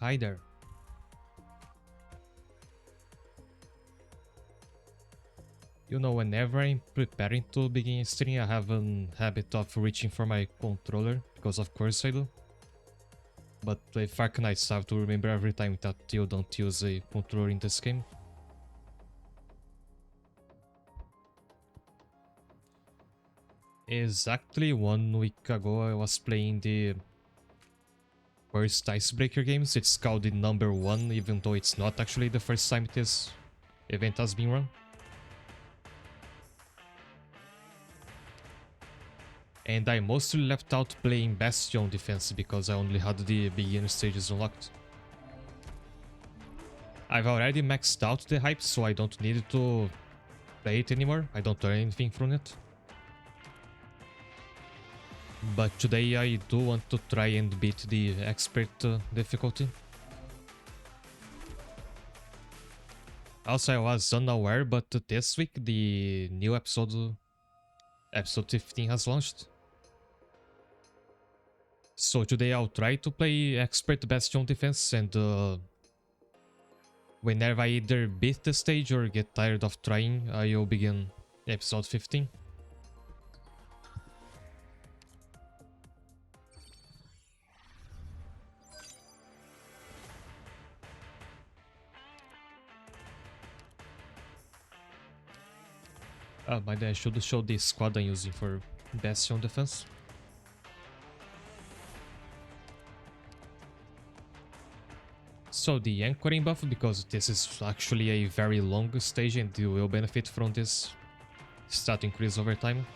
Hi there. You know, whenever I'm preparing to begin streaming, I have a habit of reaching for my controller, because of course I do. But with Arknights, I have to remember every time that you don't use a controller in this game. Exactly 1 week ago, I was playing the first Icebreaker games. It's called the number 1, even though it's not actually the first time this event has been run. And I mostly left out playing Bastion defense because I only had the beginner stages unlocked. I've already maxed out the hype, so I don't need to play it anymore. I don't learn anything from it. But today I do want to try and beat the expert difficulty. Also, I was unaware, but this week the new episode 15 has launched. So today I'll try to play expert Bastion defense, and whenever I either beat the stage or get tired of trying, I'll begin episode 15. By the way, I should show the squad I'm using for Bastion defense. So the anchoring buff, because this is actually a very long stage and you will benefit from this stat increase over time.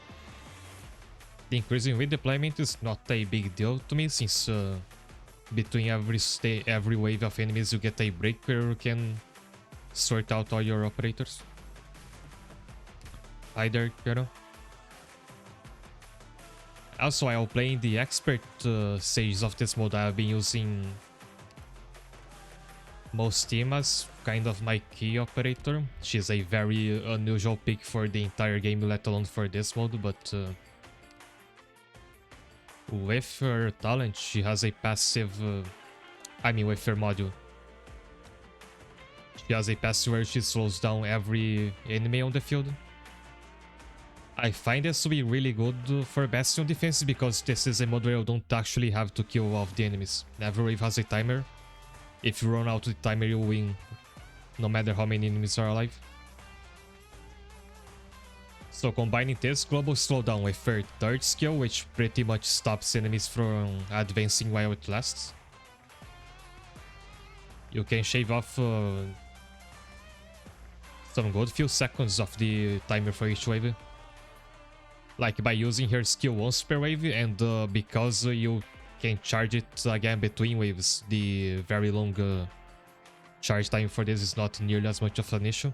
The increase in redeployment is not a big deal to me, since between every wave of enemies you get a break where you can sort out all your operators. Hi there, Kero. Also, while playing the expert stages of this mode, I've been using Mostima as kind of my key operator. She's a very unusual pick for the entire game, let alone for this mode, but with her talent, she has a passive... with her module. She has a passive where she slows down every enemy on the field. I find this to be really good for Bastion defense, because this is a mode where you don't actually have to kill all of the enemies. Every wave has a timer. If you run out of the timer, you win, no matter how many enemies are alive. So combining this global slowdown with her third skill, which pretty much stops enemies from advancing while it lasts, you can shave off some good few seconds of the timer for each wave. Like by using her skill once per wave, and because you can charge it again between waves, the very long charge time for this is not nearly as much of an issue.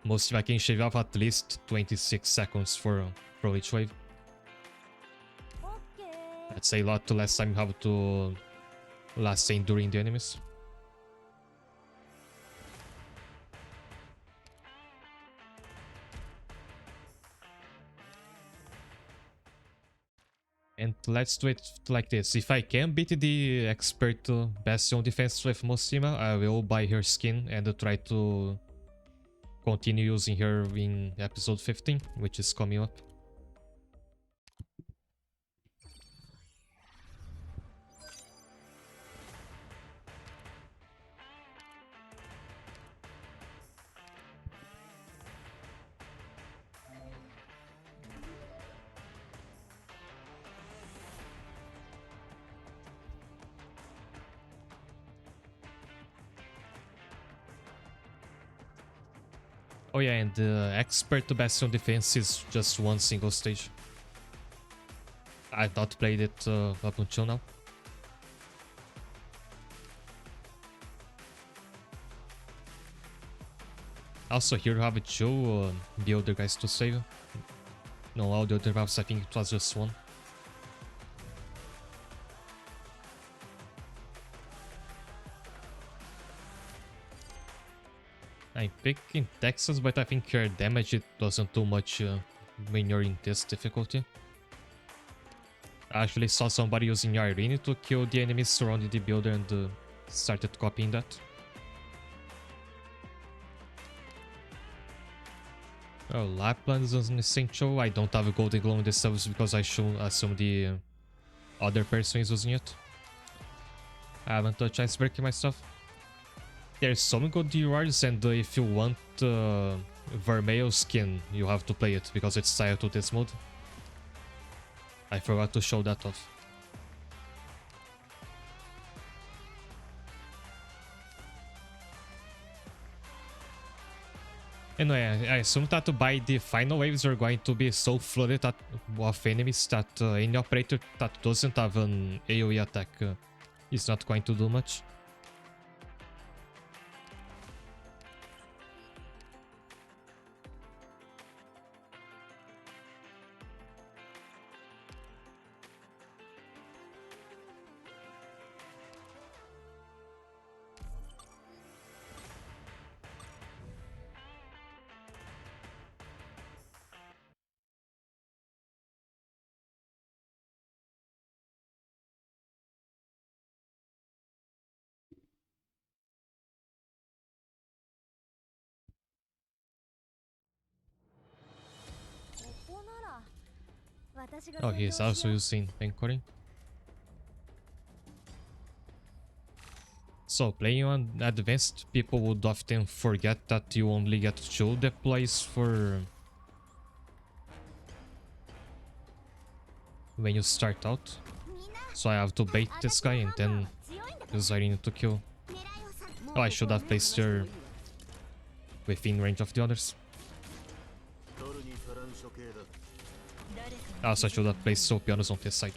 Most of I can shave off at least 26 seconds for each wave. That's a lot less time you have to last staying during the enemies. And let's do it like this. If I can beat the expert Bastion defense with Mostima, I will buy her skin and try to continue using her in episode 15, which is coming up. Oh yeah, and the expert Bastion defense is just one single stage. I've not played it up until now. Also, here you have two the other guys to save. No, all the other valves, I think it was just one. I'm picking Texas, but I think your damage it doesn't do much when you're in this difficulty. I actually saw somebody using Irene to kill the enemies surrounding the builder and started copying that. Oh, Lapland is an essential. I don't have a golden glow in the subs because I should assume the other person is using it. I haven't touched icebreaking my stuff. There's some good rewards, and if you want Vermeil skin, you have to play it because it's tied to this mode. I forgot to show that off. Anyway, I assume that by the final waves are going to be so flooded of enemies that any operator that doesn't have an AoE attack is not going to do much. Oh, he is also using anchoring. So, playing on advanced, people would often forget that you only get 2 deploys for when you start out. So I have to bait this guy and then use Irene to kill. Oh, I should have placed her within range of the others. Also, I should have placed Sopianos on this side.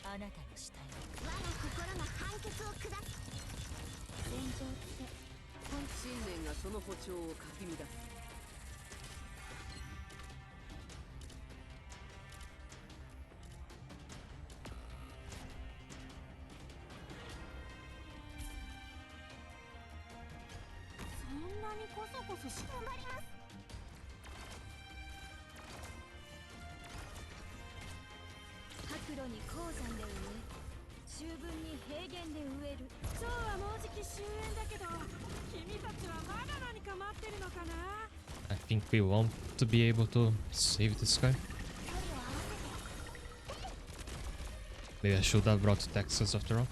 十分に平原で植える。蝶はもうじき終焉だけど、君たちはまだ何か待ってるのかな。I think we won't be able to save this guy. Maybe I should have brought Texas after all.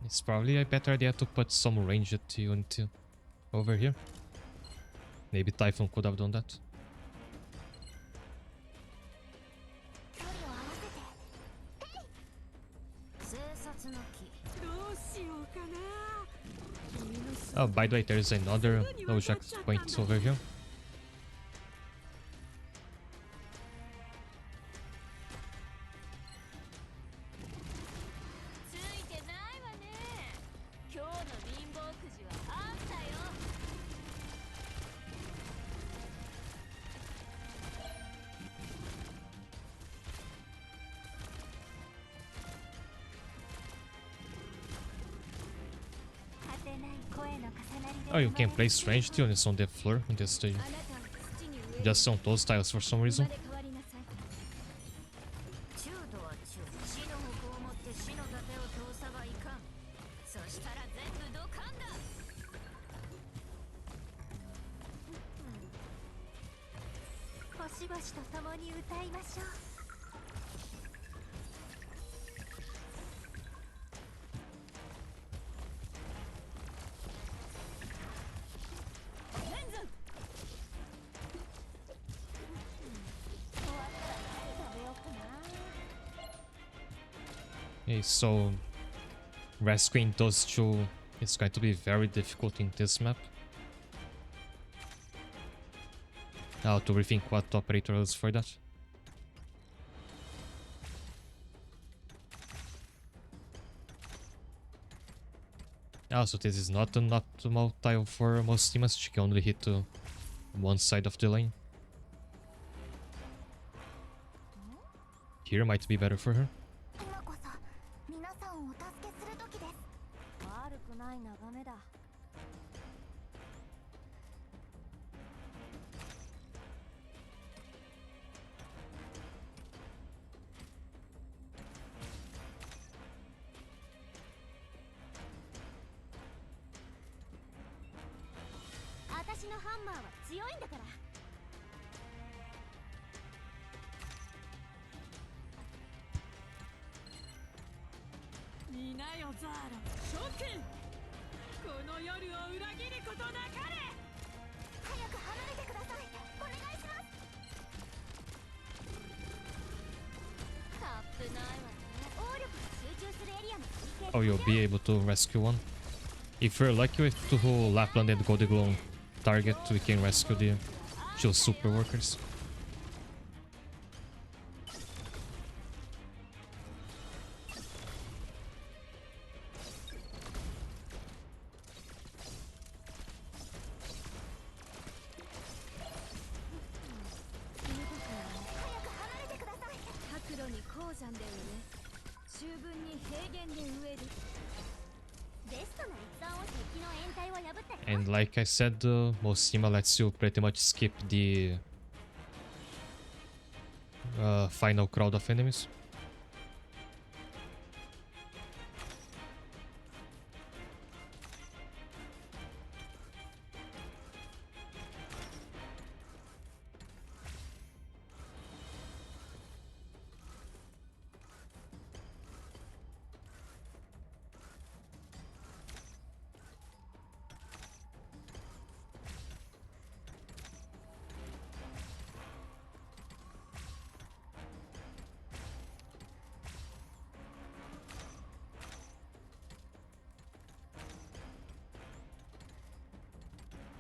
It's probably a better idea to put some ranged unit over here. Maybe Typhon could have done that. Oh, by the way, there's another object point over here. Oh, you can place ranged units on the floor in this stage. Just on those tiles for some reason. Okay, so rescuing those two is going to be very difficult in this map. I'll have to rethink what operator is for that. Also, this is not an optimal tile for most teams. She can only hit one side of the lane. Here might be better for her. 今こそ皆さんをお助けする時です。悪くない眺めだ。私のハンマーは強いんだから。見なよザーラ、諸君。この夜を裏切ることなかれ。早く離れてください。お願いします。危ないわね。応力が集中するエリアの水系。 Oh, you'll be able to rescue one. If we're lucky with two Lapland and Goldiglow target, we can rescue the two super workers. And like I said, Mosima lets you pretty much skip the final crowd of enemies.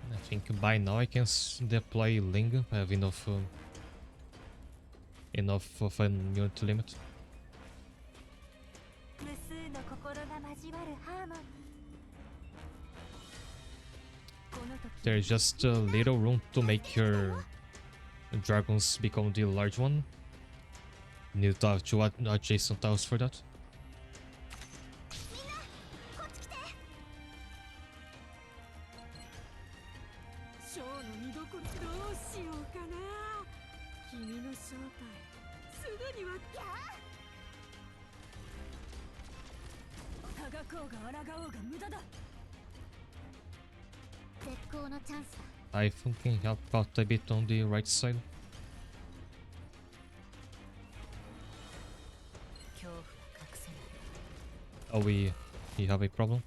I think by now I can deploy Ling. I have enough of a unit limit. There's just a little room to make your dragons become the large one. Need to have two adjacent tiles for that. Typhoon can help out a bit on the right side. Oh, we have a problem.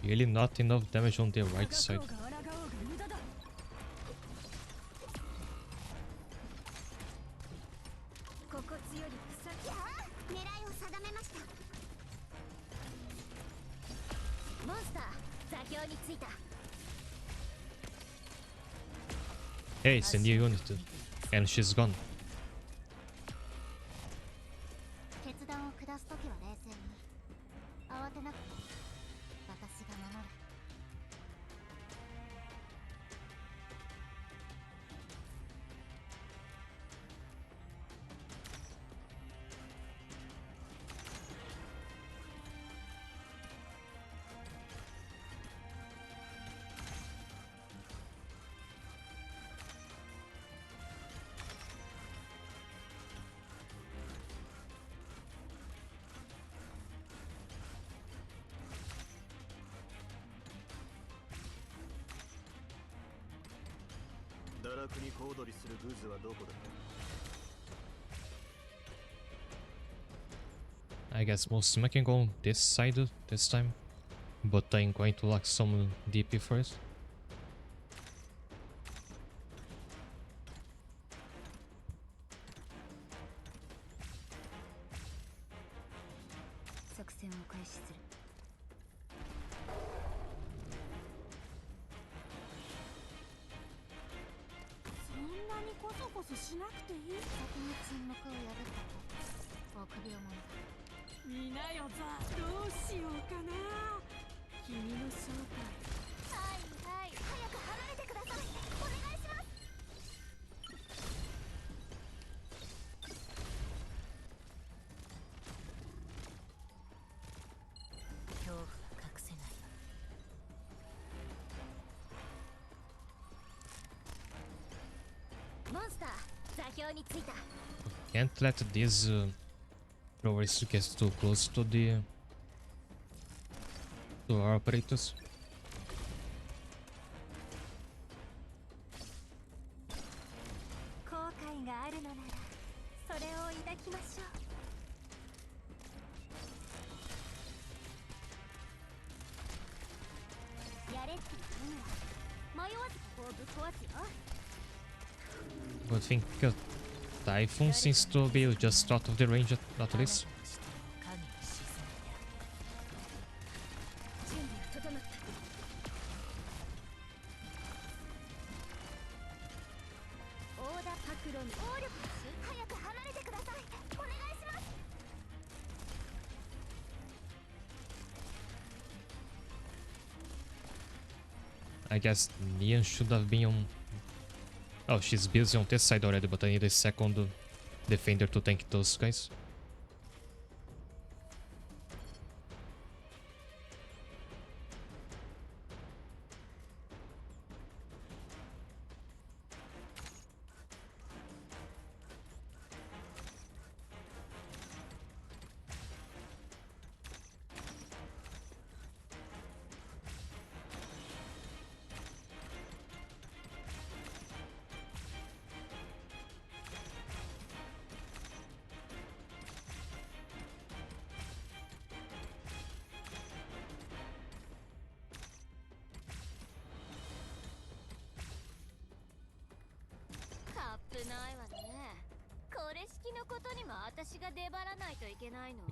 Really not enough damage on the right side. Hey, it's a new unit, and she's gone. 楽に小躍りするグズはどこだ。 I guess most of them can go this side this time, but I'm going to lock some DP first. 作戦を開始する。そんなにコソコソしなくていい。先に沈黙を破ったと臆病者だ。見なよザ、どうしようかな。君の正体。はいはい、早く離れてください。お願いします。恐怖は隠せない。モンスター、座標についた。 Can't let these throwers get too close to our operators. 後悔があるのならそれを抱きましょう。やれって言うなら迷わずここをぶっ壊すよ。 But I think Typhoon seems to be just out of the range at least. 準備が整った。オーダーパクロン暴力早く離れてください。お願いします。 I guess Nian should have been on... Oh, she's busy on this side already, but I need a second defender to tank those guys.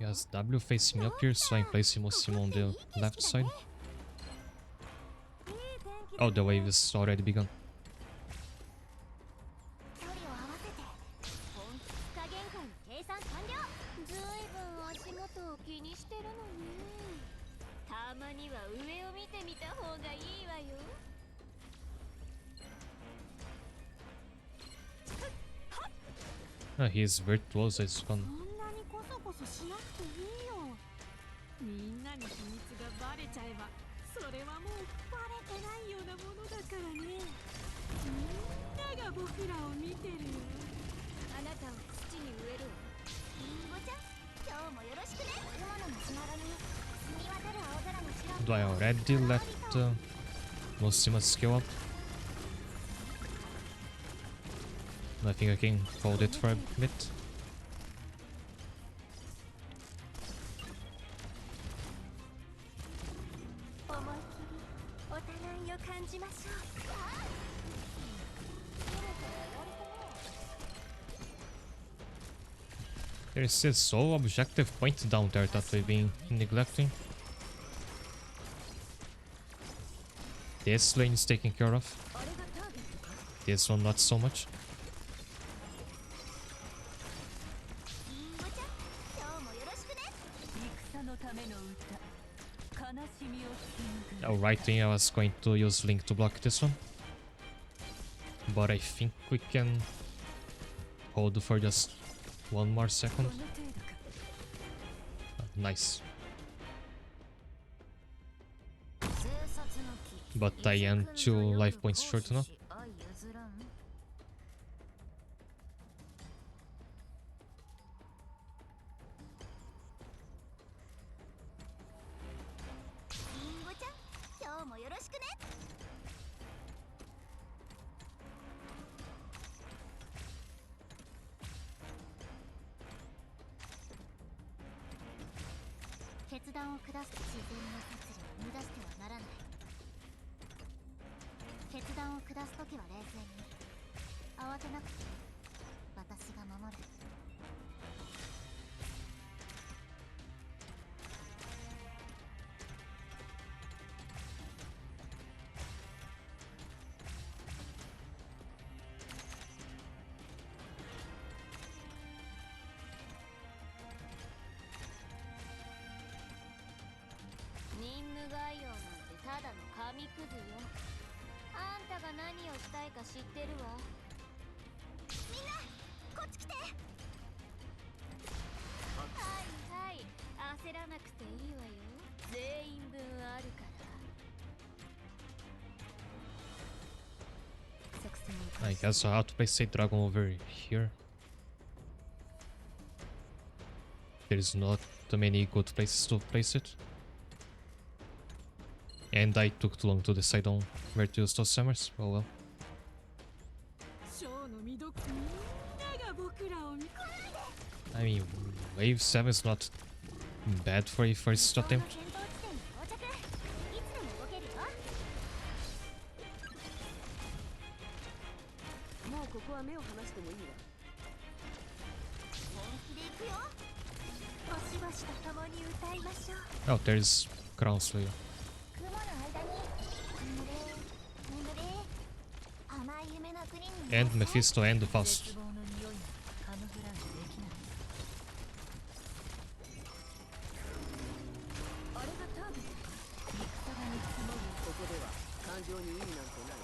Yes, W facing up here, so I'm placing Mosim on the left side. Oh, the wave is already begun. 距離を合わせて本気加減感計算完了。ずいぶん足元を気にしてるのね。たまには上を見てみた方がいいわよ。 His virtuoso is gone. そんなにコソコソしなくていいよ。みんなに秘密がバレちゃえばそれはもうバレてないようなものだからね。みんなが僕らを見てるよ。あなたを土に植えるわ。リンゴちゃん、今日もよろしくね。雲の街などに澄み渡る青空の白。 Do I already let Mosima scale up? I think I can hold it for a bit. 思いっきりお互いを感じましょう。 There is this sole objective point down there that we've been neglecting. This lane is taken care of. This one not so much. Oh, right thing, I was going to use Link to block this one. But I think we can hold for just one more second. Nice. But I am 2 life points short now. 決断を下す。自然の摂理を乱してはならない。決断を下すときは冷静に。慌てなくて私が守る。任務概要なんてただの紙くずよ。あんたが何をしたいか知ってるわ。みんなこっち来て。はいはい、焦らなくていいわよ。全員分あるから。作戦を I guess I'll have to place a dragon over here. There's not too many good places to place it. And I took too long to decide on where to use those summers. Oh well. ショーの見どころ、みんなが僕らを見。 I mean, wave 7 is not bad for a first attempt. 戦闘地点に到着。いつでも動けるよ。もうここは目を離してもいいわ。本気で行くよ。しばしと共に歌いましょう。 Oh, there's Crown Slayer. 雲の間に眠れ眠れ。甘い夢の国に。 And Mephisto and Faust. 絶望の匂いがカムフラージュできない。あれがタービン。戦がに積もる。ここでは感情に意味なんてない。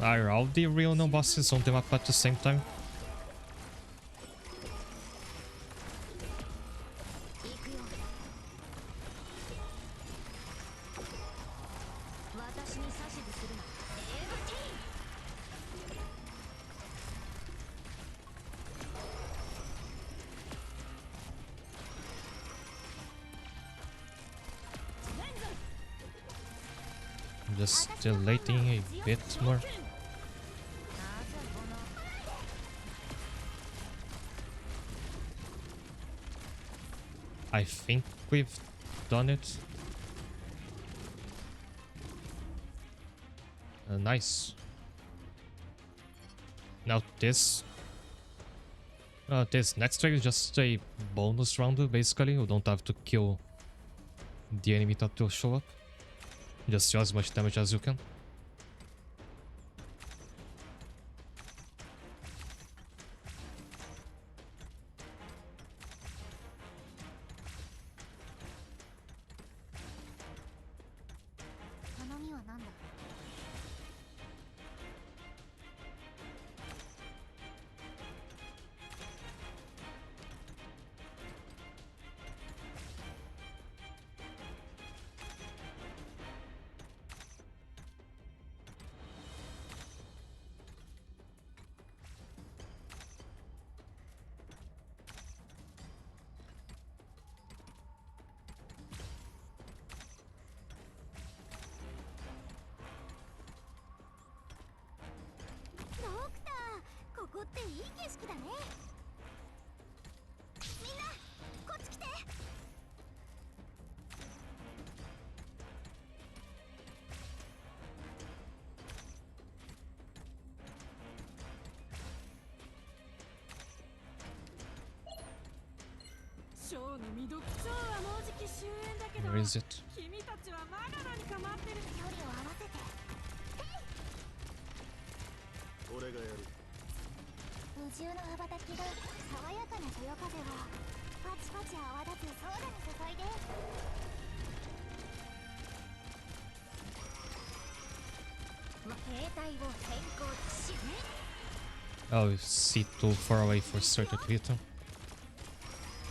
Are all the real no bosses on the map at the same time? 行くよ。私に指図するな。エヴァティー。Just dilating a bit more. I think we've done it. Nice. Now this next track is just a bonus round basically. You don't have to kill the enemy that will show up. Just do as much damage as you can. Where is it? 君たちはまだ何か待ってる。距離を合わせて。俺がやる。無重の羽ばたきが爽やかなそよ風をパチパチ泡立つソーダに注いで。兵隊を変更し。Oh, is he too far away for certain to hit him?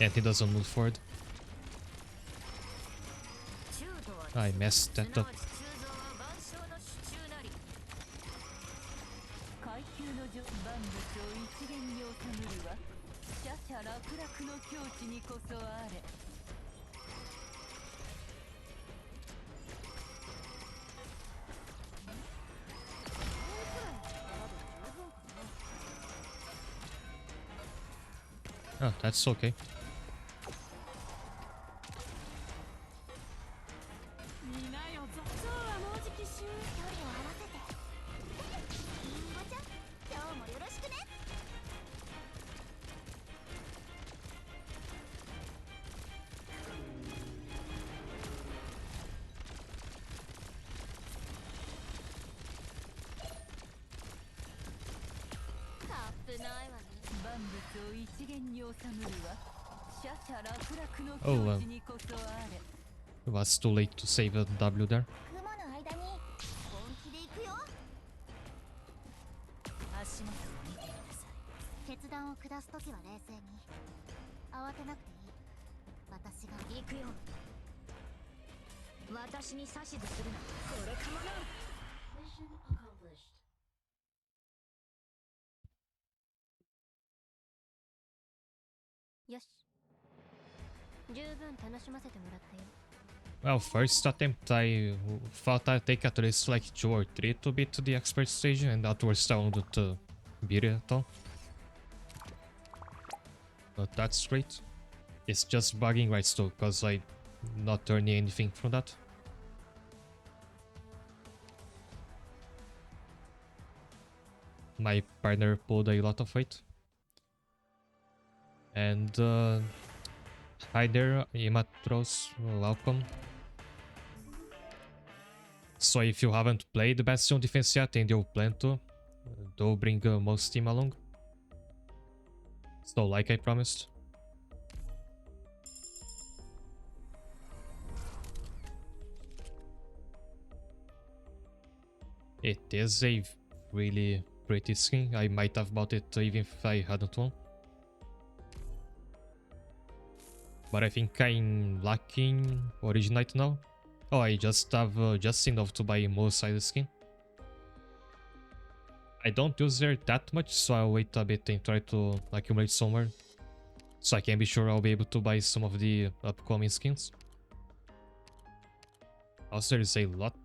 And he doesn't move forward. I messed that up. 階級の序盤物を一連に収むるは茶々楽々の境地にこそあれ。Oh, that's okay. 見なよぞそうはもうじき終距離を合わせてりんごちゃん今日もよろしくね。危ないわね。万物を一元に収むるはシャシャ楽々の Oh, 境地にこそあれ。 it was too late to save a W there. 雲の間に本気で行くよ。足元を見ていなさい。決断を下すときは冷静に慌てなくていい。私が行くよ。私に指図するな。これかもな。よし、十分楽しませてもらったよ。 Well, first attempt I thought I'd take at least like 2 or 3 to beat the expert stage, and afterwards I wouldn't beat it at all. But that's great. It's just bugging rights though, because I'm not earning anything from that. My partner pulled a lot of weight. And hi there, Imatros, welcome. So if you haven't played Bastion Defense yet and you plan to, do bring most team along. So like I promised. It is a really pretty skin. I might have bought it even if I hadn't won. But I think I'm lacking Arknights now. Oh, I just have just enough to buy Mooside skin. I don't use her that much, so I'll wait a bit and try to accumulate somewhere. So I can be sure I'll be able to buy some of the upcoming skins. Also, there is a lot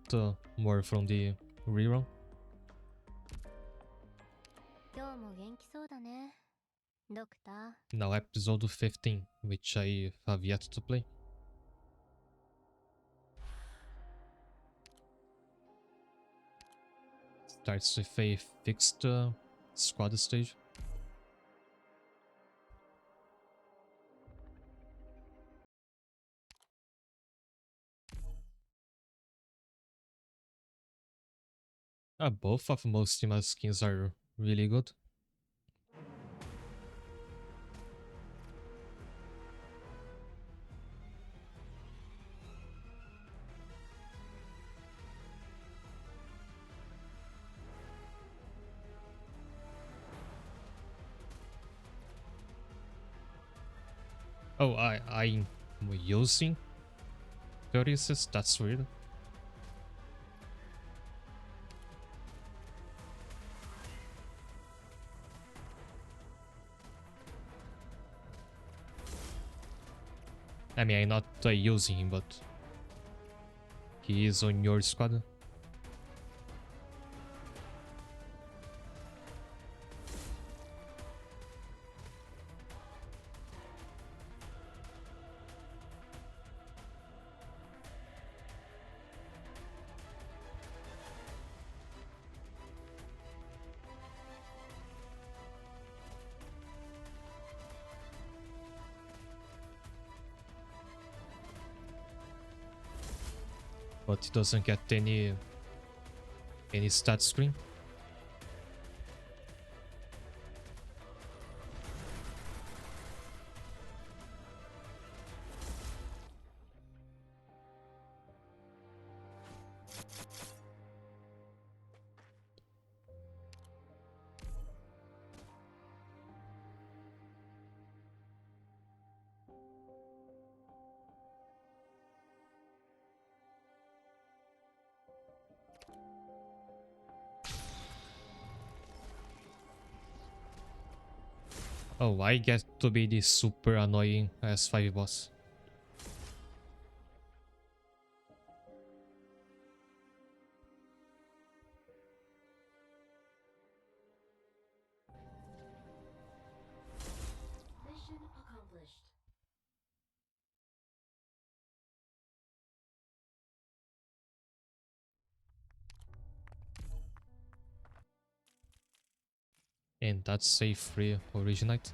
more from the rerun. 今日も元気そうだね、ドクター。 Now episode 15, which I have yet to play. Starts with a fixed squad stage. Both of Mostima's skins are really good. Oh, I'm using 30 assists? That's weird. I mean, I'm not using him, but he is on your squad. But he doesn't get any stat screen. Oh, I get to be the super annoying S5 boss. And that's a free Originite.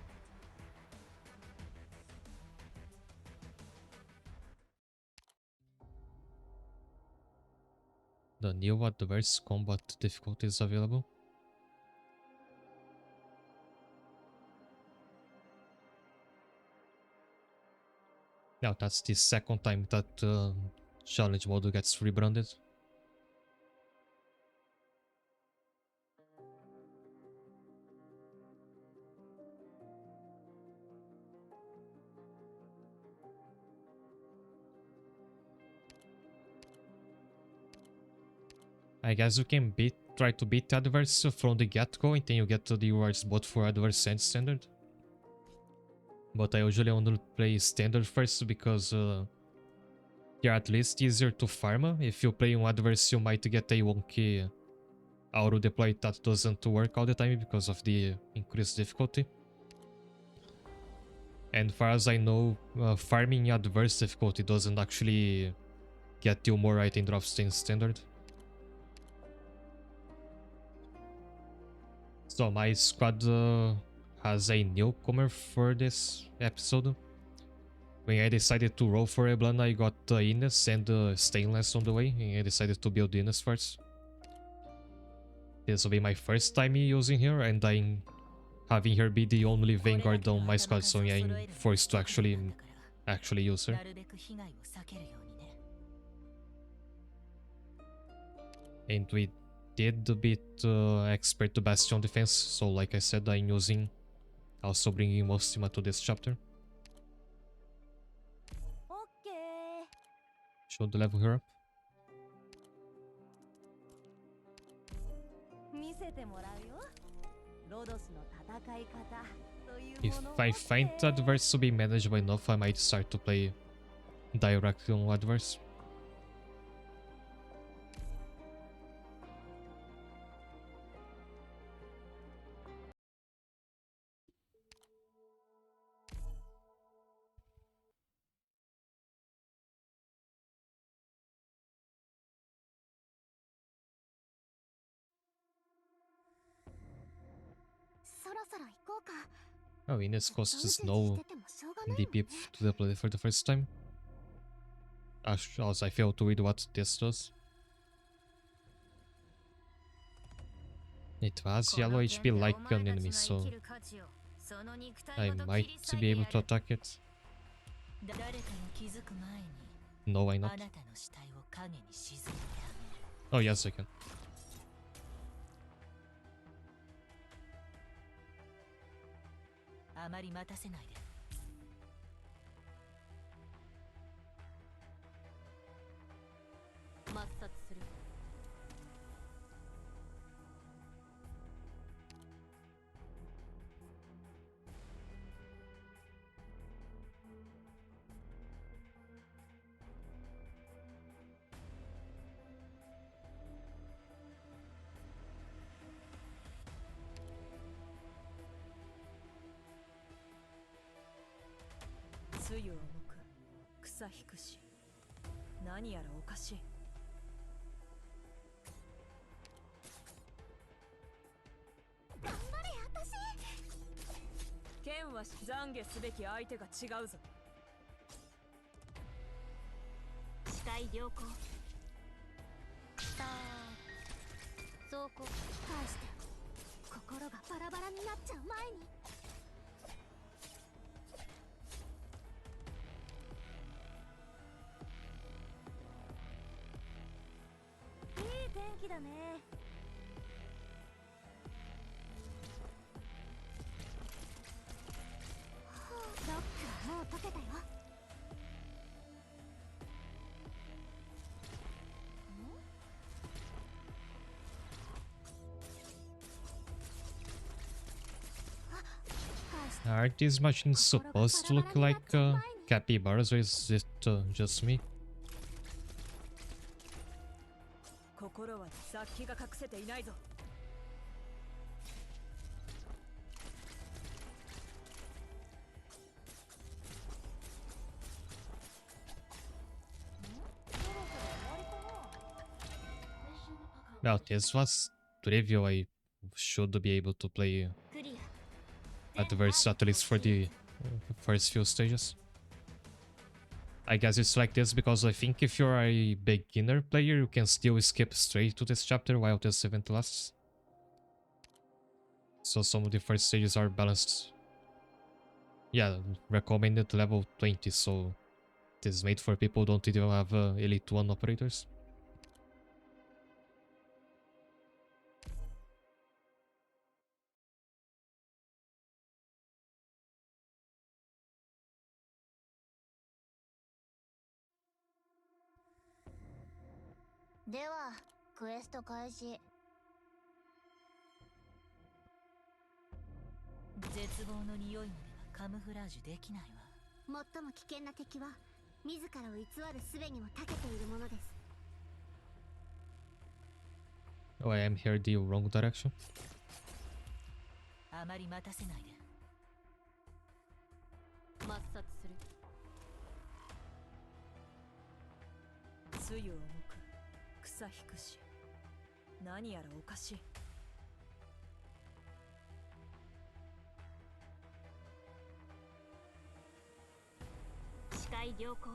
The new adverse combat difficulty is available. Now that's the second time that challenge mode gets rebranded. I guess you can try to beat adverse from the get-go and then you get the rewards both for adverse and standard. But I usually only play standard first because they're at least easier to farm. If you play on adverse, you might get a wonky auto deploy that doesn't work all the time because of the increased difficulty. And far as I know, farming adverse difficulty doesn't actually get you more item drops than standard. So my squad has a newcomer for this episode. When I decided to roll for Eblan, I got Ines and Stainless on the way, and I decided to build Ines first. This will be my first time using her, and I'm having her be the only Vanguard on my squad, so I'm forced to actually use her. And we did beat Expert to Bastion defense, so like I said, I'm using also bringing Mostima to this chapter. Should level her up. If I find adverse to be manageable enough, I might start to play directly on adverse. Oh, Ines costs no DP to deploy for the first time. Also, I failed to read what this does. It has yellow HP like an enemy, so I might be able to attack it. No, why not? Oh, yes, I can. Are these machines supposed to look like capybaras, or is it just me? Well, this was trivial. I should be able to play adverse, at least for the first few stages. I guess it's like this because I think if you're a beginner player, you can still skip straight to this chapter while this event lasts. So some of the first stages are balanced. Yeah, recommended level 20, so it is made for people who don't even have Elite 1 operators.ではクエスト開始。絶望の匂いまではカムフラージュできないわ。最も危険な敵は自らを偽る術にも長けているものです。 Oh, I am here the wrong direction. あまり待たせないで。抹殺する。つゆを重く草引くし、何やらおかしい。視界良好。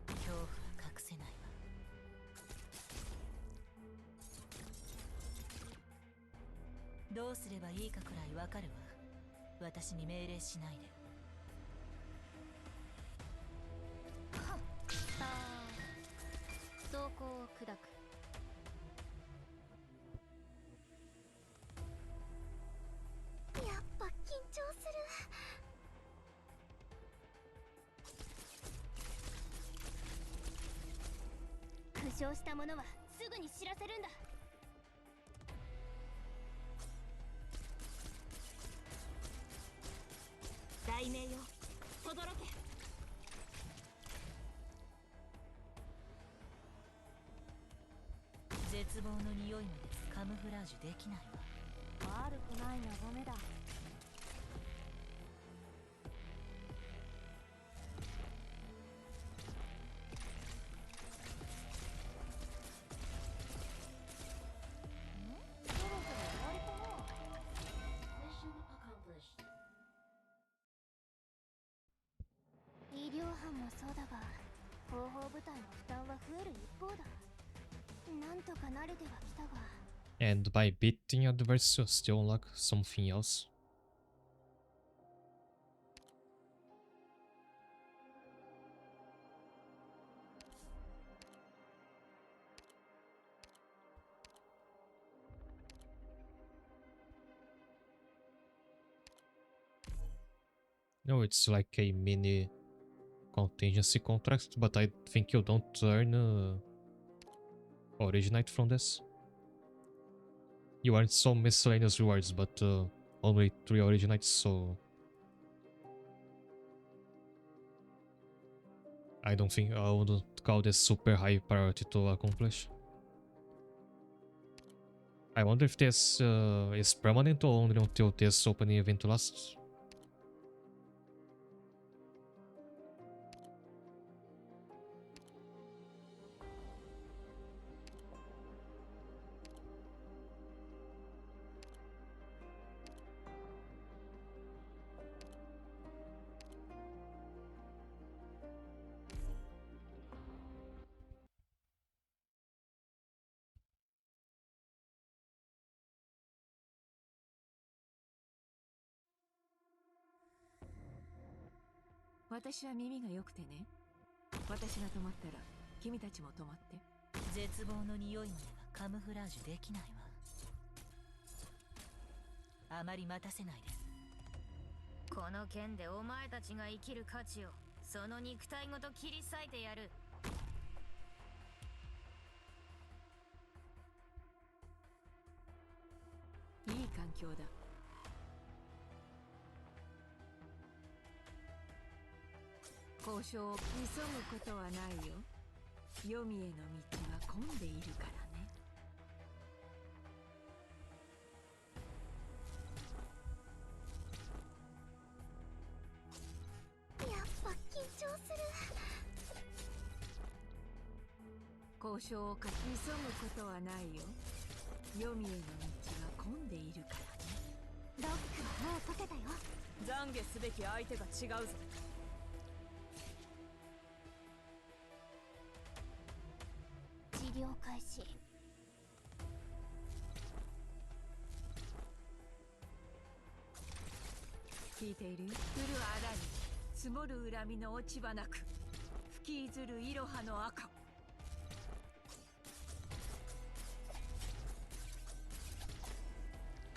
恐怖は隠せないわ。どうすればいいかくらいわかるわ。私に命令しないで。走行を砕く。やっぱ緊張する。負傷した者はすぐに知らせるんだ。大名よ、轟け。絶望の匂いまでカムフラージュできないわ。悪くない眺めだ。医療班もそうだが、後方部隊の負担は増える一方だ。なんとか慣れてはきたが。And by beating adverse, you still unlock something else. No, it's like a mini contingency contract, but I think you don't earn Originite from this. You earn some miscellaneous rewards, but only 3 Originites, so I don't think I would call this super high priority to accomplish. I wonder if this is permanent or only until this opening event lasts.「私は耳が良くてね。私が止まったら君たちも止まって。絶望の匂いまではカムフラージュできないわ。あまり待たせないで。この剣でお前たちが生きる価値をその肉体ごと切り裂いてやる。いい環境だ。交渉を急ぐことはないよ。黄泉への道は混んでいるからね。やっぱ緊張する。交渉を急ぐことはないよ。黄泉への道は込んでいるからね。ロックはもう解けたよ。懺悔すべき相手が違うぞ。治療開始。聞いている？降る荒に積もる恨みの落ち葉なく、吹き出るいろはの赤。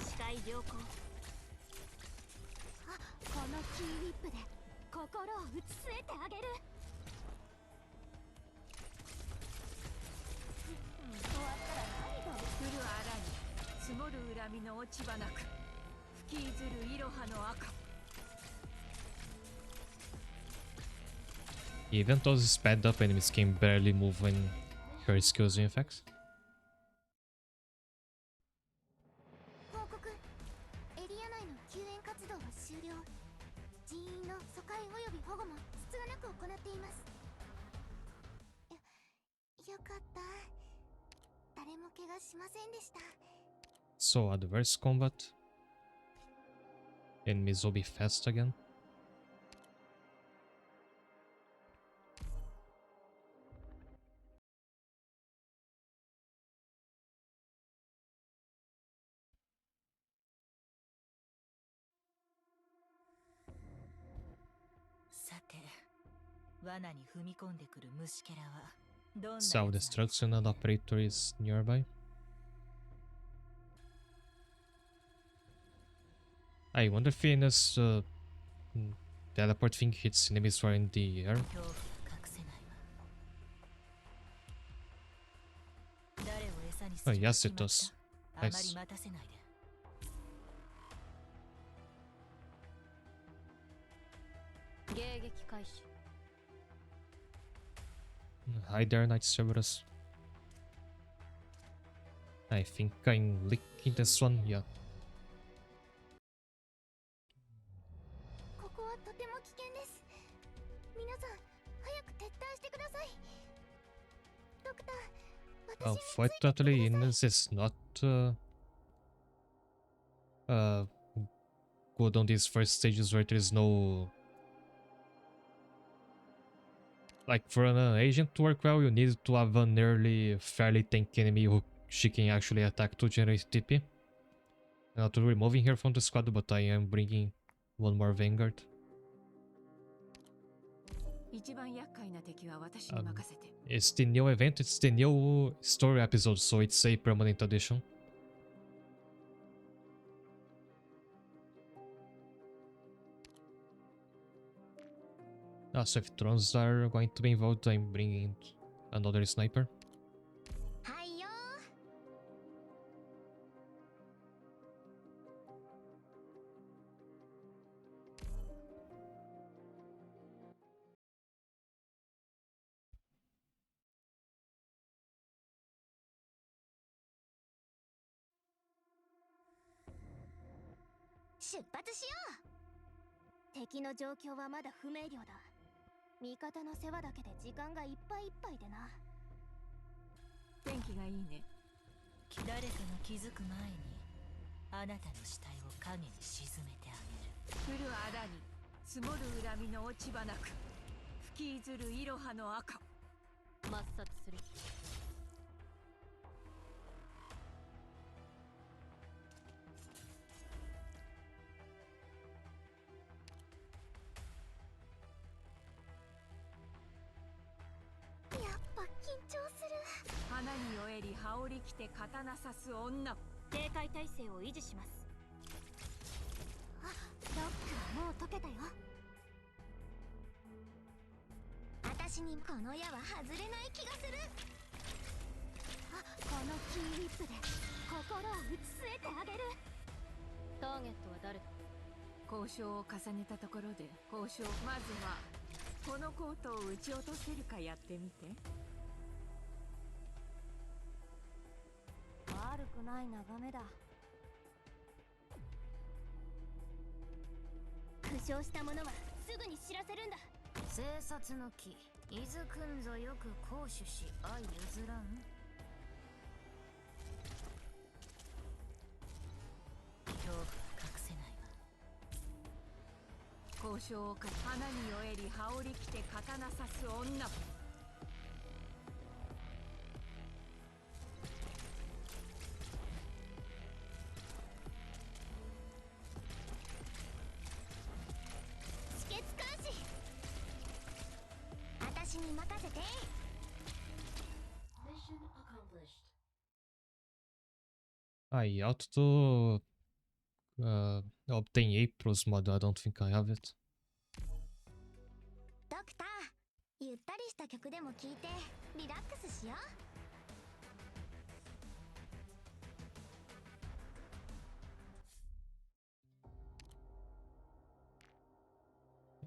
視界良好。あ、このキーウィップで心を打ち据えてあげる。終わったら何が。降る荒に積もる恨みの落ち葉なく、吹き出るいろはの赤。 Even those sped up enemies can barely move when her skills and effects. 報告。エリア内の救援活動は終了。人員の疎開および保護もつつがなく行っています。よかった。誰も怪我しませんでした。 So adverse combat. Enemies will be fast again. さて、罠に踏み込んでくる虫けらはどんなやつ Self-destruction and operator is nearby. I wonder if Venus teleport thing hits enemies who are in the air. 恐怖が隠せないわ。誰を餌にす Oh, る yes, か it 決 does. まった。あまり Nice. 待たせないで。迎撃開始。 Hi there, Night Cerberus. I think I'm licking this one, yeah. ここはとても危険です。皆さん、早く撤退してください。ドクター、私についてください。 Unfortunately, Ines is not uh, good on these first stages where there is no... Like, for an agent to work well, you need to have an early, fairly tanky enemy who she can actually attack to generate TP. Not removing her from the squad, but I am bringing one more Vanguard. 一番厄介な敵は私に任せて。 It's the new event, it's the new story episode, so it's a permanent addition. So if drones are going to be involved, I'm bringing another sniper. はいよ。出発しよう。敵の状況はまだ不明瞭だ。味方の世話だけで時間がいっぱいいっぱいでな。天気がいいね。誰かが気づく前にあなたの死体を影に沈めてあげる。降る荒に積もる恨みの落ち葉なく、吹き出るいろはの赤。抹殺する。やっぱ緊張する。花に酔えり羽織り着て刀刺す女。警戒態勢を維持します。あ、ロックはもう解けたよ。私にこの矢は外れない気がする。あ、このキーウィップで心を打ち据えてあげる。ターゲットは誰だ。交渉を重ねたところで交渉。まずはこのコートを撃ち落とせるかやってみて。悪くない眺めだ。負傷した者はすぐに知らせるんだ。生殺の木、伊豆くんぞよく行使し相譲らん。交渉をか花に酔えり羽織着て刀刺す女。止血監視。私に任せて。I ought to obtain April's model. I don't think I have it. ドクター、ゆったりした曲でも聴いてリラックスしよう。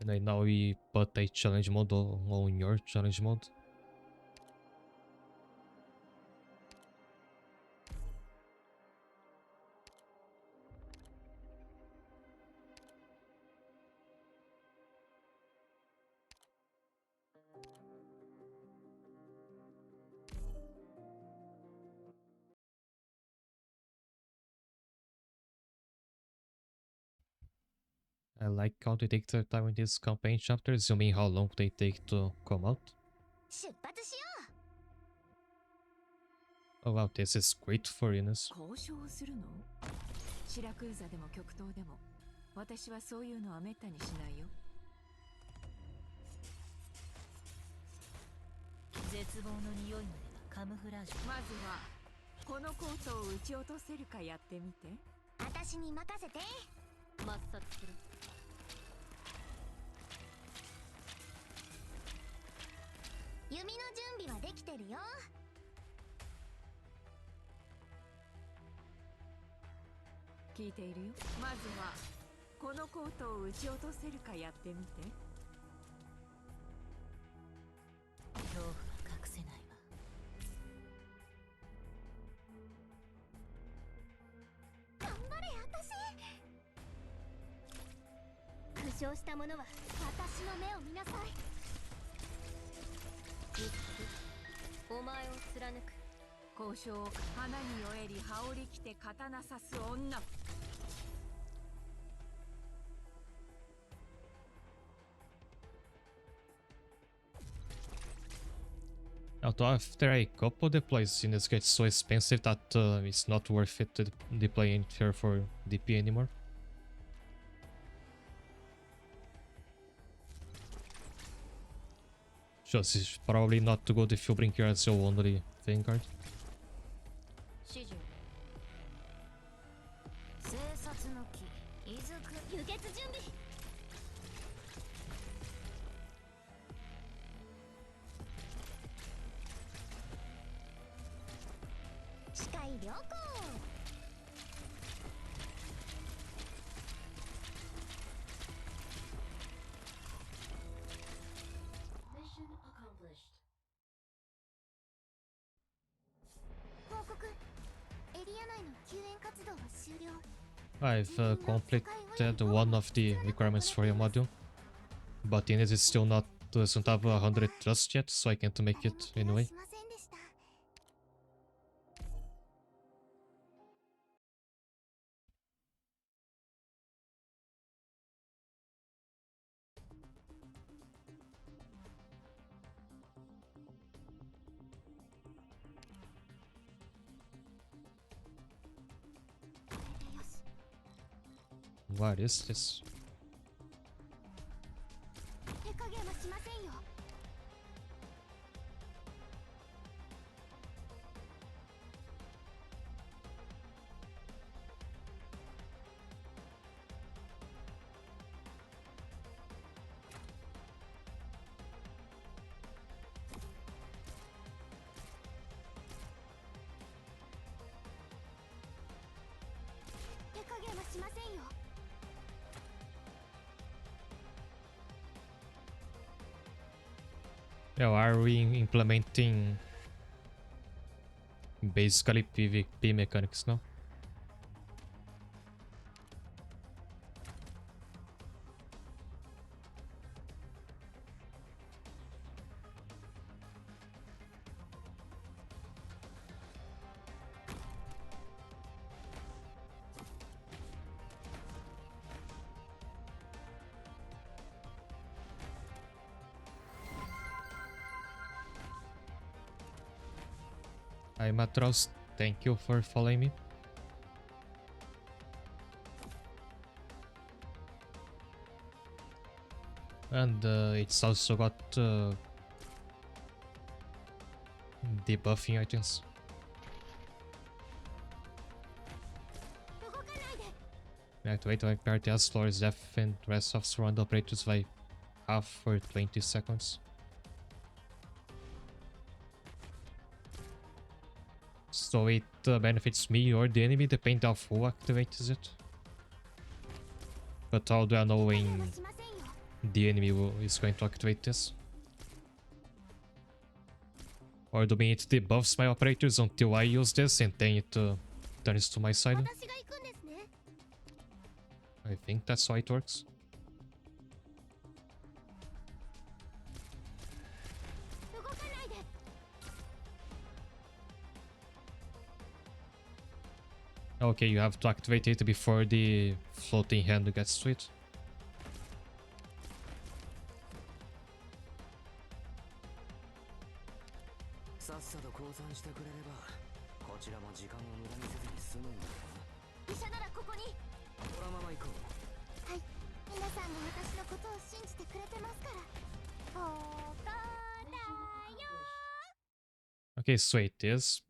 And then now we put a challenge mode on your challenge mode. I like how they take their time in these campaign chapters, assuming how long they take to come out. 出発しよう。 Oh wow, this is great for Ines. 交渉をするの？シラクーザでも極東でも、私はそういうのはめったにしないよ。絶望の匂いまでがカムフラージュ。まずはこのコートを撃ち落とせるかやってみて。私に任せて。抹殺する。弓の準備はできてるよ。聞いているよ。まずはこのコートを撃ち落とせるかやってみて。恐怖は隠せないわ。頑張れ私。負傷した者は私の目を見なさい。お前を貫く。交渉を花に酔えり羽織着て刀刺す女。Although after a couple deploys, Ines gets so expensive that it's not worth it to deploy in here for DP anymore. Just it's probably not too good if you bring here as your only Vanguard. 指示。生殺の木伊豆く輸血準備。視界良好。報告。エリア内の救援活動は終了。 I've completed one of the requirements for your module, but Ines is still not doesn't have 100 trust yet, so I can't make it anyway. しませんでした。 What is this? 手加減はしませんよ。手加減はしませんよ。 Yeah, are we implementing basically PvP mechanics now? Hi Matros, thank you for following me. And it's also got debuffing items. Activate when party has floors depth and rest of surround operators by half for 20 seconds. So it benefits me or the enemy depending on who activates it. But how do I know when the enemy is going to activate this? Or do I mean it debuffs my operators until I use this and then it turns to my side? I think that's how it works. Okay, you have to activate it before the floating hand gets to it. Okay, so it is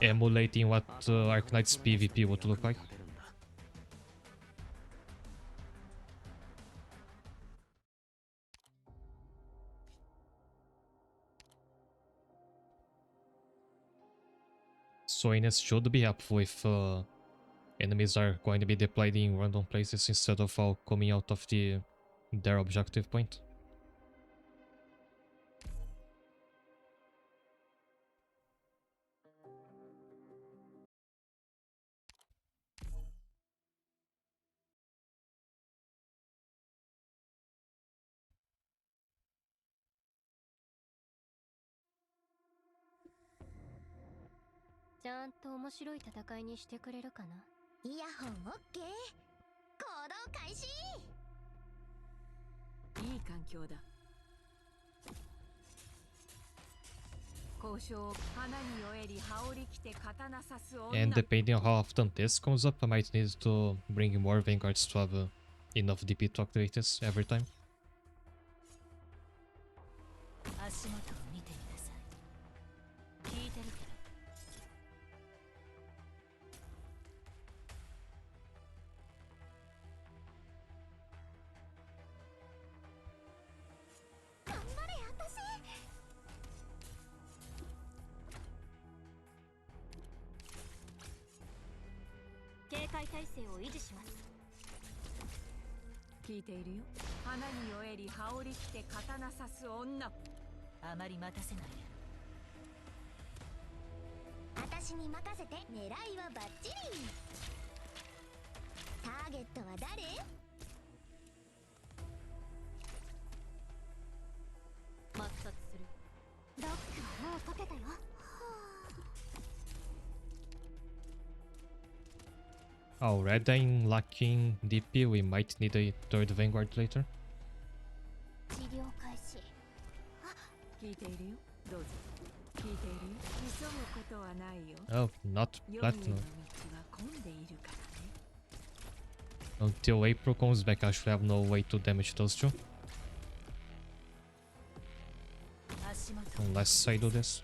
emulating what Arknights PvP would look like. Soiness should be helpful if enemies are going to be deployed in random places instead of all coming out of their objective point. And depending on how often this comes up, I might need to bring more vanguards to have enough DP to activate this every time. Already lacking DP, we might need a third vanguard later. Oh, not platinum. Until April comes back, I should have no way to damage those two. Unless I do this.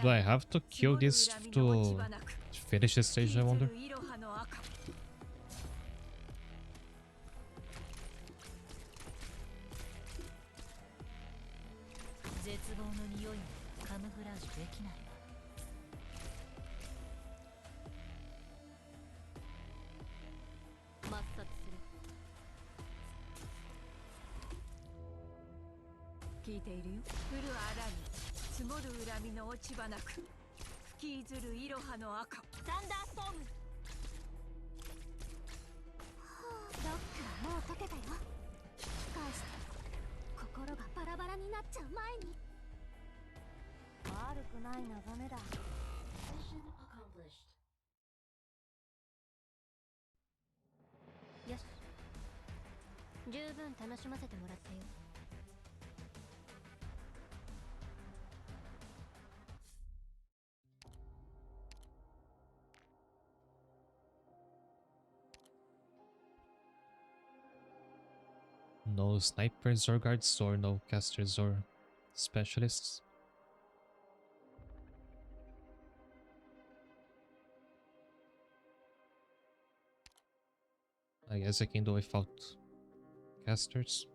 Do I have to kill this to finish this stage, I wonder? 聞いているよ。降る荒に積もる恨みの落ち葉なく、吹き出るいろはの赤。サンダーストーム。ロックはもう解けたよ。引き返して心がバラバラになっちゃう前に。悪くない眺めだ。よし、十分楽しませてもらったよ。No snipers or guards, or no casters or specialists. I guess I can do without casters.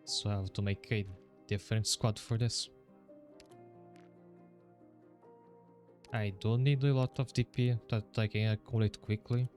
So I have to make a different squad for this. I do need a lot of DP that I can accumulate quickly.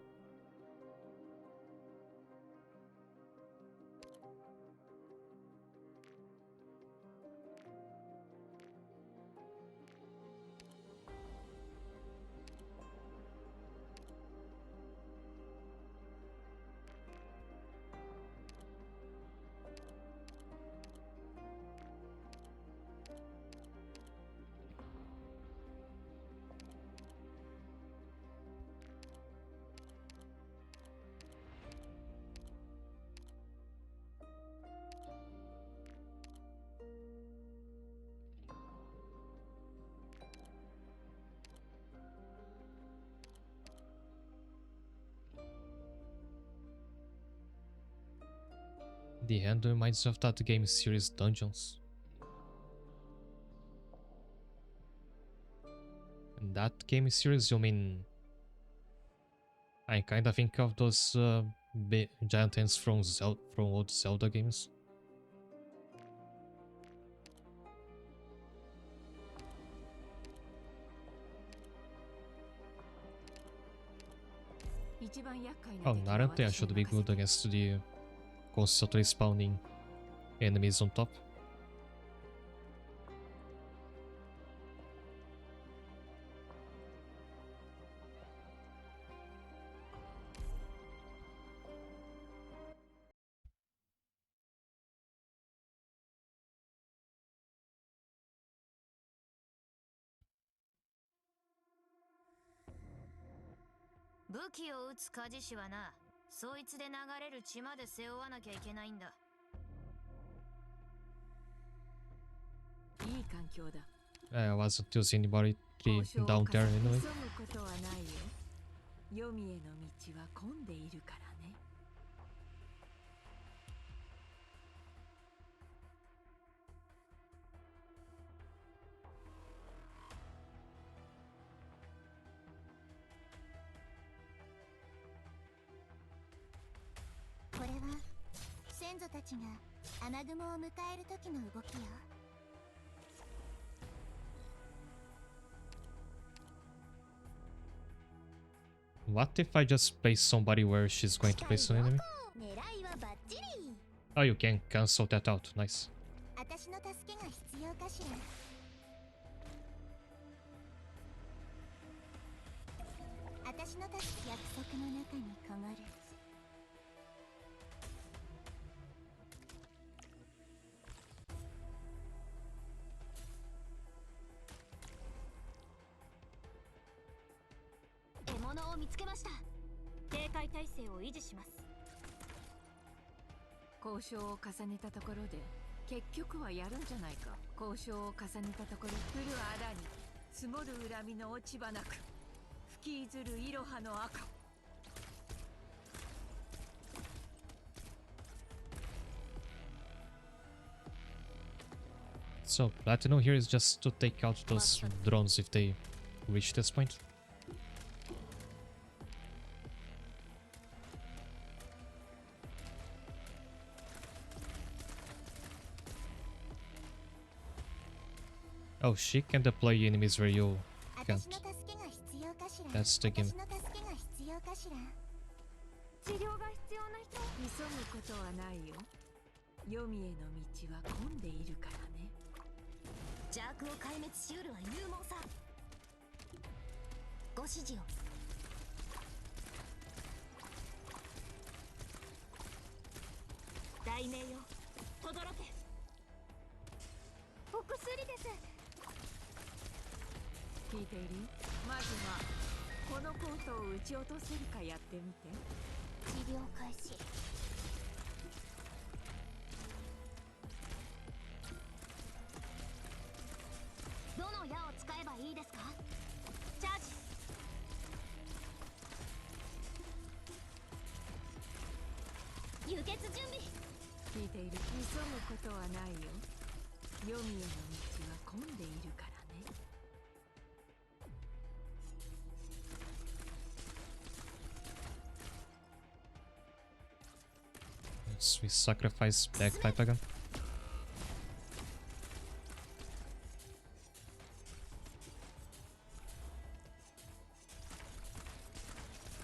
The hand reminds me of that game series Dungeons. In that game series, you mean... I kinda think of those giant hands from old Zelda games. Oh, Narante should be good against the constantly spawning enemies on top.「武器を撃つ鍛冶師はな、そいつで流れる血まで背負わなきゃいけないんだ。」いい環境だ。I wasn't using anybody down there anyway. 急ぐことはないよ。黄泉への道は混んでいるからね。これは先祖たちが雨雲を迎える時の動きよ。What if I just place somebody where she's going to place an enemy? 狙いはバッチリ。 Oh, you can cancel that out. Nice. 私の助けが必要かしら。私の約束の中に変わる。獲物を見つけました。警戒態勢を維持します。交渉を重ねたところで結局はやるんじゃないか。交渉を重ねたところ、降る荒に積もる恨みの落ち葉なく、吹き出るいろはの赤。So, Platinum here is just to take out those drones if they reach this point. Oh, she can deploy enemies where you can't. That's the game. 治療が必要な人。急ぐことはないよ。黄泉への道は混んでいるからね。邪悪を壊滅しうるは勇猛さ。ご指示を。大名よ、轟け。お薬です。聞いている？まずはこのコートを撃ち落とせるかやってみて。治療開始。どの矢を使えばいいですか？チャージ。輸血準備。聞いている？急ぐことはないよ。黄泉への道は混んでいるからね。Yes, we sacrifice back type again.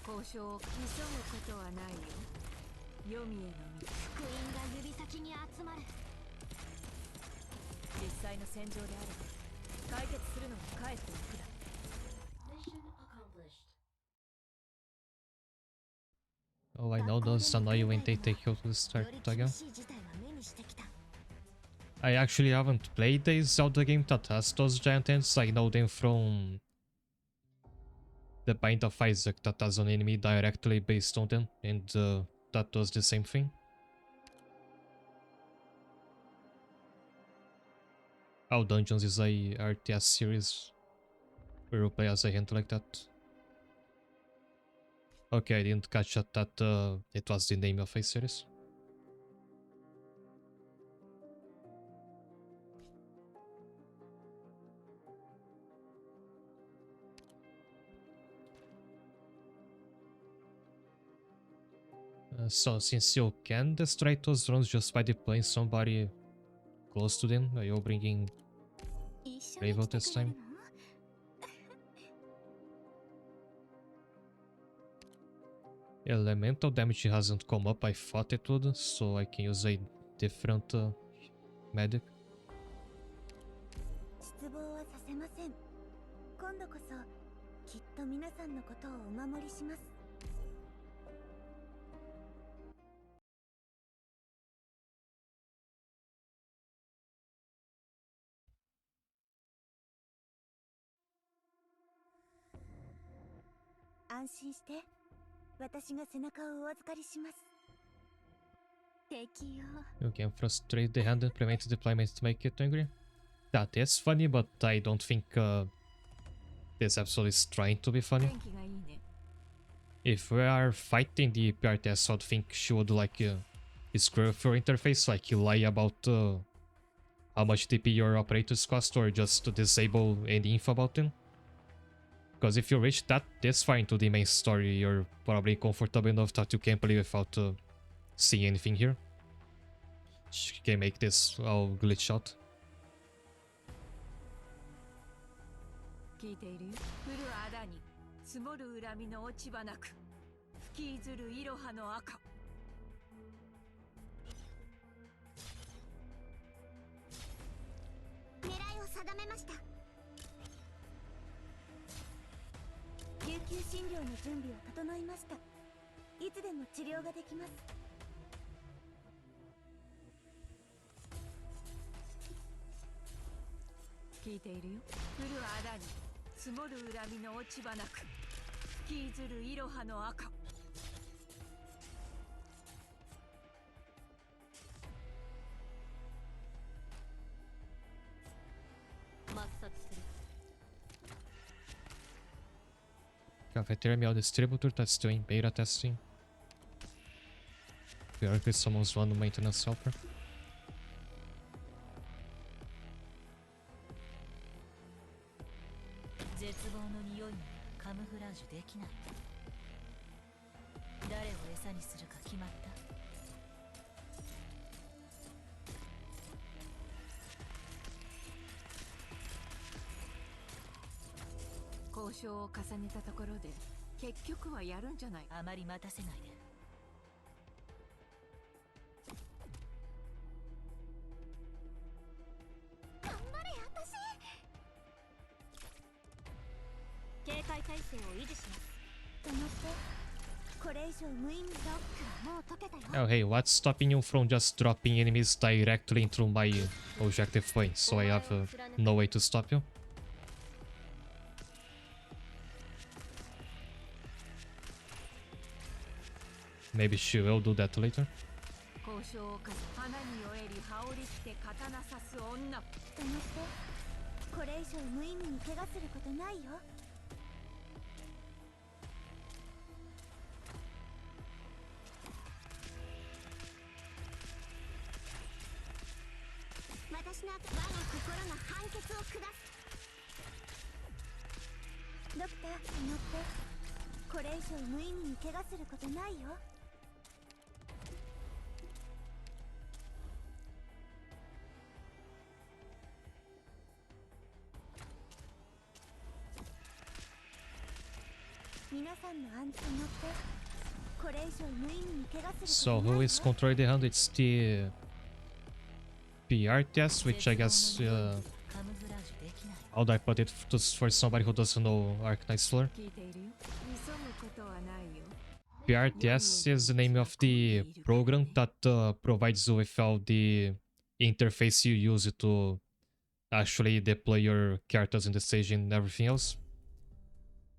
交渉を急ぐことはないよ。黄泉への道。福音が指先に集まる。実際の戦場であれば解決するのはかえって楽だ。Oh, I know those annoy you when they take you to the start again. I actually haven't played the Zelda game that has those giant ants. I know them from the Bind of Isaac that has an enemy directly based on them, and that does the same thing. How Dungeons is a RTS series where you play as a hand like that. Okay, I didn't catch that it was the name of a series. So, since you can destroy those drones just by deploying somebody close to them, are you bringing Brave out this time? Elemental damage hasn't come up, I thought it would, so I can use a different medic. 失望はさせません。今度こそきっと皆さんのことをお守りします。安心して、私が背中をお預かりします。敵よ。You can frustrate the hand and prevent deployment to make it angry. That is funny, but I don't think this episode is trying to be funny. 天気がいいね。If we are fighting the PRTS, I'd think she would like screw up your interface, like lie about how much TP your operators cost, or just disable any info about them. Because if you reach this far into the main story, you're probably comfortable enough that you can play without seeing anything here. She can make this all glitch out. 聞いているよ。降る穴に積もる恨みの落ち葉なく、吹きずるイロハの赤。狙いを定めました。救急診療の準備を整いました。いつでも治療ができます。聞いているよ。降る穴に積もる恨みの落ち葉なく、吹きずるイロハの赤。抹殺する。Cafeteria Meal Distributor that's doing beta testing. Theoretically, someone's one maintenance helper. 絶望の匂いにカムフラージュできない。誰を餌にするか決まった？渉を重ねたところで結局はやるんじゃない。あまり待たせないで。頑張れ私。警戒態勢を維持します。と思ってこれ以上無意味ロックはもう解けたよ。 Oh, hey, what's stopping you from just dropping enemies directly into my objective point, so I have no way to stop you? Maybe she will do that later. 交渉を重ね花に酔えり羽織着て刀刺す女。と思ってこれ以上無意味に怪我することないよ。私の我が心の判決を下す。ドクター、乗ってこれ以上無意味に怪我することないよ。皆さんの安全乗ってこれ以上無意味に怪我する So ことない who よ。 is controlling the hand? It's the PRTS, which I guess カムフラージュできない。 how do I put it for somebody who doesn't know Arknights lore? 聞いているよ。急ぐことはないよ。 PRTS is the name of the program that provides you with all the interface you use to actually deploy your characters in the stage and everything else.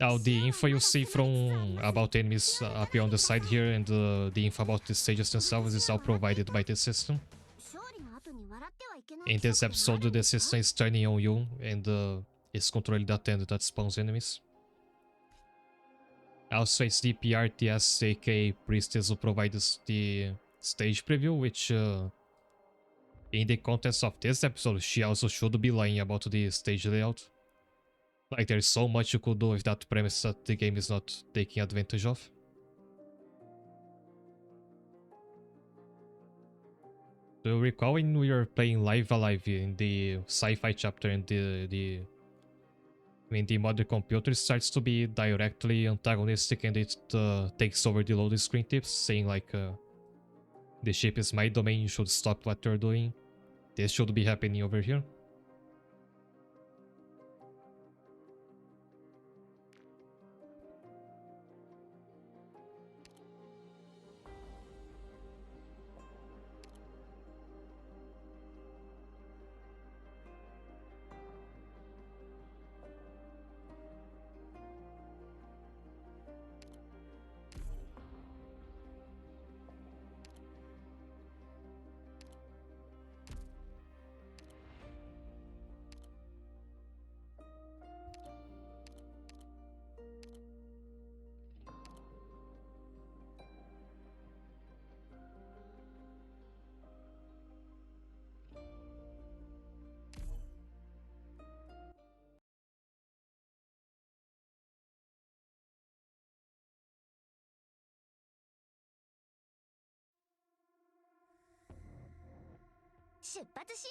All the info you see from about enemies appear on the side here, and the info about the stages themselves is all provided by the system. 勝利の後に笑ってはいけない。 In this episode, the system is turning on you and is controlling that end that spawns enemies. Also, it's the PRTS, aka Priestess, who provides the stage preview, which in the context of this episode, she also should be lying about the stage layout. Like, there's so much you could do with that premise that the game is not taking advantage of. Do you recall when we were playing Live Alive in the sci-fi chapter and when the mother computer starts to be directly antagonistic and it takes over the loading screen tips, saying like, the ship is my domain, you should stop what you're doing. This should be happening over here.出発しよ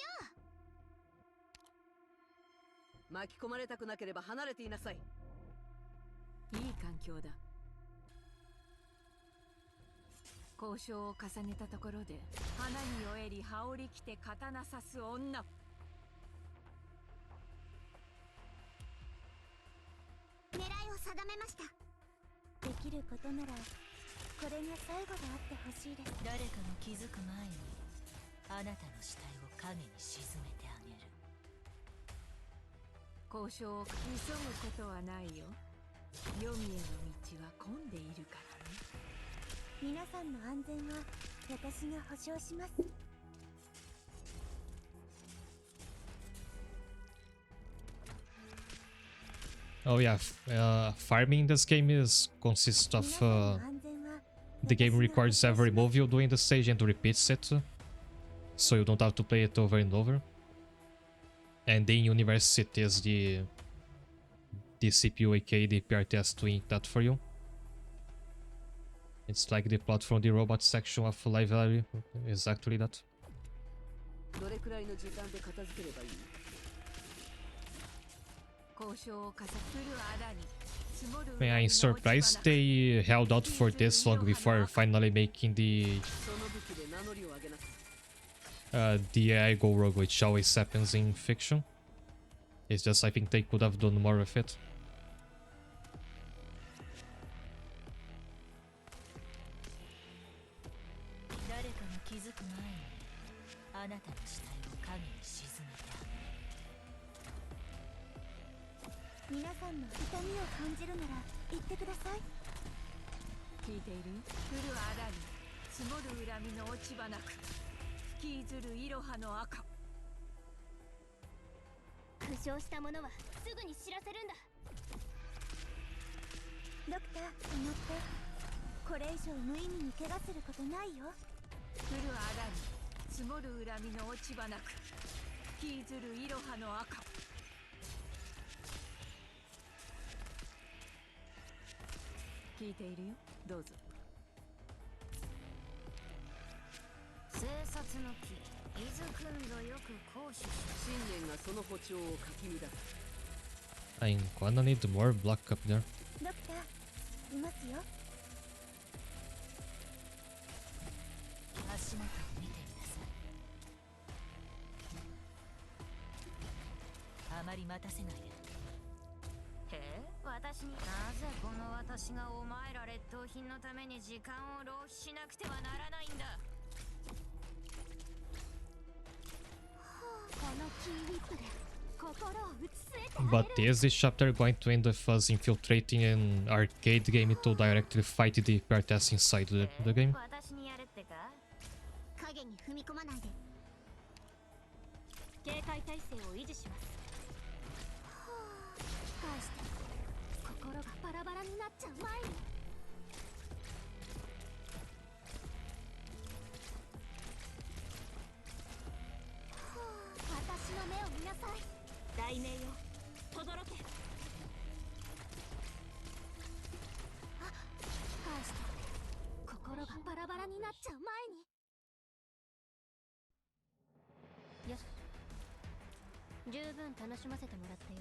う。巻き込まれたくなければ離れていなさい。いい環境だ。交渉を重ねたところで花に酔えり羽織着て刀刺す女。狙いを定めました。できることならこれが最後であってほしいです。誰かが気づく前にあなたの死体を影に沈めてあげる。交渉を急ぐことはないよ。黄泉への道は混んでいるからね。皆さんの安全は私が保証します。 Oh yeah, farming in this game consists of the game records every move you do in the stage and repeats it, so you don't have to play it over and over. And in University is the CPU, aka the PRTS, doing that for you. It's like the plot from the robot section of Live Library, exactly that. どれくらいの時間で片付ければいい？ Man, I'm surprised they held out for this long before finally making the ego rogue, which always happens in fiction. It's just I think they could have done more with it. 誰かが気づく前にあなたの死体を影に沈めた。皆さんの痛みを感じるなら言ってください。聞いている？降るあらに積もる恨みの落ち葉なく吹きずるいろはの赤。負傷した者はすぐに知らせるんだ。ドクター、止まって。これ以上無意味に怪我することないよ。降るあらに積もる恨みの落ち葉なく吹きずるいろはの赤。聞いているよ。どうぞ。生殺の木伊豆くんぞよく行使し信念がその歩調をかき乱す。 I'm gonna need more block up there. ドクター、いますよ。足元を見てみなさい。あまり待たせないで。へえ、私になぜこの私がお前ら劣等品のために時間を浪費しなくてはならないんだ。このキーウィップで心を移すえて But is this chapter going to end with us infiltrating an arcade game to directly fight the PRTS inside the game? 私にやるってか？影に踏み込まないで。警戒態勢を維持します。引き返して心がバラバラになっちゃう前に。私の目を見なさい。雷鳴よ、轟け。あ、引き返して心がバラバラになっちゃう前に。よし、十分楽しませてもらったよ。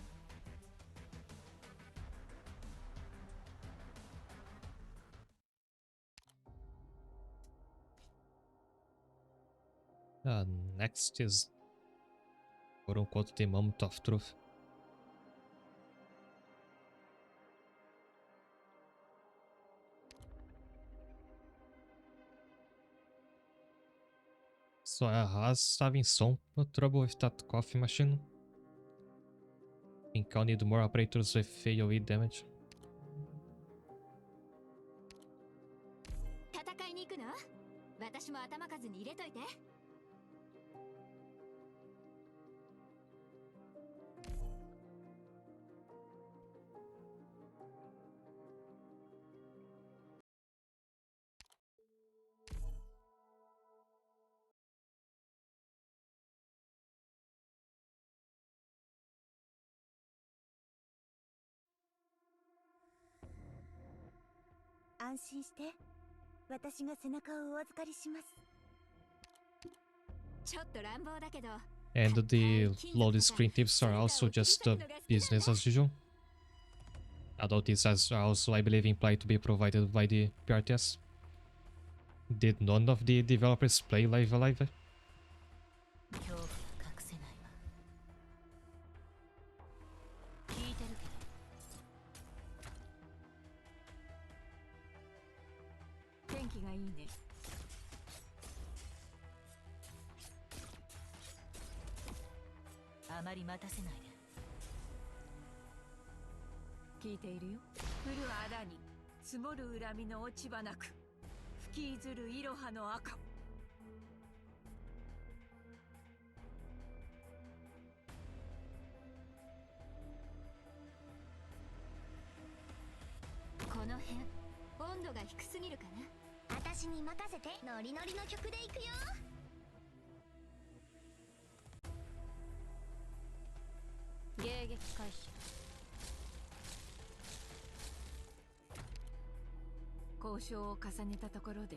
Next is quote unquote the moment of truth. So I was having some trouble with that coffee machine. Think I'll need more operators with AoE damage. 戦いに行くの？私も頭数に入れといて。安心して。私が背中をお預かりします。ちょっと乱暴だけど。And the loaded screen tips are also just business as usual. Although these are also, I believe, implied to be provided by the PRTS. Did none of the developers play Live Alive? 恐怖は隠せないわ。聞いてるけど。天気がいいね。あまり待たせないで。聞いているよ。降るあらに積もる恨みの落ち葉なく吹きずるいろはの赤。この辺温度が低すぎるかな。私に任せて。ノリノリの曲で行くよ。迎撃開始。交渉を重ねたところで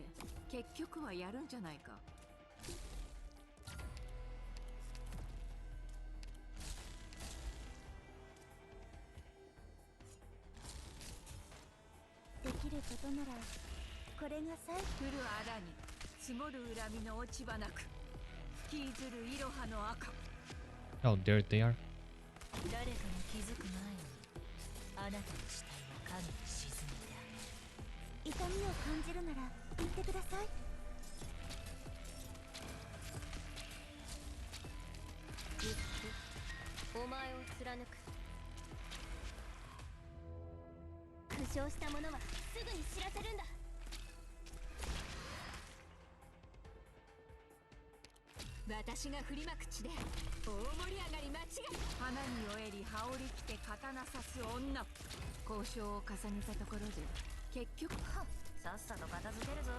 結局はやるんじゃないか。ることならこれが最後。降るあらに積もる恨みの落ち葉なく吹きずるいろはの赤。 Oh, there they are. 誰かが気づく前にあなたの死体を影に沈めてあげる。痛みを感じるなら言ってください。ずっとお前を貫く。負傷した者はすぐに知らせるんだ。私が振りまく地で大盛り上がり間違い。花に酔えり羽織り着て刀刺す女。交渉を重ねたところで結局さっさと片付けるぞ。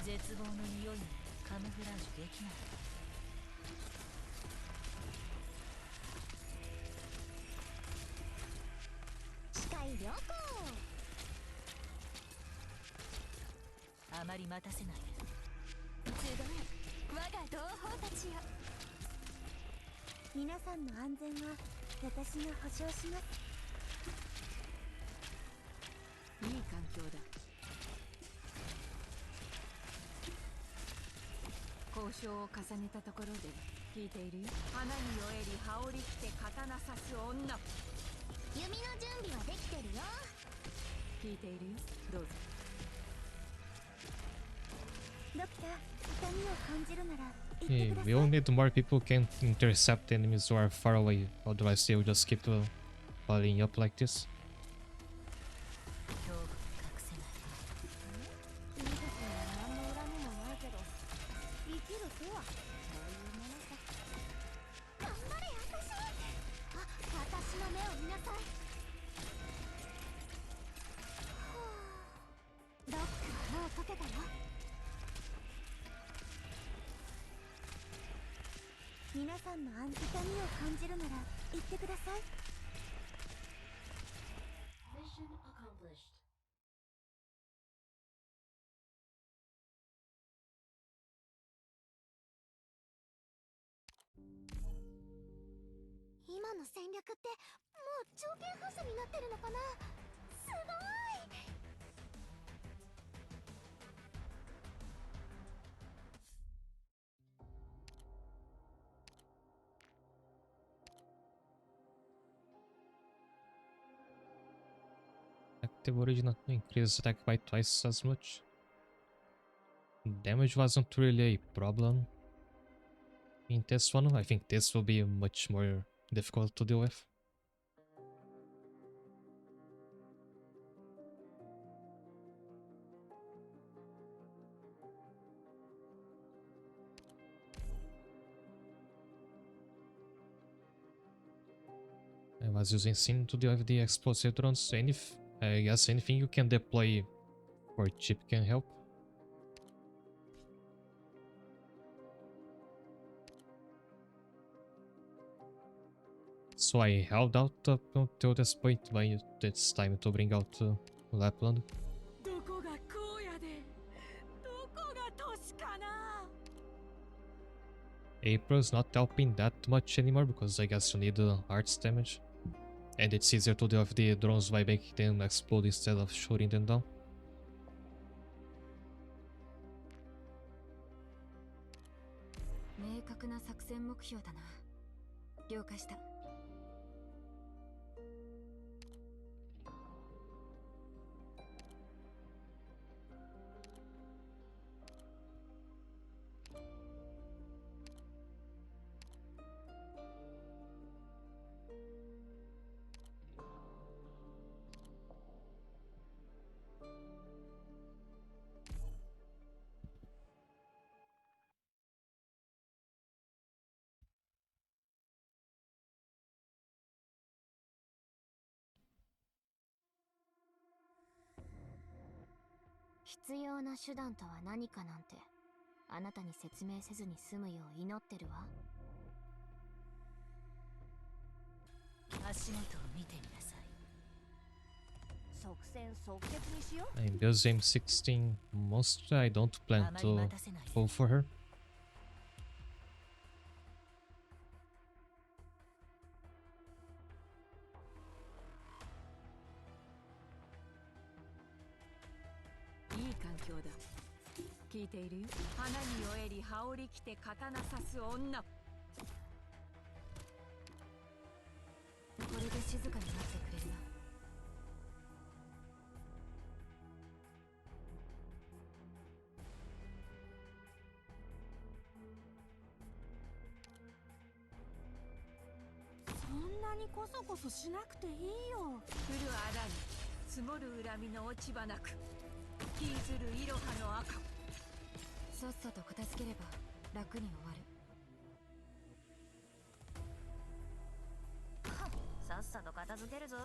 絶望の匂いにカムフラージュできない。視界良好。あまり待たせない。集い我が同胞たちよ。皆さんの安全は私が保証します。いい環境だ。交渉を重ねたところで聞いているよ。花に酔えり羽織り着て刀刺す女。弓の準備はできてるよ。聞いているよ。どうぞ。ドクター、痛みを感じるなら言って Hey, くださ we い。 will need more people who can intercept enemies who are far away, otherwise they will just keep piling up like this. 恐怖を隠せない。君たちには何の恨みもないけど生きるとはそういうものさ。頑張れ私。あ、私の目を見なさい。ロックはもう解けたよ。皆さんの痛みを感じるなら言ってください。今の戦略ってもう条件反射になってるのかな。すごい。Active original increased attack by twice as much. Damage wasn't really a problem in this one. I think this will be much more difficult to deal with. I was using Sim to deal with the explosive drones. I guess anything you can deploy for cheap can help. So I held out up until this point, but it's time to bring out Lapland. どこが荒野でどこが都市かな。 April's not helping that much anymore because I guess you need arts damage. And it's easier to deal with the drones by making them explode instead of shooting them down. 明確な作戦目標だな。了解した。必要な手段とは何かなんてあなたに説明せずに済むよう祈ってるわ。足元を見てみなさい。即戦即決にしよう。 In this game 16, mostly I don't plan あまり to 待たせないで。 go for her. いい環境だ。聞いているよ。花に酔えり羽織着て刀刺す女。これで静かになってくれるな。そんなにこそこそしなくていいよ。降る穴に積もる恨みの落ち葉なく、引きずるいろはの赤。さっさと片付ければ楽に終わる。さっさと片付けるぞ。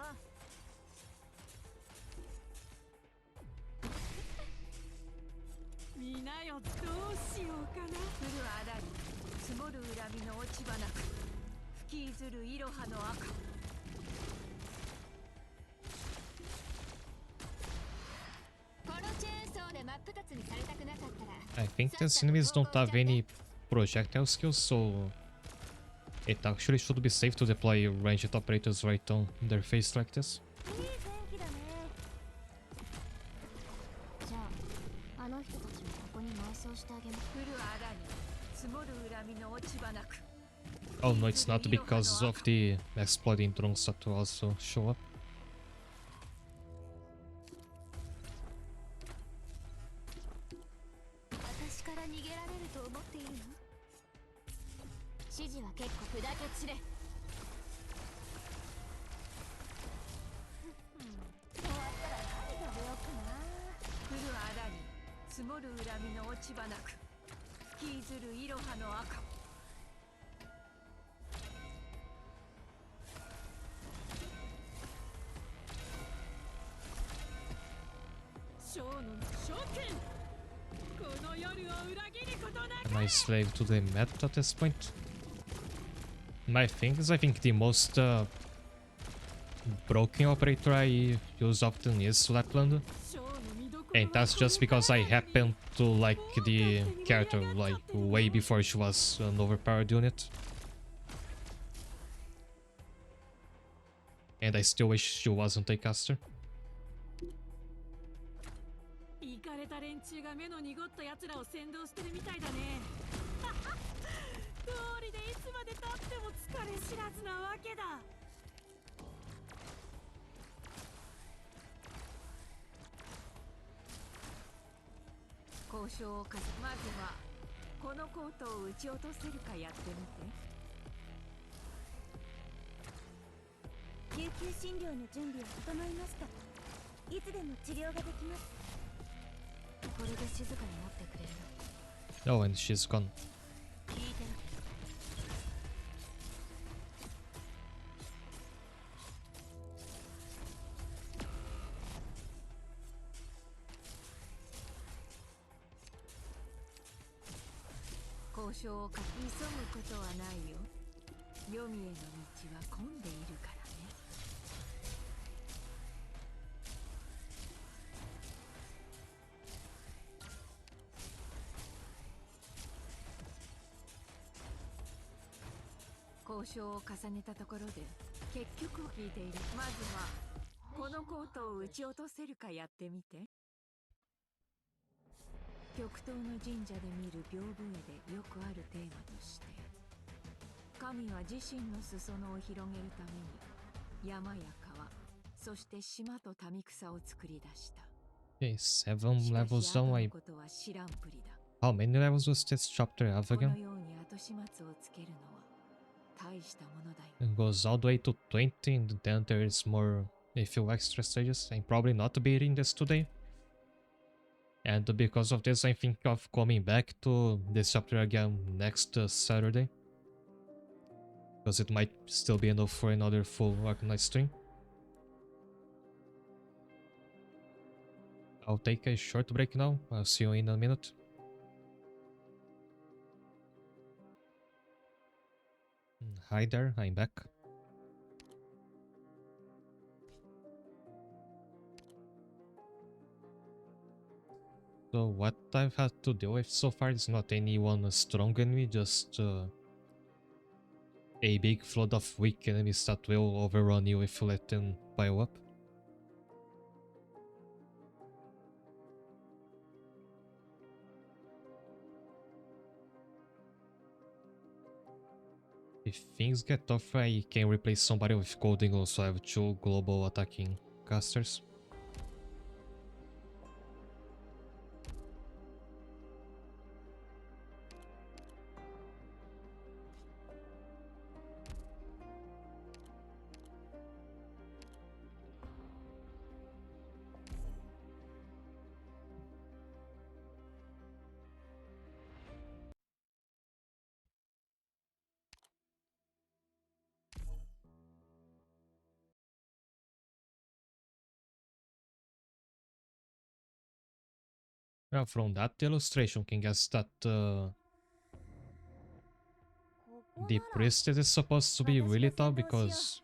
みなよ、どうしようかな。降る穴に積もる恨みの落ち葉なく、吹きずるいろはの赤。このチェーンソーで真っ二つにされたくなかったら I think these enemies don't have any projectile skills, so it actually should be safe to deploy ranged operators right on their face like this. いい天気だね。じゃああの人たちもここに埋葬してあげます。降る穴に積もる恨みの落ち葉なく。 Oh no, it's not because of the exploding drones that will also show up. 私から逃げられると思っているの？指示は結構砕け散れ。終わったら何食べようかな。降る穴に積もる恨みの落ち葉なく、引きずるいろはの赤。将の召見。この夜を裏切ることなく。 Am I slave to the meta at this point? My thing is, I think the most broken operator I use often is Lapland. 将の見どころは And that's just because I happen to like the character like way before she was an overpowered unit. And I still wish she wasn't a caster. イカれた連中が目の濁った奴らを先導してるみたいだね。通りでいつまで経っても疲れ知らずなわけだ。交渉をかず、まずはこのコートを撃ち落とせるかやってみて。救急診療の準備は整いました。いつでも治療ができます。これで静かになってくれるの？ Oh, and she's gone. 聞いてる。交渉をか急ぐことはないよ。黄泉への道は混んでいるからね。交渉を重ねたところで結局を聞いている。まずはこのコートを撃ち落とせるかやってみて。極東の神社で見る屏風絵でよくあるテーマとして、神は自身の裾野を広げるために山や川、そして島と民草を作り出した。 Okay, 7しか levels し down. 後 I... のことは知らんぷりだ。 How many levels does this chapter have この again? ように後始末をつけるのは大したものだよ。 It goes all the way to 20 and then there's more, a few extra stages. I'm probably not beating this today. And because of this, I think of coming back to this chapter again next Saturday. Because it might still be enough for another full Arknights stream. I'll take a short break now. I'll see you in a minute. Hi there, I'm back. So what I've had to deal with so far is not anyone strong enemy, just a big flood of weak enemies that will overrun you if you let them pile up. If things get tough, I can replace somebody with Golding, also I have 2 global attacking casters. Well, from that illustration, can guess that the priestess is supposed to be really tough, because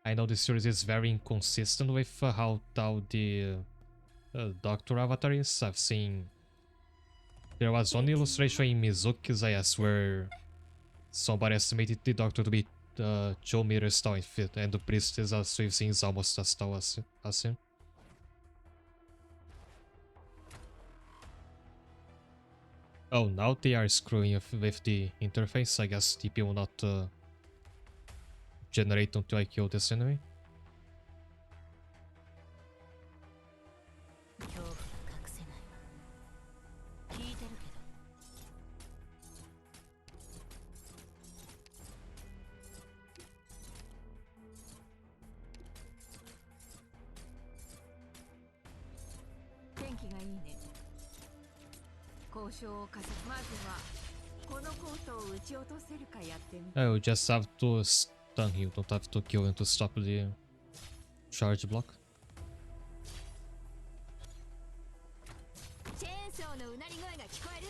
I know the series is very inconsistent with how tall the Doctor Avatar is. I've seen there was one illustration in Mizuki's IS where somebody estimated the Doctor to be 2 meters tall in feet, and the priestess, as we've seen, is almost as tall as him. Oh, now they are screwing with the interface. I guess TP will not generate until I kill this enemy. 恐怖が隠せないわ聞いてるけど天気がいいね交渉を重ねまずはこのコートを撃ち落とせるかやってみて I will just have to stun him, don't have to kill him to stop the charge block. チェーンソーのうなり声が聞こえる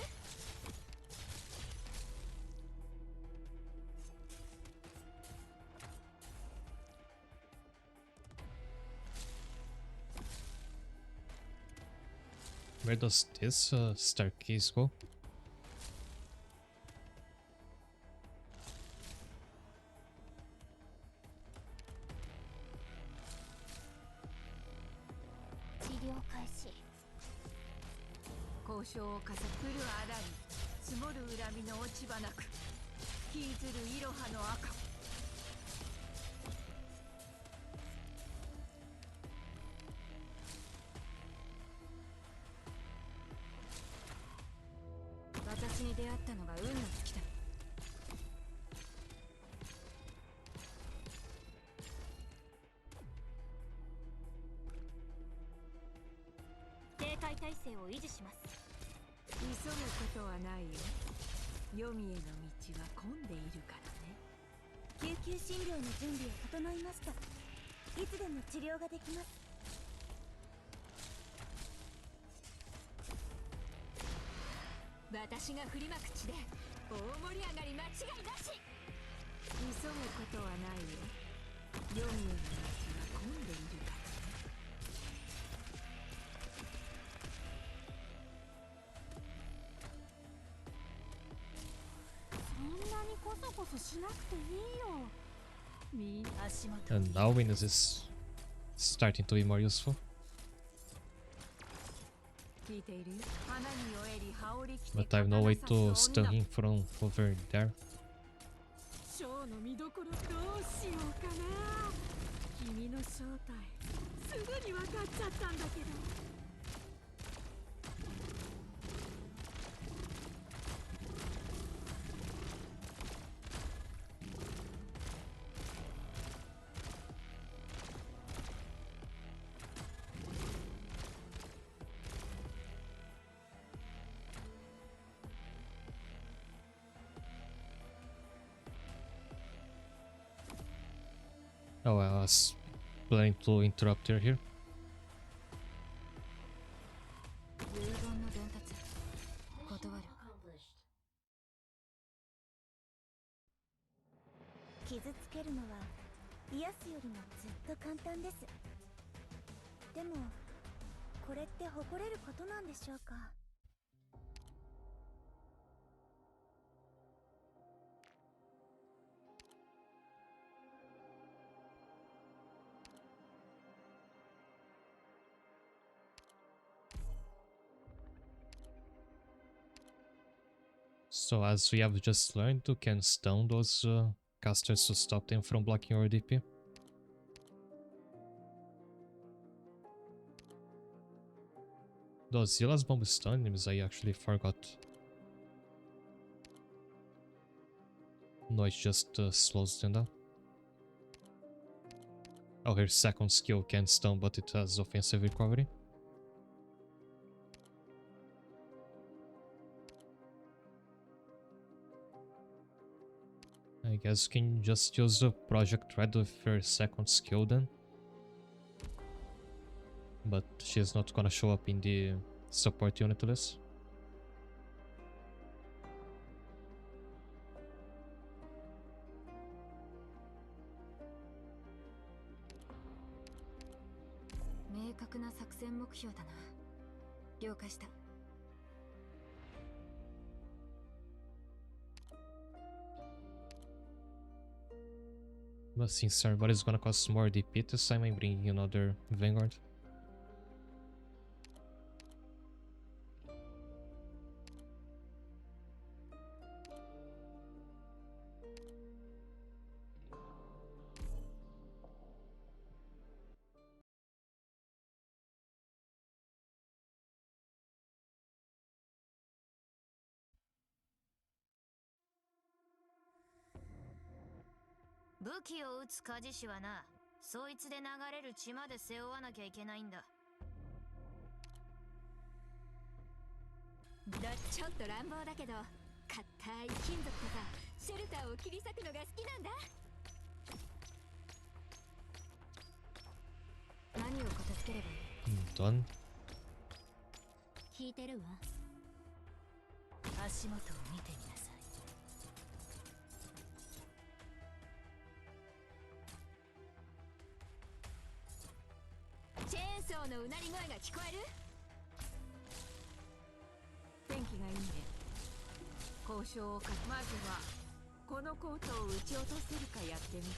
Where does this staircase go? 治療開始交渉を重ね降るあらに積もる恨みの落ち葉なく引きずるいろはの赤私に出会ったのが運の尽きだ警戒態勢を維持します急ぐことはないよ黄泉への道は混んでいるからね救急診療の準備は整いましたいつでも治療ができます私が振りまく地で大盛り上がり間違いなし急ぐことはないよ黄泉への道は混んでいるからそんなにコソコソしなくていいよみんな足元 And now Windows is starting to be more useful. 聞いているよ花に酔えり羽織着て But I have no way to stun him from over there. ショーの見どころどうしようかな君の正体すぐに分かっちゃったんだけど Oh, I was planning to interrupt her here. 遺言の伝達断る傷つけるのは癒すよりもずっと簡単です。でもこれって誇れることなんでしょうか。So as we have just learned, you can stun those casters to stop them from blocking your DP. Does Zilla's bomb stun enemies? I actually forgot. No, it just slows them down. Oh, her second skill can stun, but it has offensive recovery. I guess you can just use the Project Red with her second skill then. But she's not gonna show up in the support unit list. But since everybody is gonna cost more DP this time, I'm bringing another Vanguard.武器を撃つ鍛冶師はな、そいつで流れる血まで背負わなきゃいけないんだ。ちょっと乱暴だけど、硬い金属とかシェルターを切り裂くのが好きなんだ。何を片付ければいい？ Done. 聞いてるわ。足元を見てみなさい。チェーンソーのうなり声が聞こえる？天気がいいね。交渉をかまずはこのコートを撃ち落とせるかやってみて。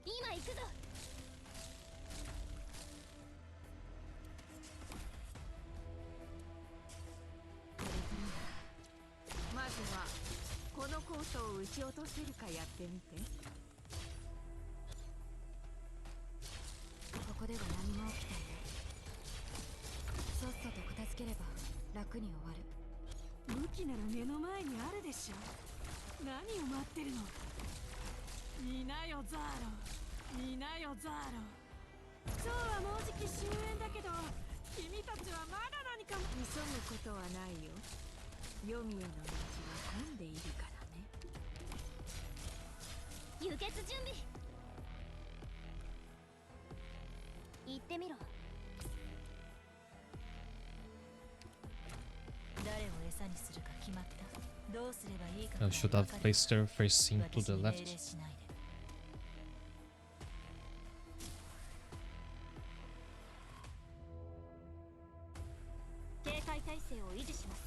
今行くぞ。まずはこのコートを撃ち落とせるかやってみて。ここでは何も起きていない。さっさと片付ければ楽に終わる。武器なら目の前にあるでしょ。何を待ってるの？見なよザーロ、見なよザーロ。そうはもうじき終焉だけど、君たちはまだ何か。急ぐことはないよ。黄泉への道は混んでいるからね。輸血準備。行ってみろ。誰を餌にするか決まった。どうすればいいか。 I should have placed her facing to the left. 警戒態勢を維持します。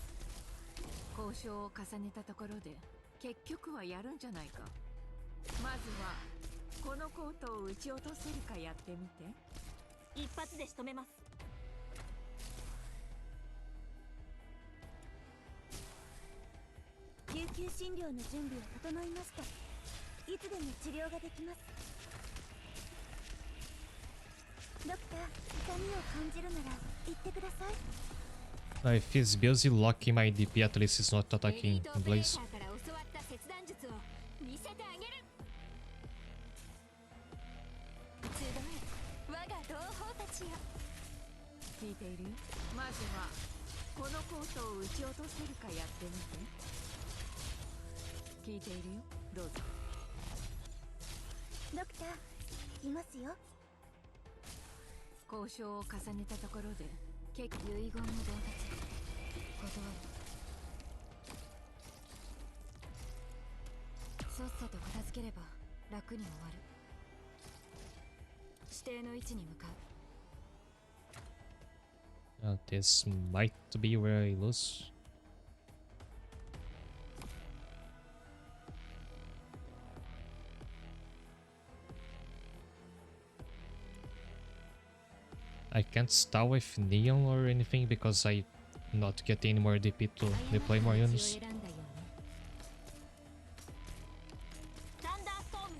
交渉を重ねたところで結局はやるんじゃないか。まずはこのコートを撃ち落とせるかやってみて。一発で仕留めます。救急診療の準備は整いました。いつでも治療ができます。ドクター、痛みを感じるなら言ってください。Now if he's busy locking my DP, at least he's not attacking Blaze. から教わった切断術を見せてあげる。集え、我が同胞たちよ。聞いているよ。まずはこのコートを撃ち落とせるかやってみて。聞いているよ。どうぞ。ドクター、いますよ。交渉を重ねたところで遺言の伝達。断る。さっさと片付ければ楽に終わる。指定の位置に向かう。This might be where I lose. I can't start with Neon or anything because I not getting any more DP to deploy more units. サンダーストーム。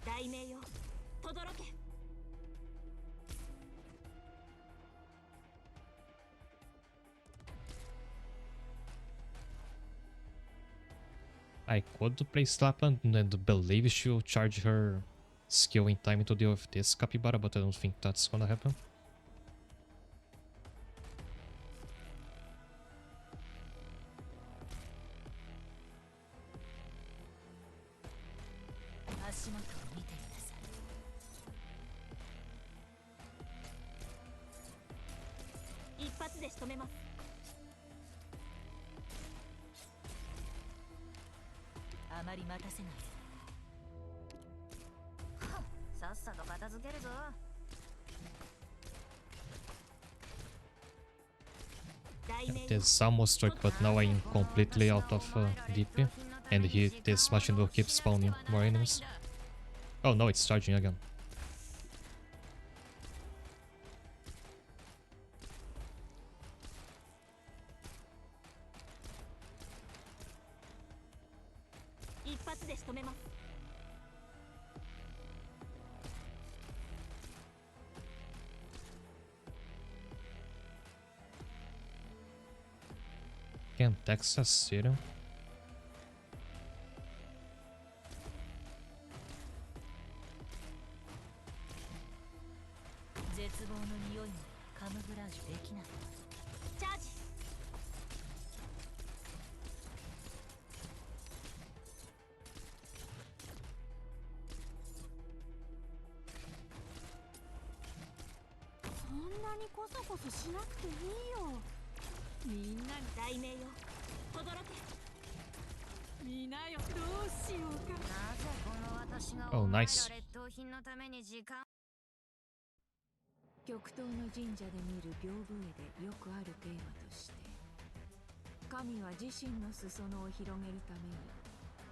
大名よ、轟け。I could play Slap and believe she'll charge her skill in time to deal with this Capybara, but I don't think that's gonna happen. 足元を見ていなさい。一発で仕留めます。あまり待たせない。さっさと片付けるぞ。This almost worked, but now I'm completely out of DP, and this machine will keep spawning more enemies. Oh no, it's charging again. 一発で仕留めます。Can't access City. 絶望の匂いもカムフラージュできない。チャージ。そんなにコソコソしなくていいよ。みんなに大名よ、轟け。見なよ、どうしようか。なぜこの私が Oh, お前ら nice. 劣等品のために時間。極東の神社で見る屏風絵でよくあるテーマとして、神は自身の裾野を広げるため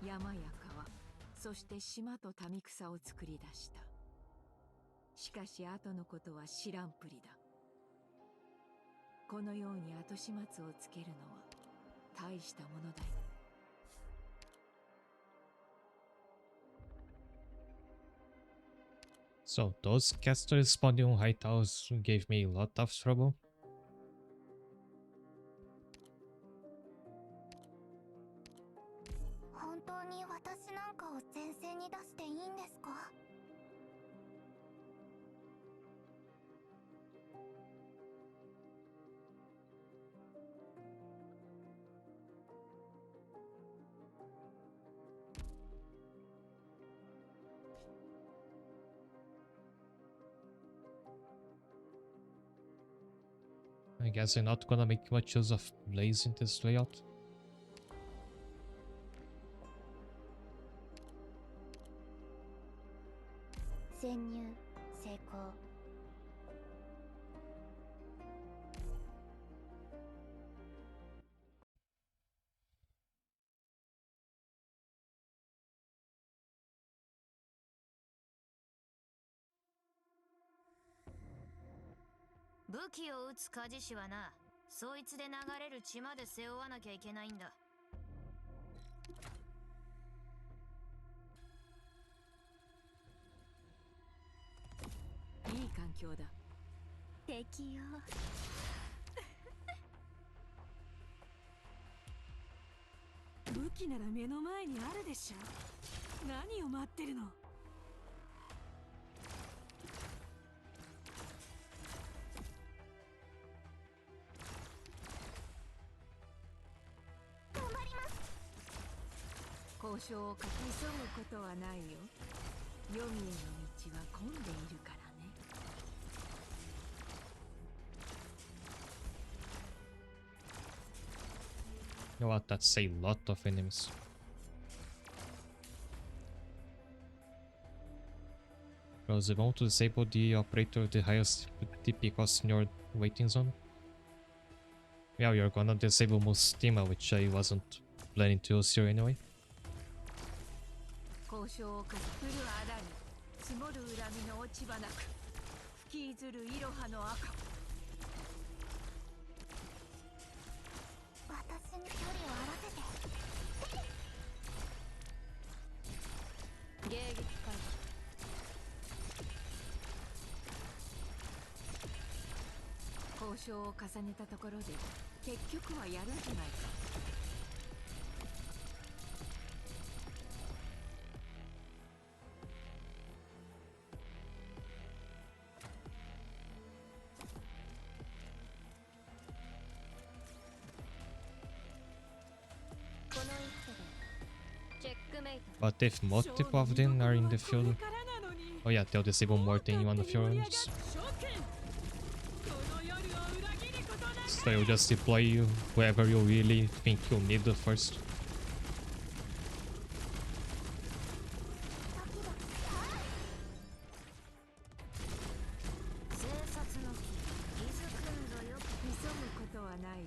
に山や川、そして島と民草を作り出した。しかし後のことは知らんぷりだ。このように後始末をつけるのは大したものだよ。So those casters spawning on high towers gave me a lot of trouble. 本当に私なんかを前線に出していいんですか？I guess I'm not gonna make much use of Blaze in this layout. 潜入成功。武器を撃つ鍛冶師はな、そいつで流れる血まで背負わなきゃいけないんだ。いい環境だ。敵よ。武器なら目の前にあるでしょ。何を待ってるの。交交渉を急ぐことはないよ。黄泉への道は混んでいるからね。You know what? That's a lot of enemies. Because you want to disable the operator with the highest TP cost in your waiting zone. Yeah, you're gonna disable most Stima, which I wasn't planning to use here anyway. 交渉をかするあだに積もる恨みの落ち葉なく吹きずるいろはの赤。私に距離を合わせて。迎撃開始。交渉を重ねたところで結局はやるんじゃないか。この一手でチェックメイト。 But if multiple of them are in the field... Oh yeah, they'll disable more than you on the field rounds. So you'll just deploy whoever you really think you'll need first. 生殺の木伊豆くんぞよく急ぐことはないよ。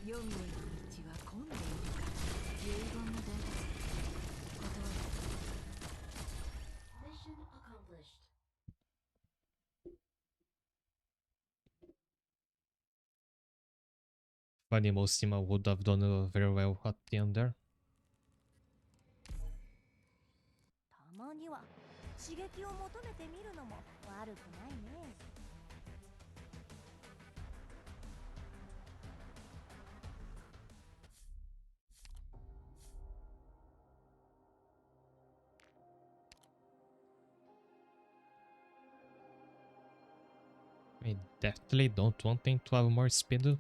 黄泉への道は混んでいるから。遺言の伝達断る。 Mission accomplished. Funny, most Stima would have done very well at the end there. たまには刺激を求めてみるのも悪くないね。 I definitely don't want them to have more speed.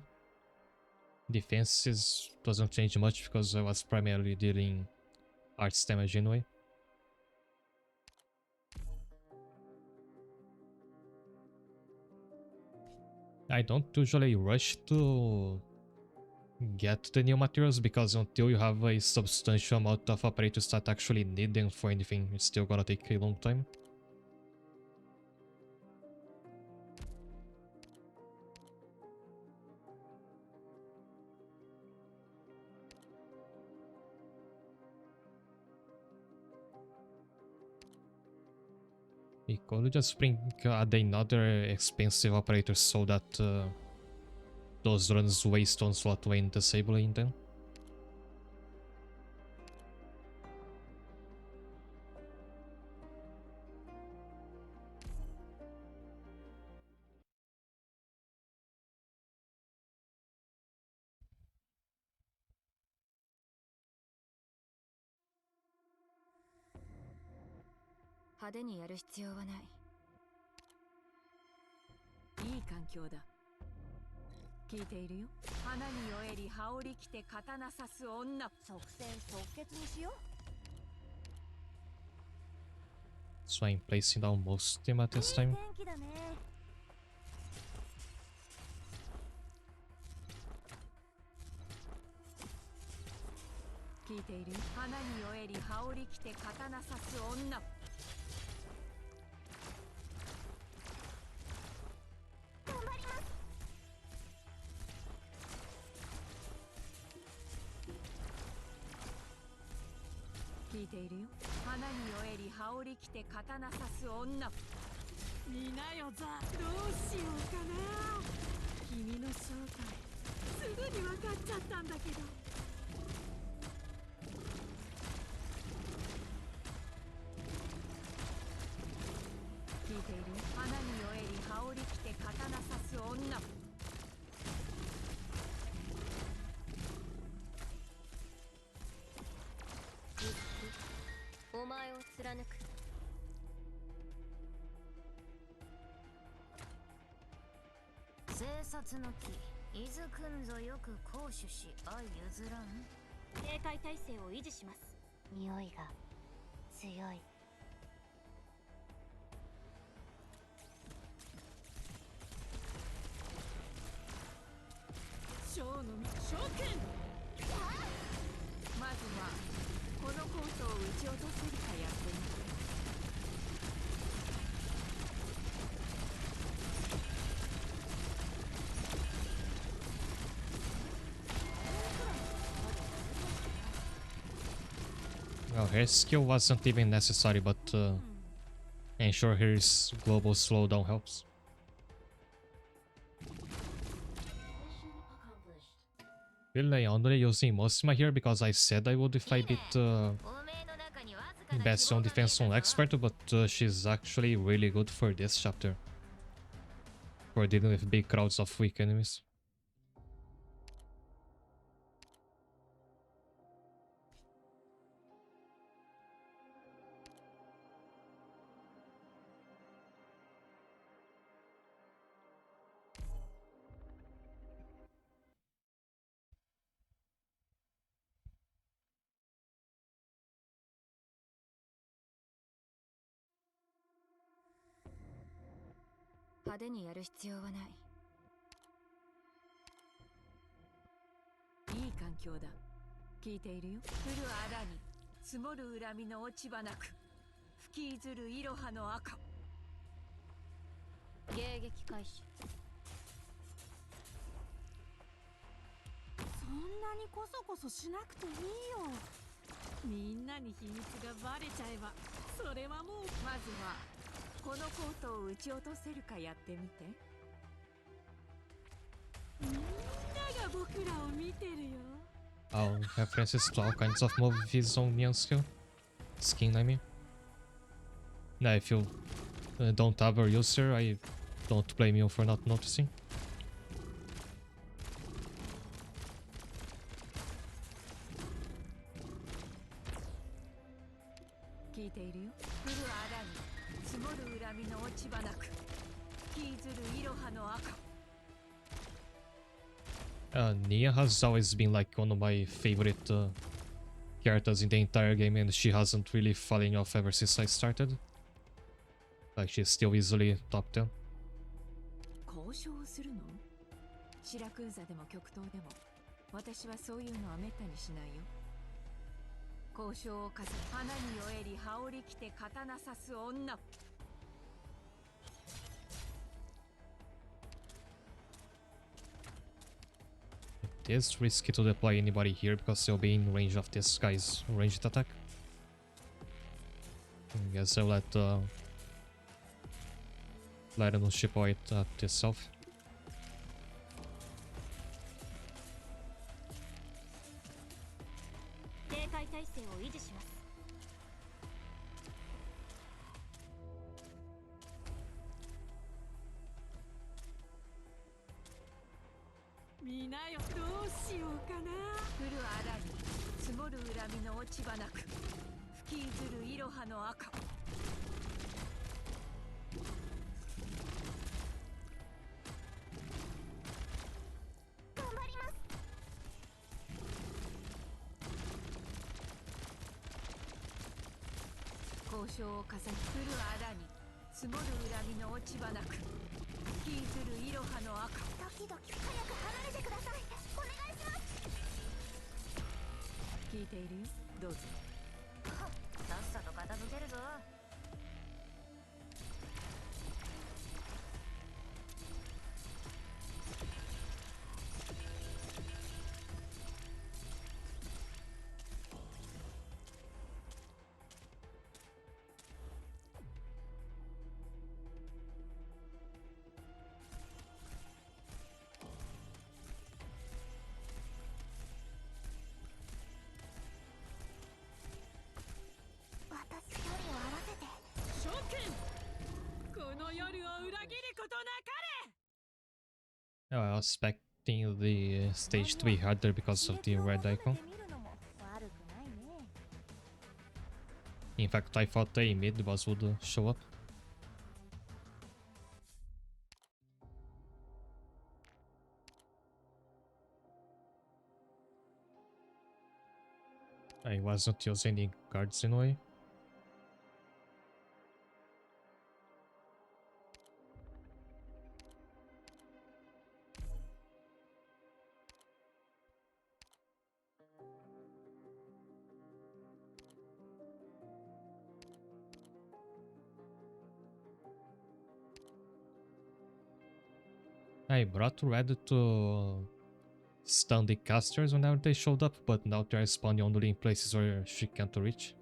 Defenses doesn't change much because I was primarily dealing arts damage anyway. I don't usually rush to get the new materials because until you have a substantial amount of operators that actually need them for anything, it's still gonna take a long time. We could just add another expensive operator so that those runs waste on slot when disabling them.「派手にやる必要はない」。いい環境だ。聞いているよ。花に酔えり羽織着て刀刺す女。即戦即決にしよう。 So I'm placing down most of them at this time. いい天気だね。 聞いているよ。花に酔えり羽織着て刀刺す女。頑張ります。 聞いているよ。花に酔えり羽織着て刀刺す女。見なよザ。どうしようかな。君の正体すぐに分かっちゃったんだけど。聞いているよ。花に酔えり羽織着て刀刺す女。お前を貫く。生殺の木伊豆くんぞよく行使し相譲らん。警戒態勢を維持します。匂いが強い。将の召喚。まずはこのコートを撃ち落とせるかやってみて。Well, her skill wasn't even necessary, but ensure his global slowdown helps. Feel like only using Mosima here because I said I would if I beat おめえの中にわずかな Best 希望 on が見え Defense た on ぞ Expert, but she's actually really good for this chapter. For dealing with big crowds of weak enemies. 派手にやる必要はない。いい環境だ。聞いているよ。降る荒に積もる恨みの落ち葉なく、吹きずるいろはの赤。迎撃開始。そんなにこそこそしなくていいよ。みんなに秘密がバレちゃえばそれはもう。まずはこのコートを撃ち落とせるかやってみて。みんなが僕らを見てるよ。 I'll references to all kinds of movies on Neon skill. Skin, I mean. Now, if you don't have or use her, I don't blame you for not noticing. 聞いているよ。降る荒に積もる恨みの落ち葉なく、吹きずるいろはの赤。Nia has always been like one of my favorite characters in the entire game, and she hasn't really fallen off ever since I started. Like, she's still easily top 10. 交渉をするの？シラクーザでも極東でも、私はそういうのはめったにしないよ。交渉を重ね、花に酔えり羽織り着て刀刺す女。It is risky to deploy anybody here because they'll be in range of this guy's ranged attack. I guess I'll let him ship it at itself. 警戒態勢を維持します。みなよ、どうしようかな。降る荒に積もる恨みの落ち葉なく、吹きずるいろはの赤。頑張ります。交渉を重ね、降る荒に積もる恨みの落ち葉なく、吹きずるいろはの赤。ドキドキ、早く離れてください。お願いします。聞いているよ。どうぞ。さっさと片付けるぞ。私距離を合わせて。召喚。この夜を裏切ることなかれ。Oh, I was expecting the stage to be harder because of the red icon. 見るのも悪くないね。 In fact, I thought a mid boss would show up. I wasn't using any cards anyway. I brought red to stun the casters whenever they showed up, but now they're spawning only in places where she can't reach.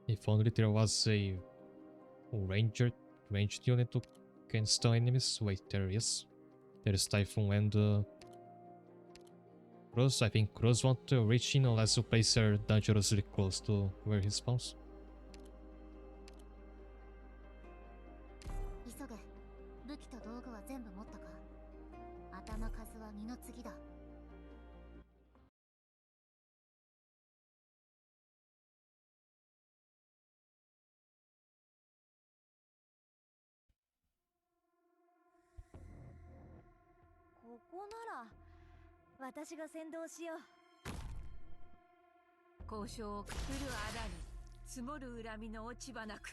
If only there was a ranged unit who can stun enemies. Wait, there is. There's Typhoon and Crows. I think Crows want to reach in unless you place her dangerously close to where he spawns. 急げ。武器と道具は全部持ったか。頭数は二の次だ。ここなら私が先導しよう。交渉をくくるあらぬ積もる恨みの落ち葉なく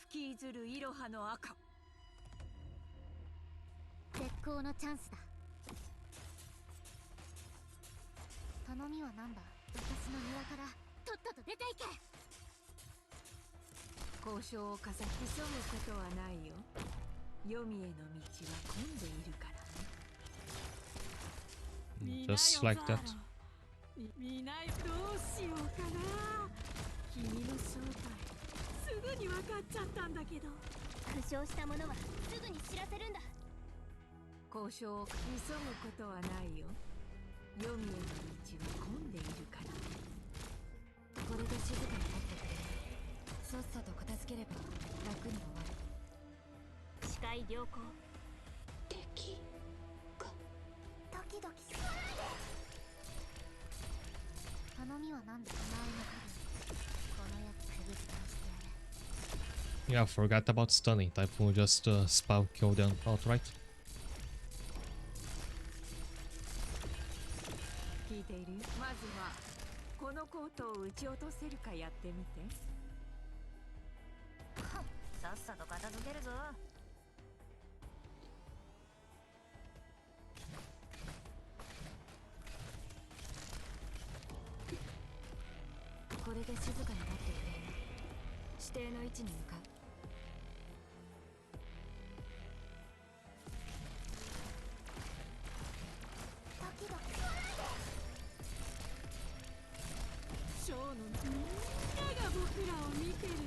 吹きずるいろはの赤。絶好のチャンスだ。頼みは何だ。私の庭からとっとと出ていけ。交渉を重ね急ぐことはないよ。黄泉への道は混んでいるからね。 Just like that. 見ないどうしようかな。君の正体すぐに分かっちゃったんだけど。負傷した者はすぐに知らせるんだ。交渉を急ぐことはないよ。黄泉への道は混んでいるからね。これで静かになってくれ。さっさと片付ければ楽に終わる。視界良好。敵がドキドキする。頼みは何だ。前の影。このやつ釘付けにしてやる。 Yeah, forgot about stunning. Typhoon just spell kill them outright. 聞いている？まずはこのコートを撃ち落とせるかやってみて。さっさと片付けるぞ。これで静かになってくれ。指定の位置に向かう。ドキドキ。ショーのみんなが僕らを見てるよ。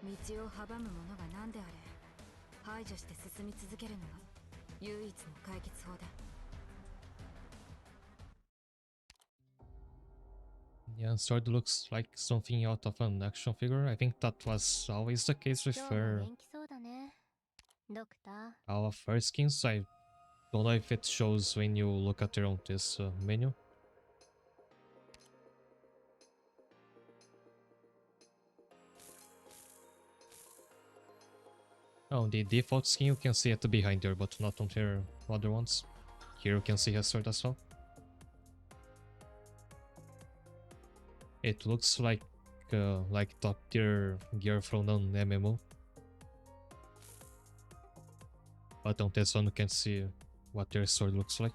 道を阻むものが何であれ排除して進み続けるのが唯一の解決法だ。 Yeah, sword looks like something out of an action figure. I think that was always the case with 今日も her 元気そうだね。ドクター。 all of her skins. I don't know if it shows when you look at her on this menu. Oh, the default skin you can see it behind her, but not on her other ones. Here you can see her sword as well. It looks like top tier gear from an MMO. But on this one you can see what their sword looks like.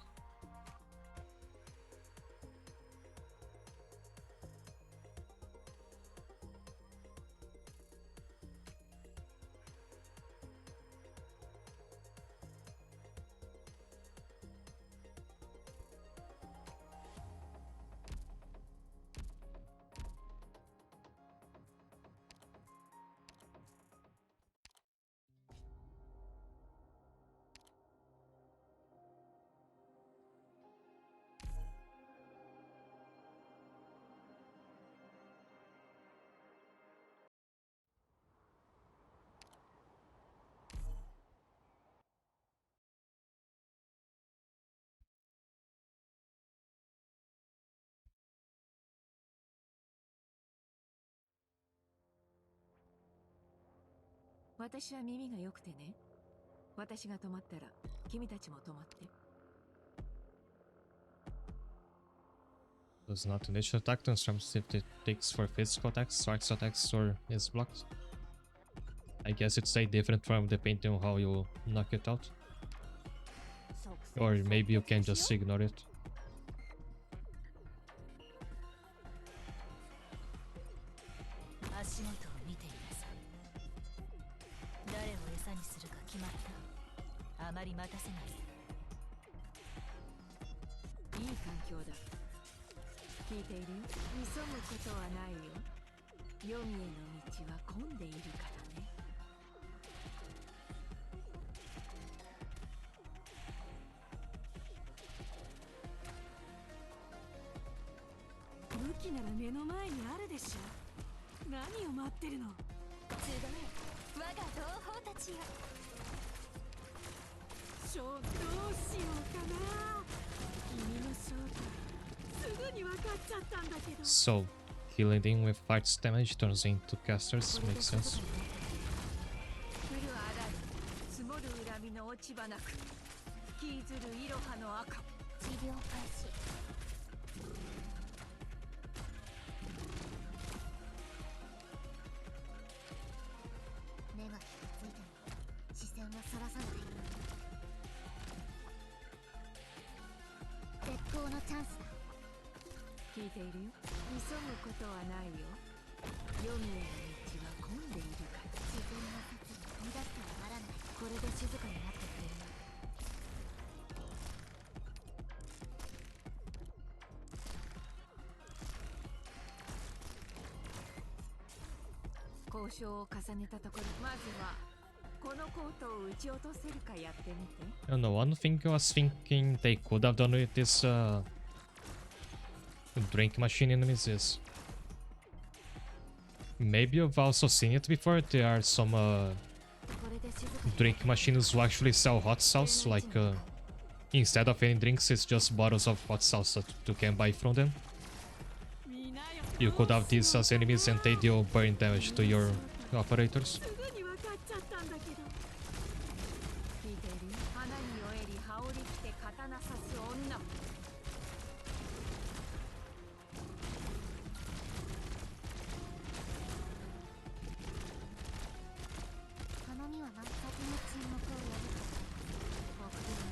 私は耳が良くてね。私が止まったら君たちも止まって。 Does not initial attack, transforms if it takes for physical attacks, strikes attacks, or is blocked. I guess it's a different from depending on how you knock it out. Or maybe you can just ignore it. 足元を見ていなさい。誰を餌にするか決まった。あまり待たせないで。いい環境だ。聞いているよ。急ぐことはないよ。黄泉への道は混んでいるからね。武器なら目の前にあるでしょ。何を待ってるの。集え、我が同胞たちよ。どうしようかな。君の正体すぐに分かっちゃったんだけど。 So, healing with fights damage turns into casters, makes sense. 降るあらぬ積もる恨みの落ち葉なく引きずるいろはの赤。治療開始。目がひっついても視線はそらさない。絶好のチャンスだ。聞いているよ。急ぐことはないよ。黄泉への道は混んでいるから。自然の説乱してはならない。これで静かになってくれる。交渉を重ねたところ、まずはこのコートを撃ち落とせるかやってみて。 I don't know, one thing I was thinking they could have done with this drink machine enemies is maybe you've also seen it before. There are some これで静かに。 drink machines who actually sell hot sauce, like instead of any drinks, it's just bottles of hot sauce that you can buy from them. You could have these as enemies and they deal burn damage to your operators. すぐに分かっちゃったんだけど。聞いているよ。花に酔えり羽織着て刀刺す女。花見はな先に沈黙をやる。僕でも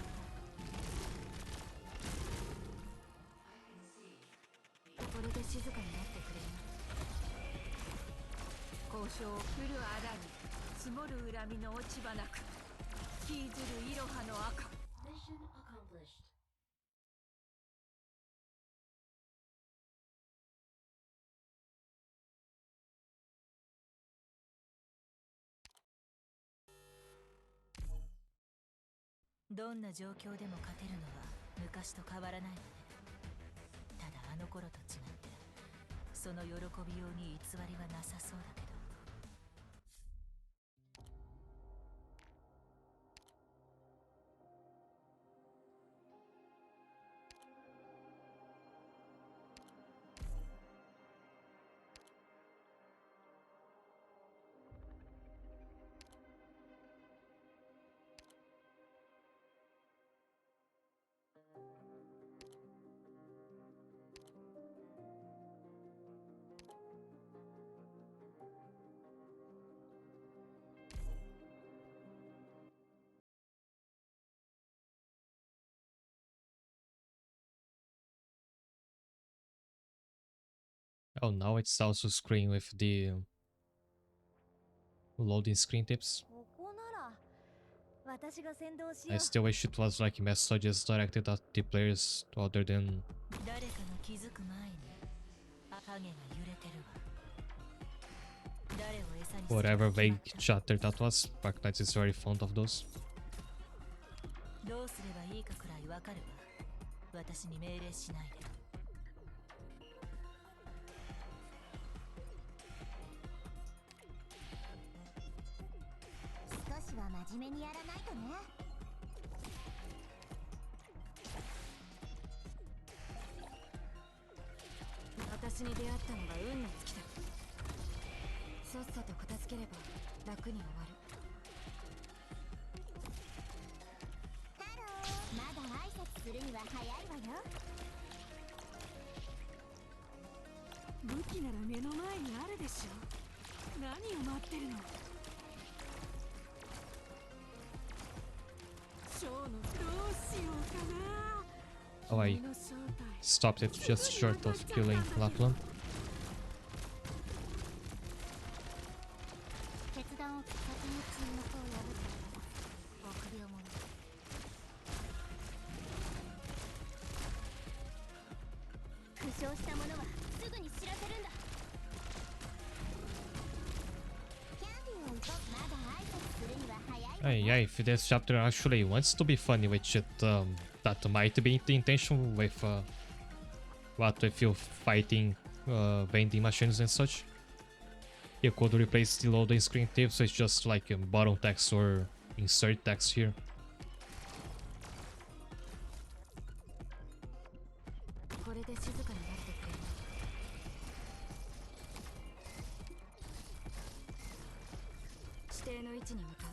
これで静かになってくれる。交渉降るあらに積もる恨みの落ち葉なく引きずるいろはの赤。 どんな状況でも勝てるのは昔と変わらないわね。ただあの頃と違ってその喜びように偽りはなさそうだけど。Oh, now it's also screen with the loading screen tips. ここなら私が先導しよ I う。 still wish it was like messages directed at the players other than 誰かが気づく前に影が揺れてるわ。誰を餌にするか whatever 決ま vague った。 chatter that was. Arknights is very fond of those. どうすればいいかくらいわかるわ。私に命令しないで。少しは真面目にやらないとね。私に出会ったのが運の尽きだ。さっさと片付ければ楽に終わる。するには早いわよ。武器なら目の前にあるでしょ。何を待ってるの。ショーのどうしようかな。 Oh, I 君の正体 stopped it just short of killing Lapland. 決断をきっかけに沈黙を破った臆病者。負傷した者はすぐに知らせるんだ。キャンディーを行こう。まだ挨拶するには早いわ Yeah, if this chapter actually wants to be funny, which that might be the intention with what if you fighting vending machines and such. You could replace the loading screen tip, so it's just like bottom text or insert text here. これで静かになってくれ。指定の位置に向かう。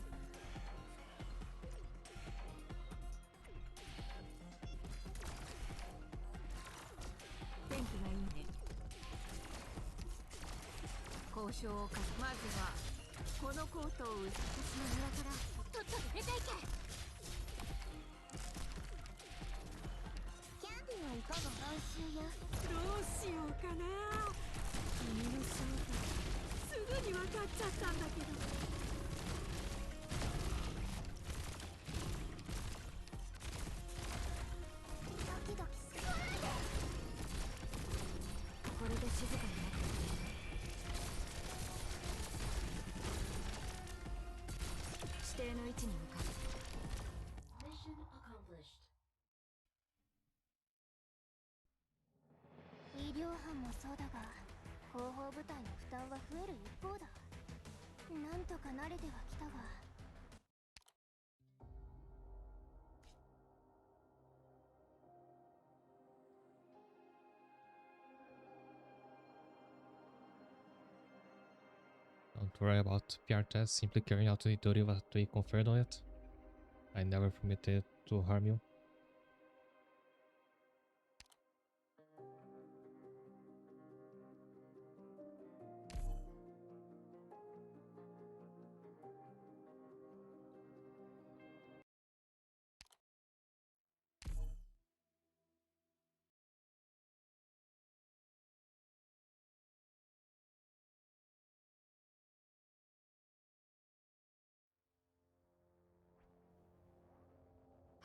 天気がいいね。交渉をかまずはこのコートを私の庭からとっとと出ていけ。キャンディーを行こう。報酬よ。どうしようかな。君の正体すぐに分かっちゃったんだけど。ドキドキする。これで静かになってくれ。指定の位置に向かう。医療班もそうだが、後方部隊の負担は増える一方だ。なんとか慣れてはきたが。Don't worry about PR tests, simply carrying out the duty that we conferred on it. I never permitted to harm you.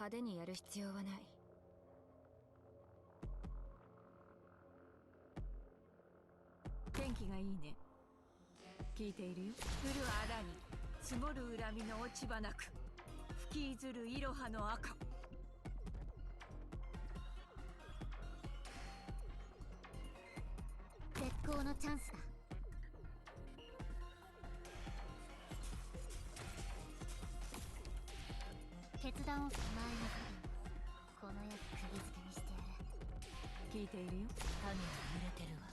派手にやる必要はない。天気がいいね。聞いているよ。降る荒に積もる恨みの落ち葉なく、吹きずるいろはの赤。絶好のチャンスだ。決断を前の限りこの役釘付けにしてやる。聞いているよ。影が揺れてるわ。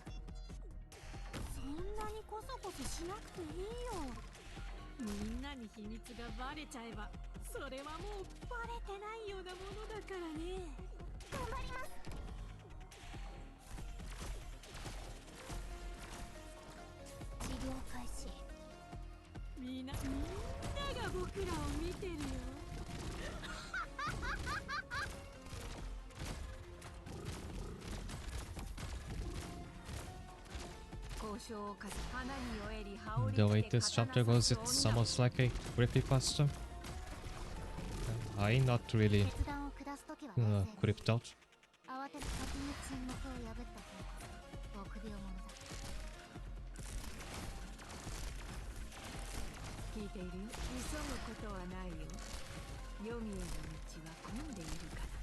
そんなにコソコソしなくていいよ。みんなに秘密がバレちゃえばそれはもうバレてないようなものだからね。頑張ります。治療開始。みんなが僕らを見てるよ。The way this chapter goes, it's almost like a creepypasta. I'm not really 決断を下すときは冷静に。 creeped out. 慌てず先に沈黙を破った方が臆病者だ。聞いているよ。急ぐことはないよ。黄泉の道は混んでいるからね。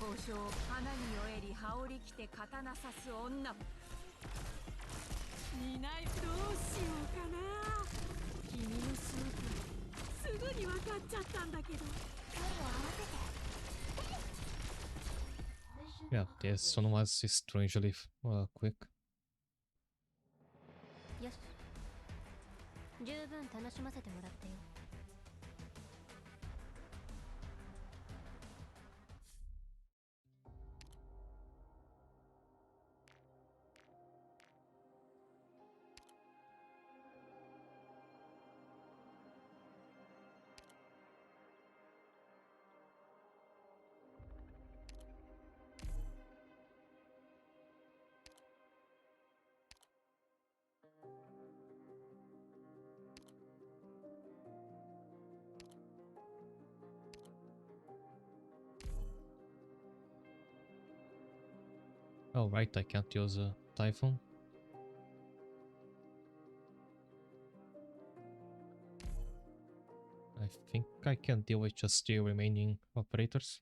交渉、花に酔えり羽織り着て刀刺す女。見ないどうしようかな。君の正体すぐに分かっちゃったんだけど。距離を合わせて。 Yeah, this one was strangely quick. 十分楽しませてもらったよ。Oh, right, I can't use a Typhoon. I think I can deal with just the remaining operators.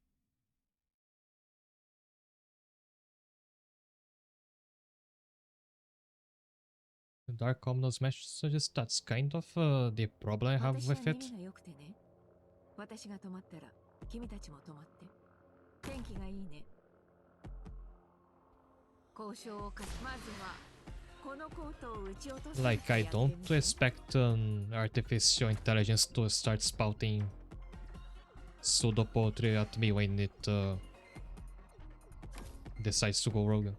The Dark Omnos messages, that's kind of the problem I have with it. 私が止まったら君たちも止まって。天気がいいね。交渉をかまずはこのコートを撃ち落とす。Like, I don't expect artificial intelligence to start spouting pseudo poetry at me when it decides to go rogue.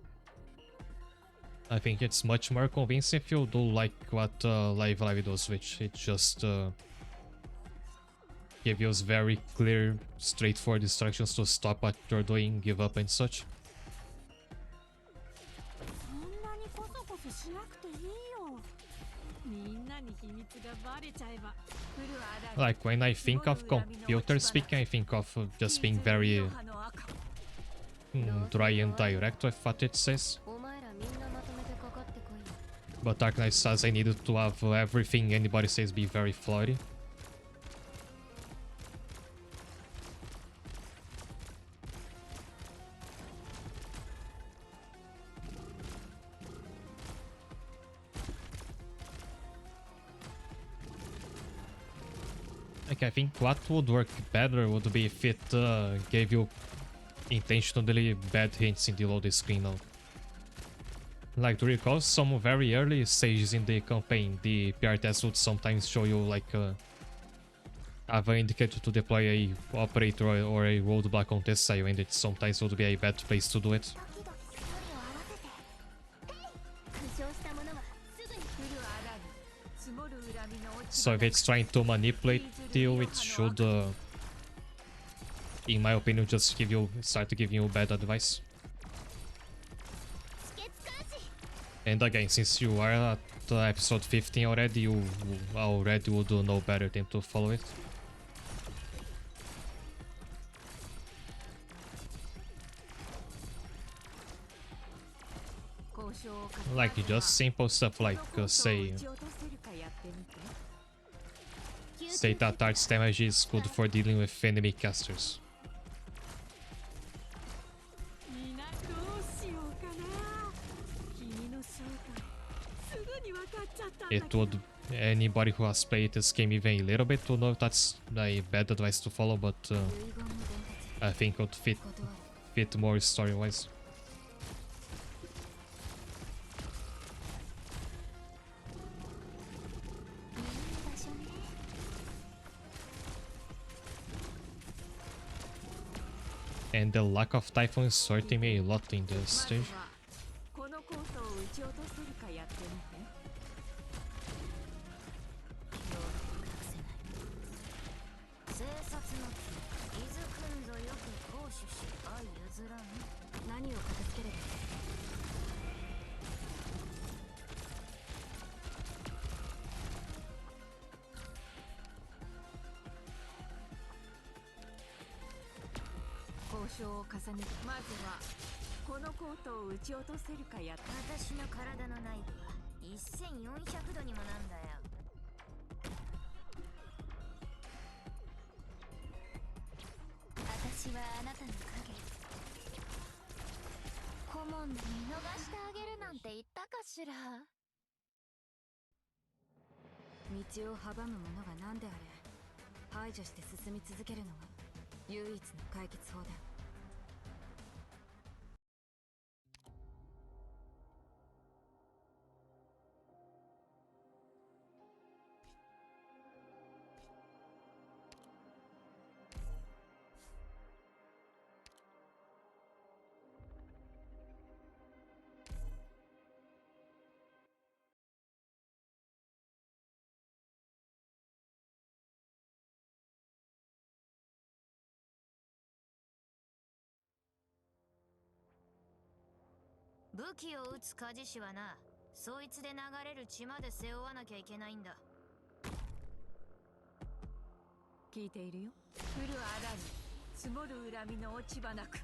I think it's much more convincing if you do like what Live does, which it just give you very clear, straightforward instructions to stop what you're doing, give up and such. そんなにコソコソしなくていいよ。みんなに秘密がバレちゃえば。 Like, when I think of computer speaking, I think of just being very dry and direct with what it says. お前らみんなまとめてかかってこいよ。 But Arknights says I needed to have everything anybody says be very flirty. Like, I think what would work better would be if it gave you intentionally bad hints in the loading screen now. Like, to recall some very early stages in the campaign, the PR test would sometimes show you like have an indicator to deploy a operator or a roadblock on this side, and it sometimes would be a bad place to do it. ドキドキ距離を合わせて。苦笑した者はすぐに。 So if it's trying to manipulate you, it should, in my opinion, just start giving you bad advice. 止血監視。 And again, since you are at episode 15 already, you already would know better than to follow it. Like, just simple stuff like, say that arts damage is good for dealing with enemy casters. みんなどうしようかな。君の正体すぐに分かっちゃったんだ It けど。 would, anybody who has played this game even a little bit will know that's a bad advice to follow, but 遺言の伝達。 I think it would fit more story-wise. いい場所ね。 And the lack of Typhoon is hurting me a lot in this stage. このコートを撃ち落とせるかやってみて。生殺の木伊豆くんぞよく行使し相譲らぬ。何を片付ければいい。 交渉を重ねて。まずはこのコートを撃ち落とせるかやって。私の体の内部は1400度にもなんだよ。私はあなたの影。顧問で見逃してあげるなんて言ったかしら。道を阻む者が何であれ排除して進み続けるのが唯一の解決法だ。 い武器を撃つ鍛冶師はな、そいつで流れる血まで背負わなきゃいけないんだ。聞いているよ。降るあらに積もる恨みの落ち葉なく、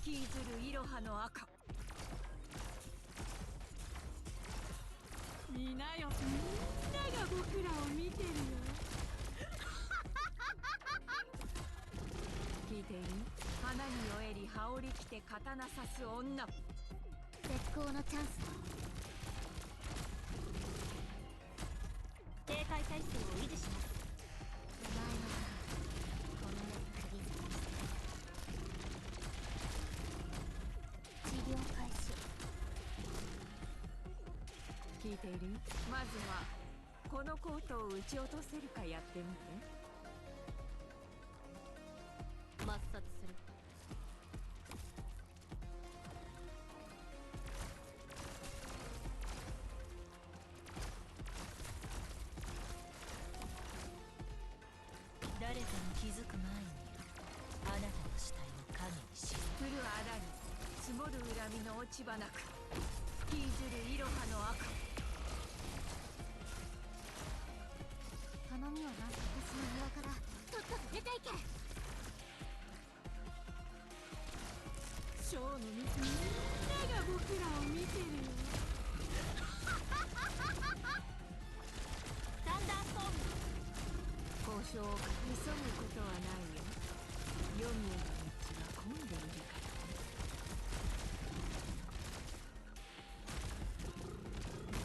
引きずるいろはの赤。見なよ、みんなが僕らを見てるよ。聞いているよ。花に酔えり羽織着て刀刺す女。絶好のチャンスだ。警戒態勢を維持します。お前はこの世釘付け治療開始。聞いているよ。まずはこのコートを撃ち落とせるかやってみて。抹殺する。誰かに気づく前にあなたの死体を影にし、降るあらに積もる恨みの落ち葉なく、引きずるいろはの赤。頼みをな、私の庭からとっとと出ていけ。ショーのみんなが僕らを見てるよ。サンダーストーム。交渉を急ぐことはないよ。読みへの道は混んでいるからね。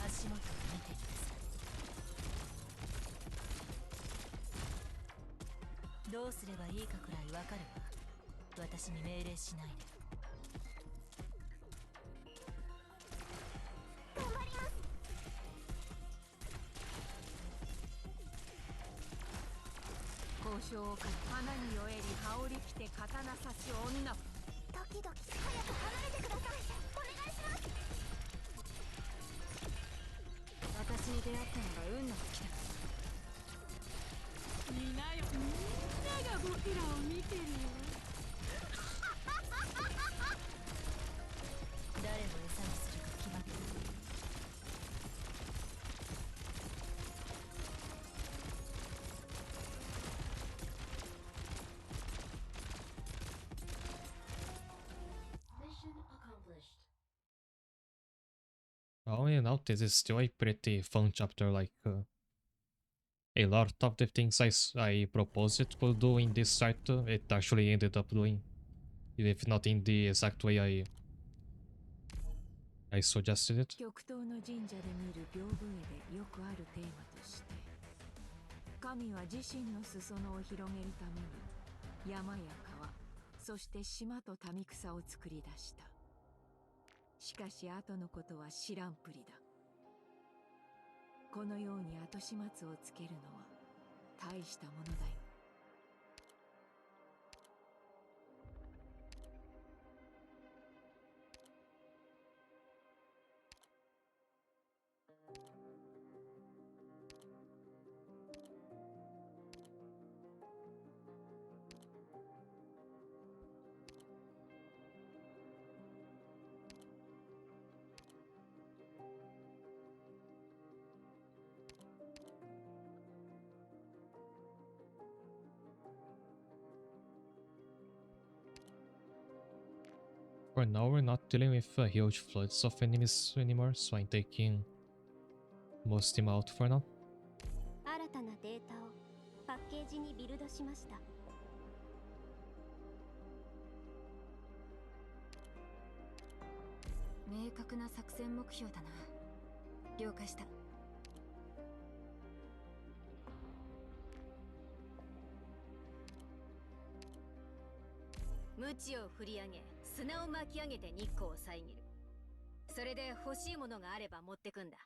足元を見てください。どうすればいいかくらいわかるわ。私に命令しないで。頑張ります。交渉を花に酔えり羽織着て刀刺す女。ドキドキ。早く離れてください。お願いします。私に出会ったのが運の尽きだ。見なよ、みんなが僕らを見てるよ。誰を餌にするか決まってる。Oh, you know, this is still a pretty fun chapter, like, a lot of the things I proposed it to do in this start, it actually ended up doing, if not in the exact way I suggested it. 極東の神社で見る屏風絵でよくあるテーマとして、神は自身の裾野を広げるために山や川、そして島と民草を作り出した。しかし後のことは知らんぷりだ。このように後始末をつけるのは大したものだよ。For now, we're not dealing with huge floods of enemies anymore, so I'm taking most of them out for now. 新たなデータをパッケージにビルドしました。明確な作戦目標だな。了解した。鞭を振り上げ、砂を巻き上げて日光を遮る。それで欲しいものがあれば持ってくんだ。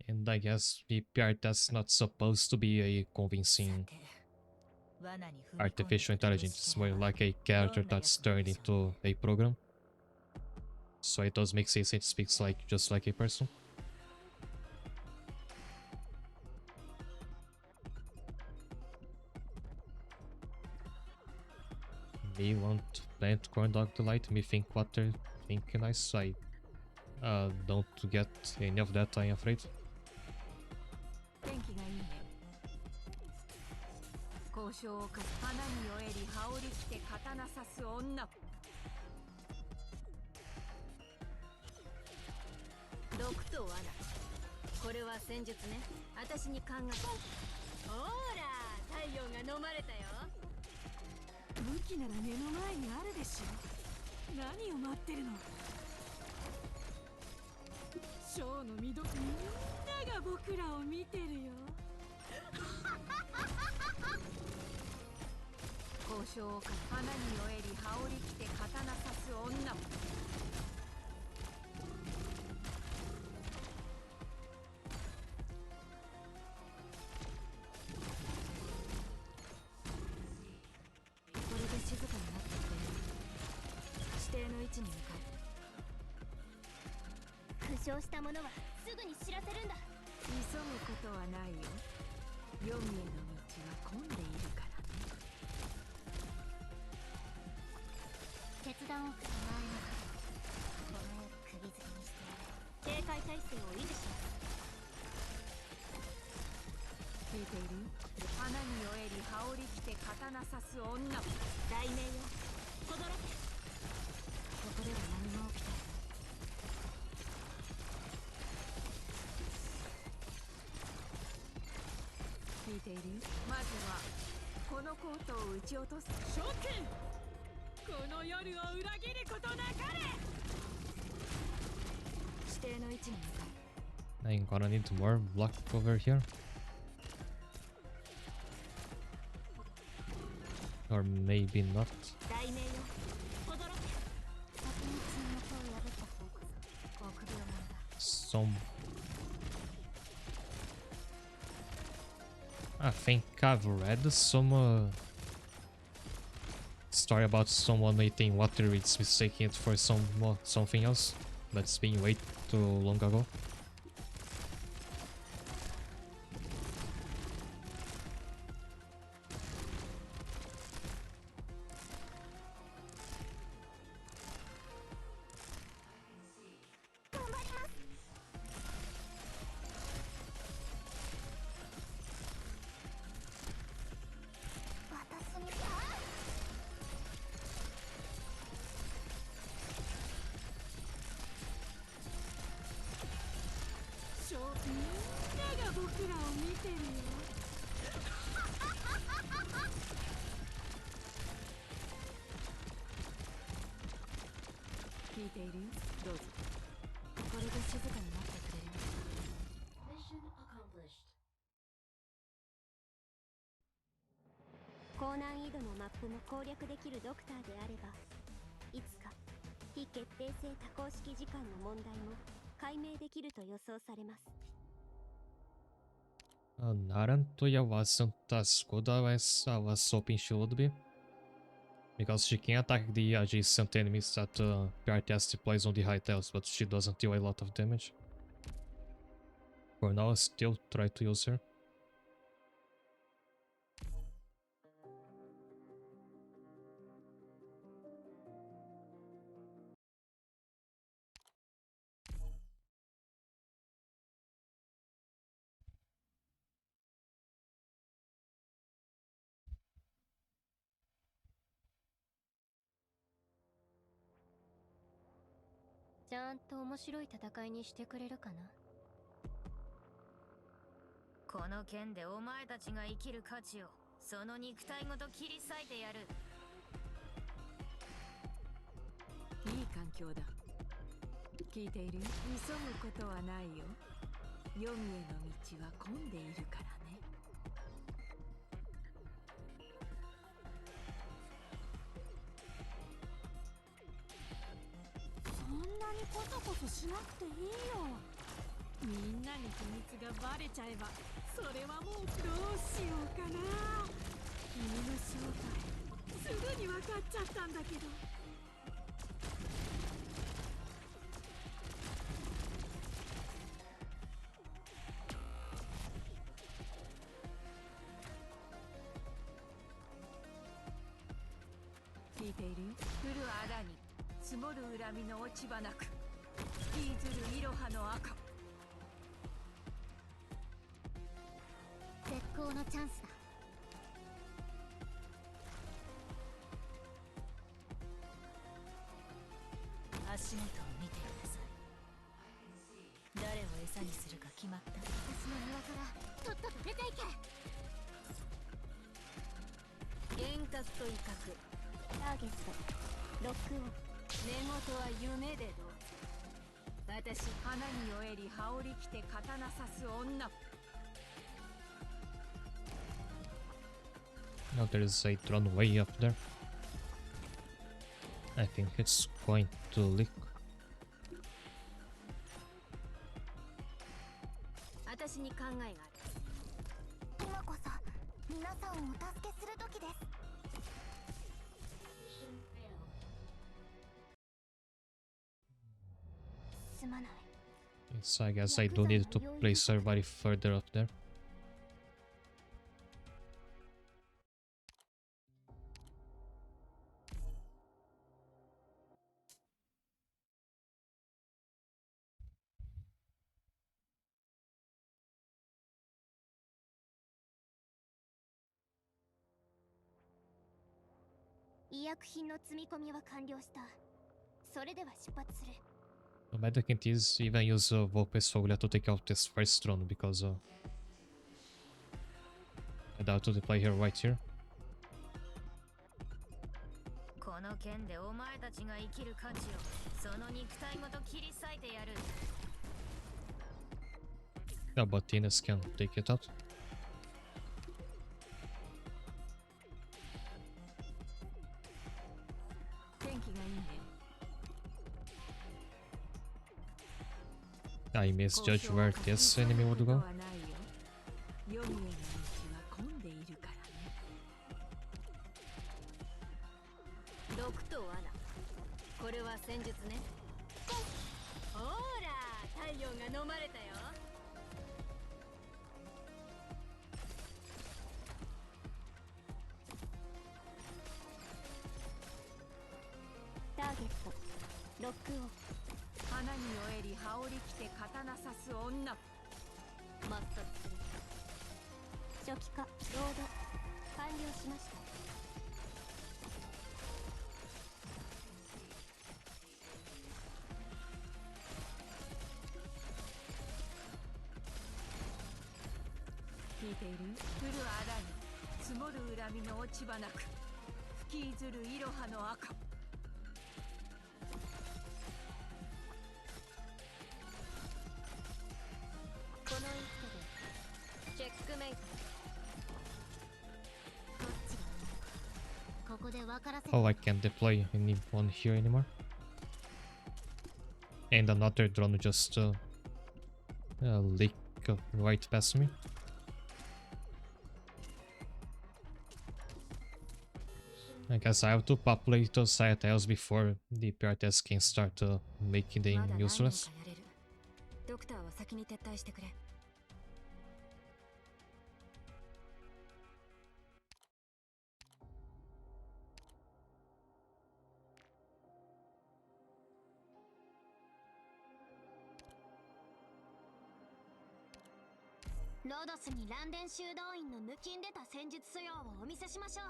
And I guess PPR that's not supposed to be a convincing artificial intelligence, it's more like a character that's turned into a program. So it does make sense it speaks like just like a person. Me want plant corn dog delight, me think water, think nice. I don't get any of that, I'm afraid. 天気がいいね。交渉をか花に酔えり羽織着て刀刺す女。毒と罠、これは戦術ね。私に考え。ほら太陽が飲まれたよ。武器なら目の前にあるでしょ。何を待ってるの。ショーの見どころ、みんなが僕らを見てるよ。交渉をか花に酔えり羽織着て刀刺す女。これで静かになってくれる。指定の位置に向かう。負傷した者はすぐに知らせるんだ。急ぐことはないよ。黄泉への道は混んでいるからね。決断を構えながらこの世釘付けにしてやる。警戒態勢を維持します。聞いているよ。花に酔えり羽織着て刀刺す女。大名よ、轟け。ここでは何も起きていない。聞いているよ。まずはこのコートを撃ち落とす。諸君、この夜を裏切ることなかれ。指定の位置に向かう。 I'm gonna need more block over here. Or maybe not. 大名よ、轟け。先に沈黙を破った方こそ臆病者だ。Some... I think I've read some story about someone eating water, it's mistaking it for something else. That's been way too long ago.みんなが僕らを見てるよ。聞いているよ。どうぞ。これで静かになってくれる。高難易度のマップも攻略できるドクターであれば、いつか非決定性多項式時間の問題も解明できると予想されます。Narantoya wasn't as good as I was hoping she would be. Because she can attack the adjacent enemies that PRTS deploys on the high tiles, but she doesn't deal a lot of damage. For now, I still try to use her.「ちゃんと面白い戦いにしてくれるかな。この剣でお前たちが生きる価値をその肉体ごと切り裂いてやる。いい環境だ。聞いているよ。急ぐことはないよ。黄泉への道は混んでいるからね。そんなにコソコソしなくていいよ。みんなに秘密がバレちゃえばそれはもうどうしようかな。君の正体すぐに分かっちゃったんだけど。聞い聞いているよ。降る荒に積もる恨みの落ち葉なく吹きずるいろはの赤。絶好のチャンスだ。足元を見てください。誰を餌にするか決まった？私の庭からとっとと出ていけ。幻覚と威嚇、ターゲットロックオン。寝言は夢でどう？私、花に酔えり羽織り着て刀刺す女。 Now there is a drone way up there. I think it's going to leak. 私に考えがある。今こそ皆さんをお助けする時です。すまない。 So I guess I do need to place everybody further up there.医薬品の積み込みは完了した。それでは出発する。 No matter can is even use Volpe's Foglia to take out this first drone because I doubt to play here right here. この剣でお前たちが生きる価値をその肉体ごと切り裂いてやる。 Yeah, but Ines can take it out. 天気がいいね。 I misjudged where this enemy would go. ヨミエの道は混んでいるからね。毒と罠、これは戦術ね。ほら、太陽が飲まれたよ。ターゲットロックオン。花に酔えり羽織り着て刀刺す女。抹殺する。初期化ロード完了しました。聞いている？降る荒に積もる恨みの落ち葉なく吹きずるいろはの赤。 この一手でチェックメイト。どっちがいい？ここで分からせて。 Oh, I can't deploy anyone here anymore. And another drone just leak right past me. I guess I have to populate those side tiles before the PRTS can start making them まだ何人 useless. かやれる。ドクターは先に撤退してくれ。ロドスにランデン修道院の抜きん出た戦術素養をお見せしましょう。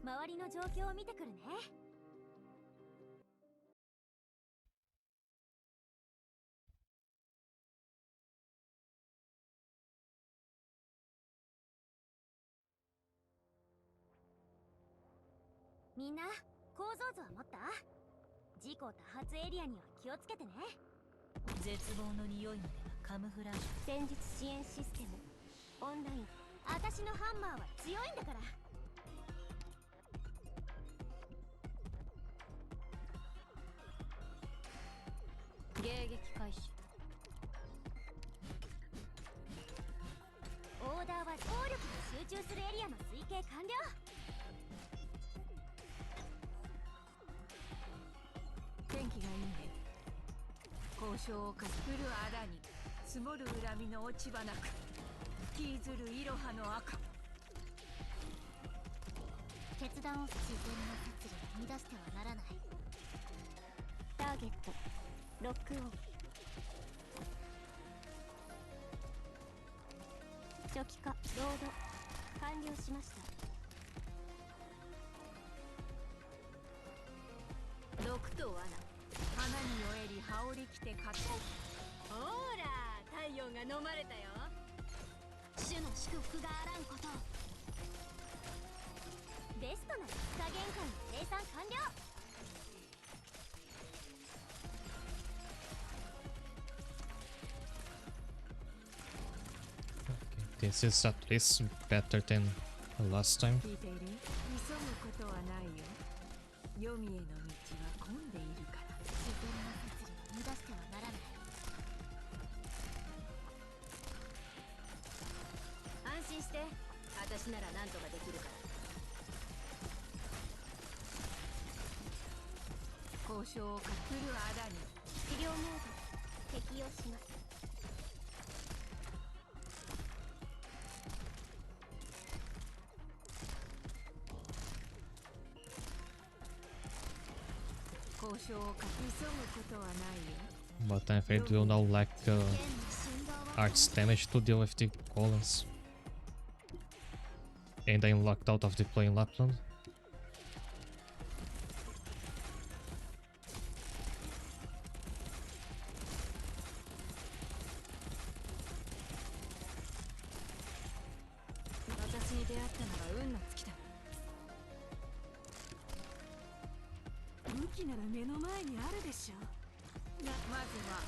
周りの状況を見てくるね。みんな構造図は持った？事故多発エリアには気をつけてね。絶望の匂いまでがカムフラージュ。戦術支援システムオンライン。私のハンマーは強いんだから。迎撃開始。オーダーは暴力です。集中するエリアの推計完了。天気がいいね。交渉をかするあらに積もる恨みの落ち葉なく引きずるイロハの赤。決断を自然の摂理を乱してはならない。ターゲットロックオン。初期化ロード完了しました。毒と罠。花に酔えり羽織りきて勝つ。ほら太陽が飲まれたよ。主の祝福があらんこと。ベストな火限界の生産完了。This is at least better than last time. 聞いている？急ぐことはないよ。黄泉への道は混んでいるから。自然の摂理を乱してはならない。安心して、私なら何とかできるから。交渉をかするあらに治療モード適用します。交渉をか急ぐことはないよ。 But I'm afraid we'll now lack arts damage to deal with the golems. And I'm locked out of the play in Lapland. 私に出会ったのが運の尽きだ。武器なら目の前にあるでしょ。まずは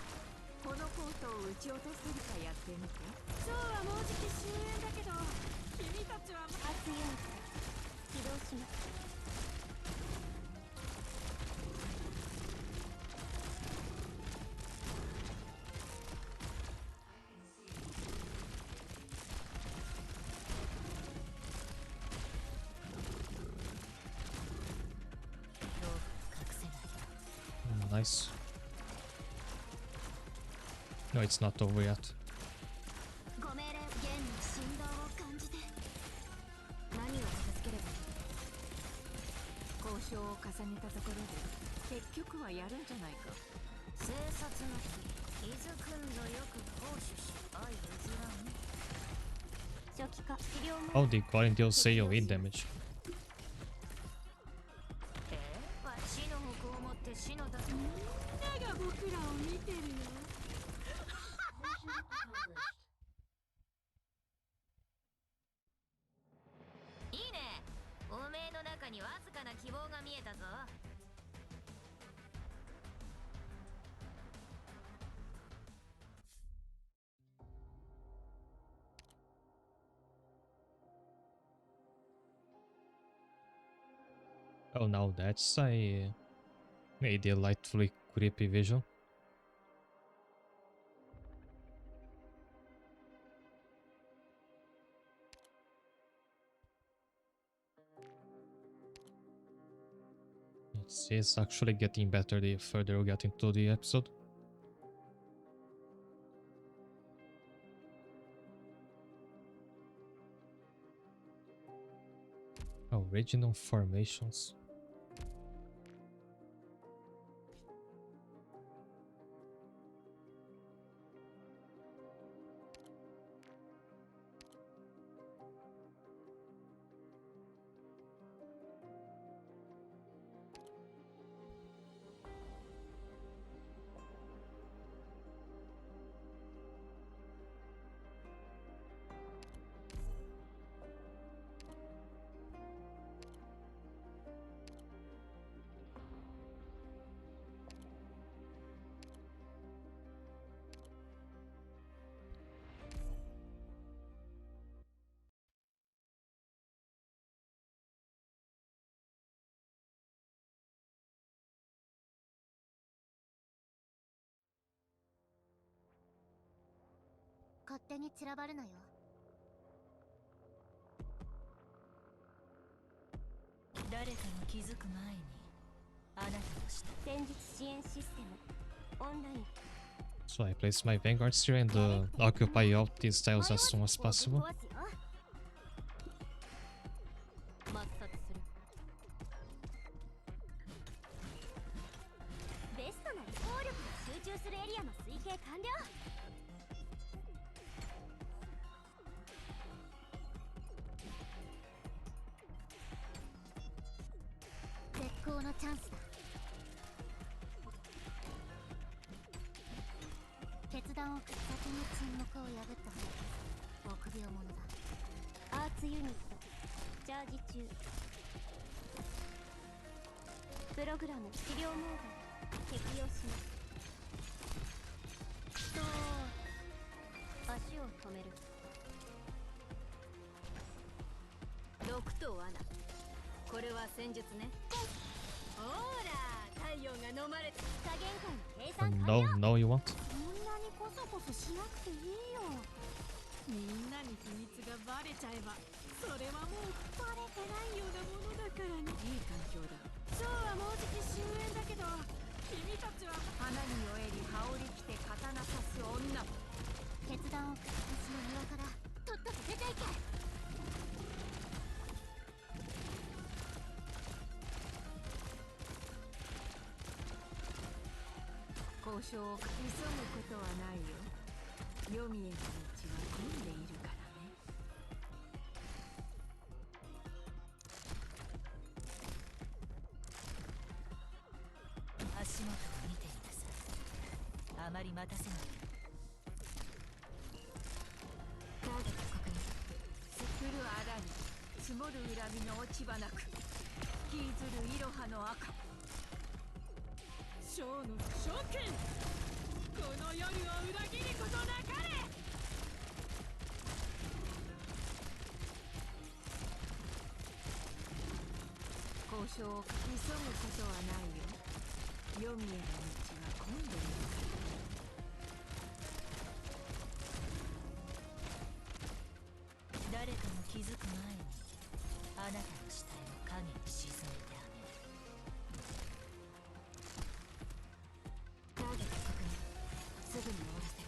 このコートを撃ち落とせるかやってみて。そうはもうじき終焉だけど、君たちは圧要素起動します。Nice. No, it's not over yet. ご命令弦の振動を感じて。何を片付ければいい？交渉を重ねたところで結局はやるんじゃないか。生殺の日、伊豆くんぞよく行使し相譲らん。初期化治療モー Oh, the golem deals AoE damage. 死の矛を持って死の盾。みんなが僕らを見てるよ。いいね。おめえの中にわずかな希望が見えたぞ。Oh, now that's a maybe a lightly creepy visual. It's actually getting better the further we get into the episode. Original formations.勝手に散らばるなよ。気づく前にあなたの下戦術支援システムオンライン So I place my vanguards here and occupy all these tiles as soon as possible. 壊すよ抹殺するベストなり効力が集中するエリアの推計完了絶好のチャンスだ決断を先に沈黙を破った臆病者だアーツユニットチャージ中プログラム治療モード適用しますそう足を止める毒と罠これは戦術ねほら太陽が飲まれて加減界の計算完了 No, you won't. そんなにコソコソしなくていいよみんなに秘密がバレちゃえばそれはもうバレてないようなものだからねいい環境だ。ショーはもうじき終焉だけど君たちは花に酔えり羽織り着て刀刺す女も決断を下すの庭からとっとと出ていけ交渉を急ぐことはないよ。読みへの道は混んでいるからね。足元を見てみなさい。あまり待たせない。ターゲット確認。降るあらに積もる恨みの落ち葉なく引きずるいろはの赤ショーの諸君この夜を裏切ることなかれ交渉を急ぐことはないよ。読みへの道は混んでいるから誰かも気づく前にあなたの死体を影に沈めてあげる。ターゲット確認。すぐに終わらせる。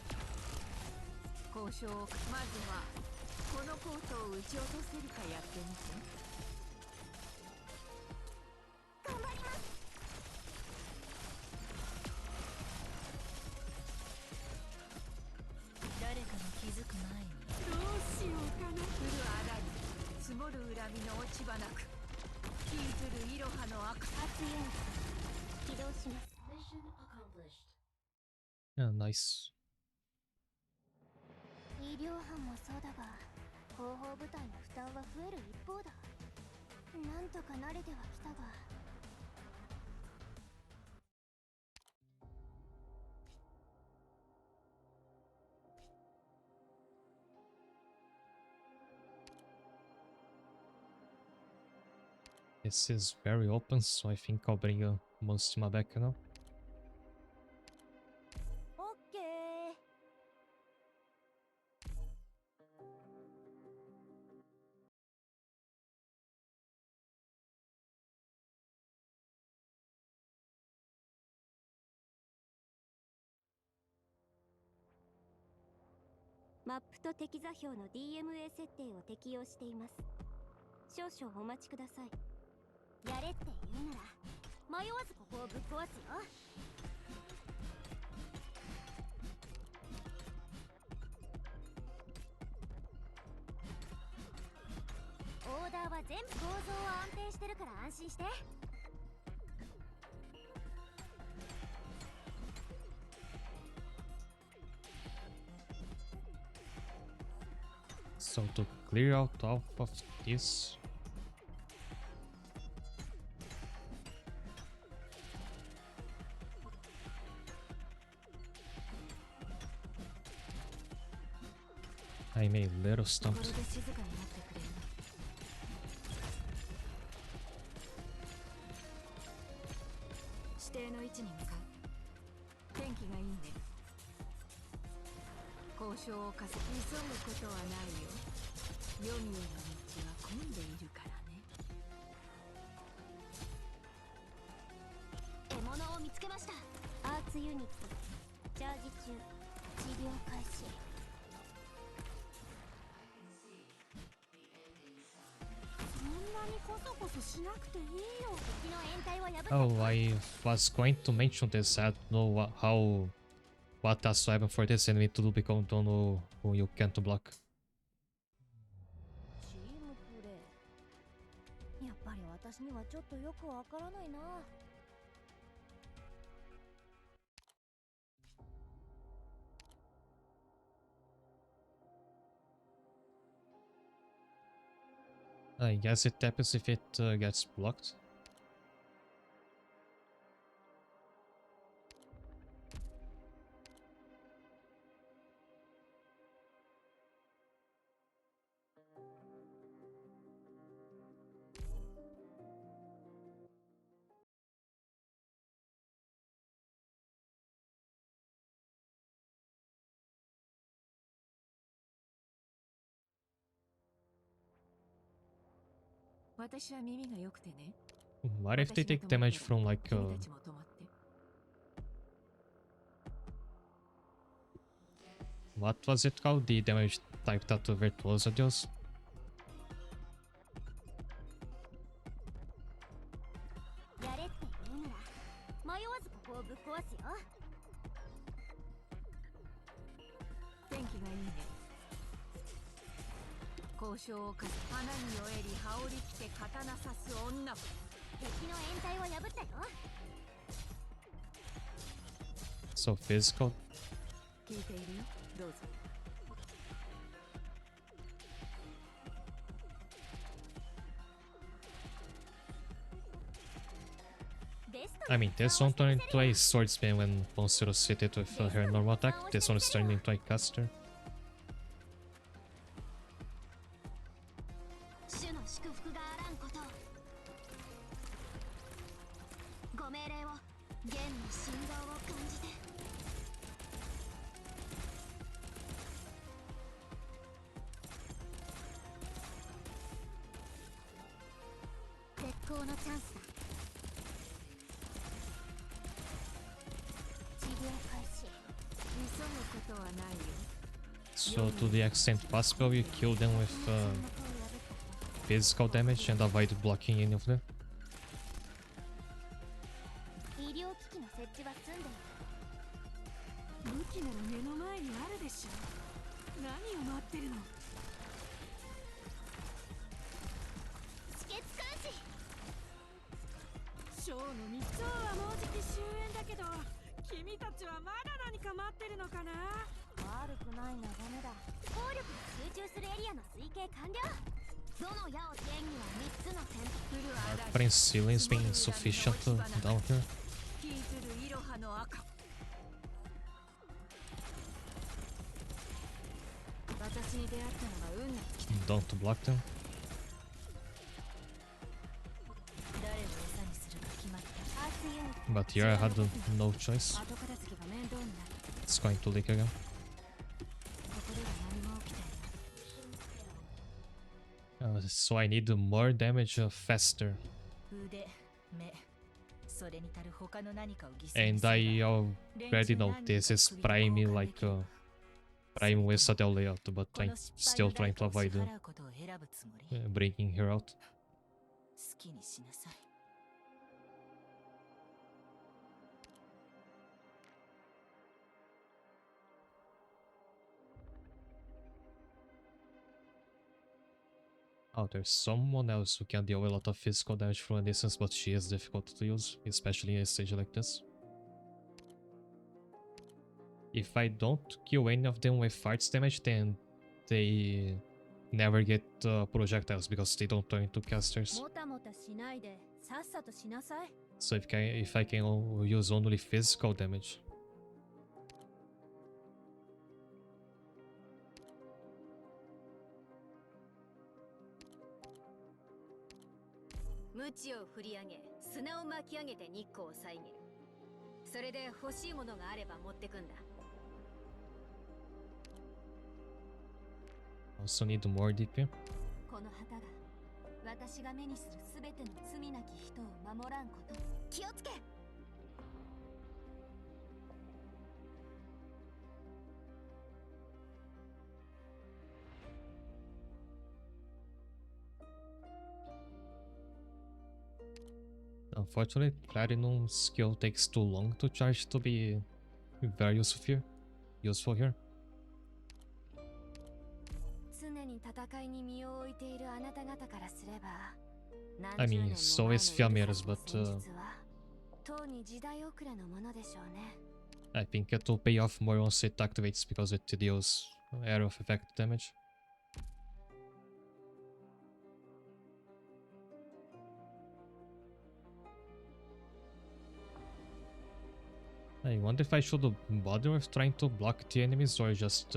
交渉をまずはこのコートを撃ち落とせるかやってみて。頑張ります誰かも気づく前にどうしようかな降るあらに積もる恨みの落ち葉なく引きずるいろはの赤熱いように起動します Yeah, nice. 医療班もそうだが後方部隊の負担は増える一方だなんとか慣れてはきたがThis is very open, so I think I'll bring Mostima back now. オッケー マップと敵座標の DMA 設定を適用しています少々お待ちくださいやれって言うなら迷わずここをぶっ壊すよオーダーは全部構造は安定してるから安心して So to clear out half of this. I'm a little こ stumped. れで静かになってくれる指定の位置に向かう天気がいいね交渉を急ぐことはないよ読みへの道は混んでいるからね物を見つけました。アーツユニットチャージ中。治療開始。そんなにコソコソしなくていいよ。敵の掩体を破った。 Oh, I was going to mention this. I don't know what has to happen for this enemy to do because I don't know who you can't block. チームプレイ。やっぱり私にはちょっとよくわからないな。I guess it happens if it gets blocked. What if they take damage from like what was it called? The damage type that Virtuosa deals? やれって言うなら迷わずここをぶっ壊すよ。天気がいいね。交渉をかけ花に酔えり羽織着て刀刺す女。敵の掩体を破ったよ。 So physical. 聞いているよ。どうぞ。 I mean, this one turned into a swordsman when Monsteros hit it with her normal attack. This one is turning into a caster. 主の祝福があらんことを。ご命令を弦の振動を感じて。絶好のチャンスだ。治療開始。急ぐことはないよ。 So to the extent possible, you kill them with physical damage and avoid blocking any of them. 医療機器の設置は済んでいる。武器なら目の前にあるでしょ。何を待ってるの。止血監視。ショーの密帳はもうじき終焉だけど、君たちはまだ何か待ってるのかな。悪くない眺めだ。効力が集中するエリアの推計完了。どの矢を剣には3つの戦闘。 Prince ceilings being insufficient down here. 引きずるイロハの赤。私に出会ったのが運が尽きた。 Don't block them. 誰を餌にするか決まった。 But here I had no choice. 後片付けが面倒になる。 It's going to leak again. ここでは何も起きていない。 So I need more damage faster. 腕、目、それに足る他の何かを犠牲に And すれば I already know this is Prime like Prime Westa del layout, but こ I'm の失敗 still の trying 代 to 価を支 avoid 払うことを選ぶつもり。好 breaking her out. きにしなさい。 Oh, there's someone else who can deal with a lot of physical damage from a distance, but she is difficult to use, especially in a stage like this. If I don't kill any of them with farts damage, then they never get projectiles because they don't turn into casters. もたもたしないでさっさとしなさい。 So if I can use only physical damage. 鞭を振り上げ砂を巻き上げて日光を遮る。それで欲しいものがあれば持ってくんだ。 Also need more DP. この旗が私が目にするすべての罪なき人を守らんこと。気をつけ。Unfortunately, Platinum skill takes too long to charge to be very useful here. 常に戦いに身を置いているあなた方からすれば I mean, so is Fiamme's, but とうに時代遅れのものでしょうね。 I think it will pay off more once it activates because it deals area of effect damage. I wonder if I should bother with trying to block the enemies or just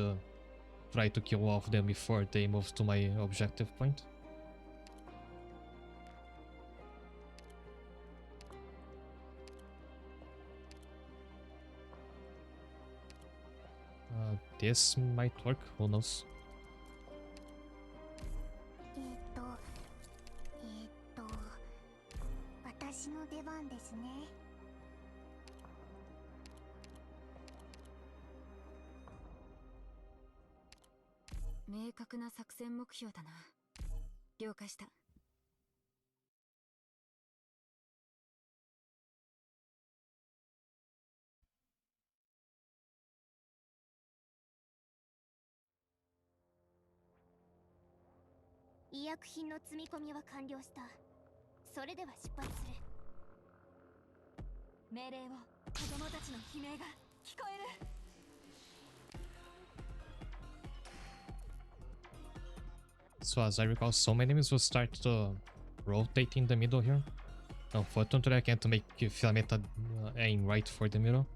try to kill all of them before they move to my objective point. This might work, who knows. 私の出番ですね。明確な作戦目標だな。了解した。医薬品の積み込みは完了した。それでは出発する。命令を。子供たちの悲鳴が聞こえる。 So as I recall, some enemies will start rotate in the middle here. Unfortunately, I can't make Fiammetta aim right for the middle.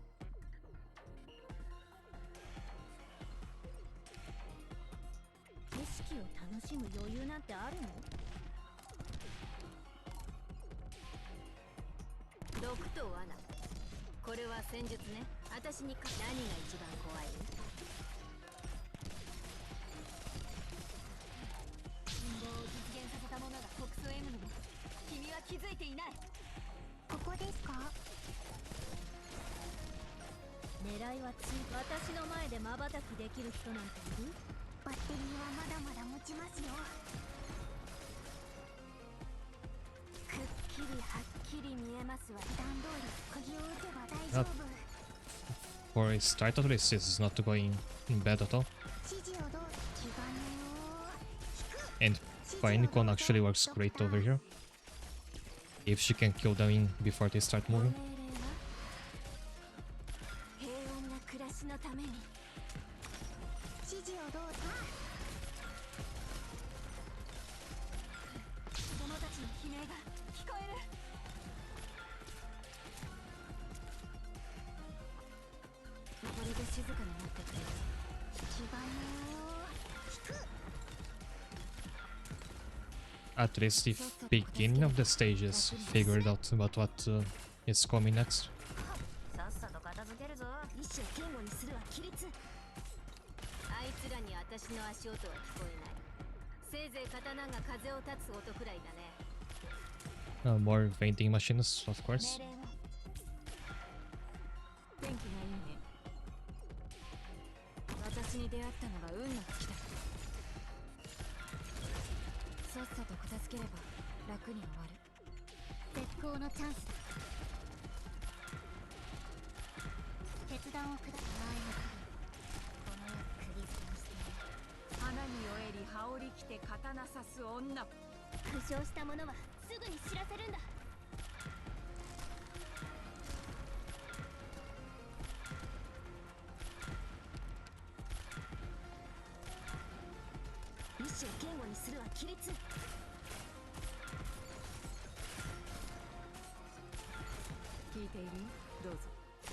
For a start at least, this is not going bad at all. And Pinecone actually works great over here. If she can kill them in before they start moving. At least the beginning of the stage is figured out about what is coming next. More vending machines, of course. さっさと片付ければ楽に終わる。絶好のチャンスだ。決断を下す前にこの世首吊りして花に酔えり羽織り着て刀刺す女。負傷した者はすぐに知らせるんだ。意志を堅固にするは規律。聞いている？どうぞ。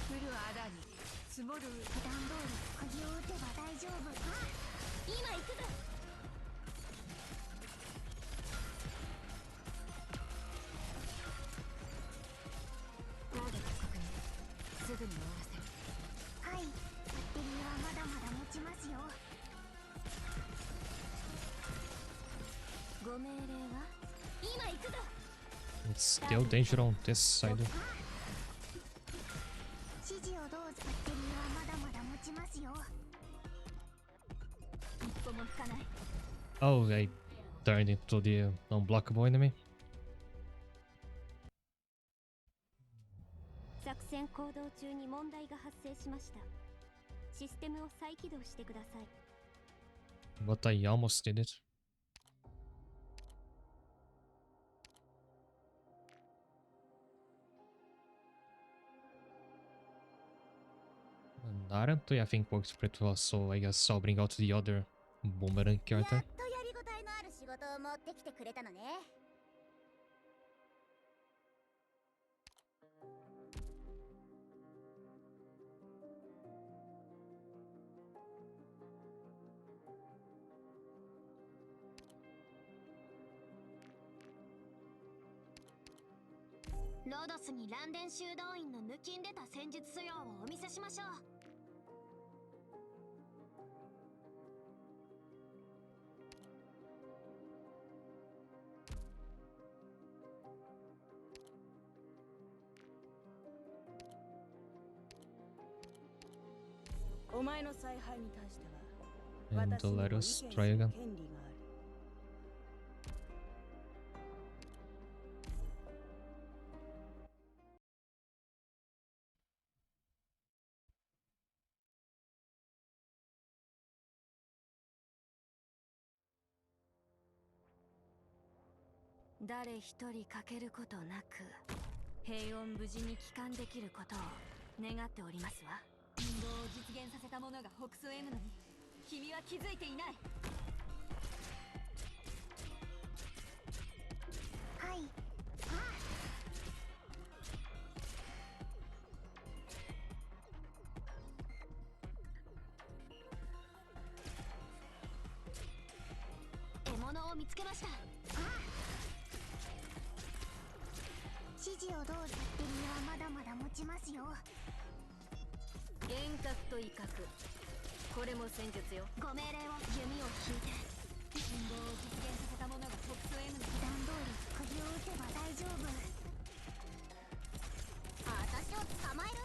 降るあらに積もる。普段通り釘を打てば大丈夫。あ、今行くぞ。ターゲット確認。すぐに終わらせる。はい。バッテリーはまだまだ持ちますよ。ご命令は？今行くぞ。It's still danger on this side. Oh, I turned into the unblockable enemy. 作戦行動中に問題が発生しました。システムを再起動してください。 But I almost did it. And aren't I think works pretty well, so I guess I'll bring out the other boomerang やっ character. とやりごたえのある仕事を持ってきてくれたのね。ロドスにランデン修道院の抜きん出た戦術素養をお見せしましょう。お前の采配に対しては And 私にも let 意見 us す try る again. 権利がある。誰一人欠けることなく平穏無事に帰還できることを願っておりますわ。運動を実現させた者が北総 M のに君は気づいていない。はい。獲物を見つけました。指示をどうすってにはまだまだ持ちますよ。幻覚と威嚇、これも戦術よ。ご命令を。弓を引いて運動を実現させた者が北総 M の段通り釘を打てば大丈夫。私を捕まえる？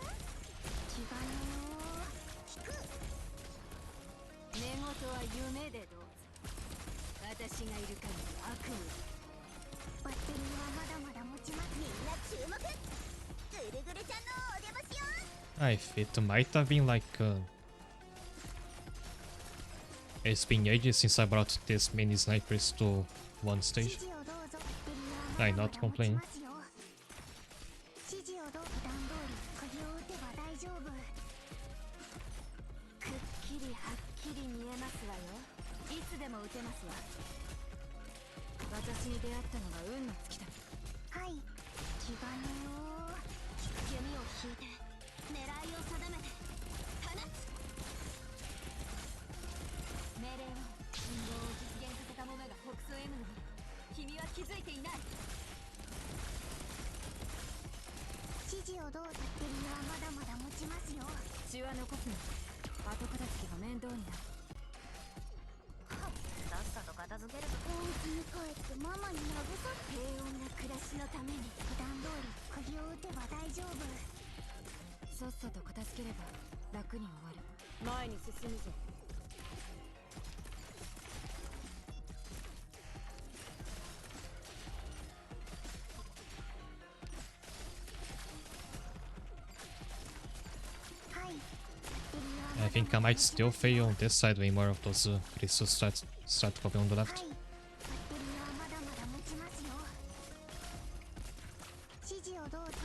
気がねよ。引く。寝言は夢でどうぞ。私がいる限り悪夢。バッテリーはまだまだ持ちます。みんな注目。ぐるぐるちゃんのお出ましよ。If it might have been like it's been ages since I brought this many snipers to one stage. 指示をどうぞ。バッテリーは I まだま not だ持ち complain. ますよ。指示をどう段通り釘を打てば大丈夫。くっきりはっきり見えますわよ。いつでも撃てますわ。私に出会ったのが運の尽きだ。はい。気がねよ。弓を引いて狙いを定めて放つ。命令を。運動を実現させた者が北総 M のに君は気づいていない。指示をどうバッテリーはまだまだ持ちますよ。血は残すの。後片付けが面倒になる。さっさと片付けると。お家に帰ってママに慰め。平穏な暮らしのために普段通り釘を打てば大丈夫。さっさと片付ければ楽に終わる。前に進むぞ。はい。バッテリーは I think I might still fail on this side when more of those crystals start popping on the は left. い。バッテリーはまだまだ持ちますよ。指示をどうぞ。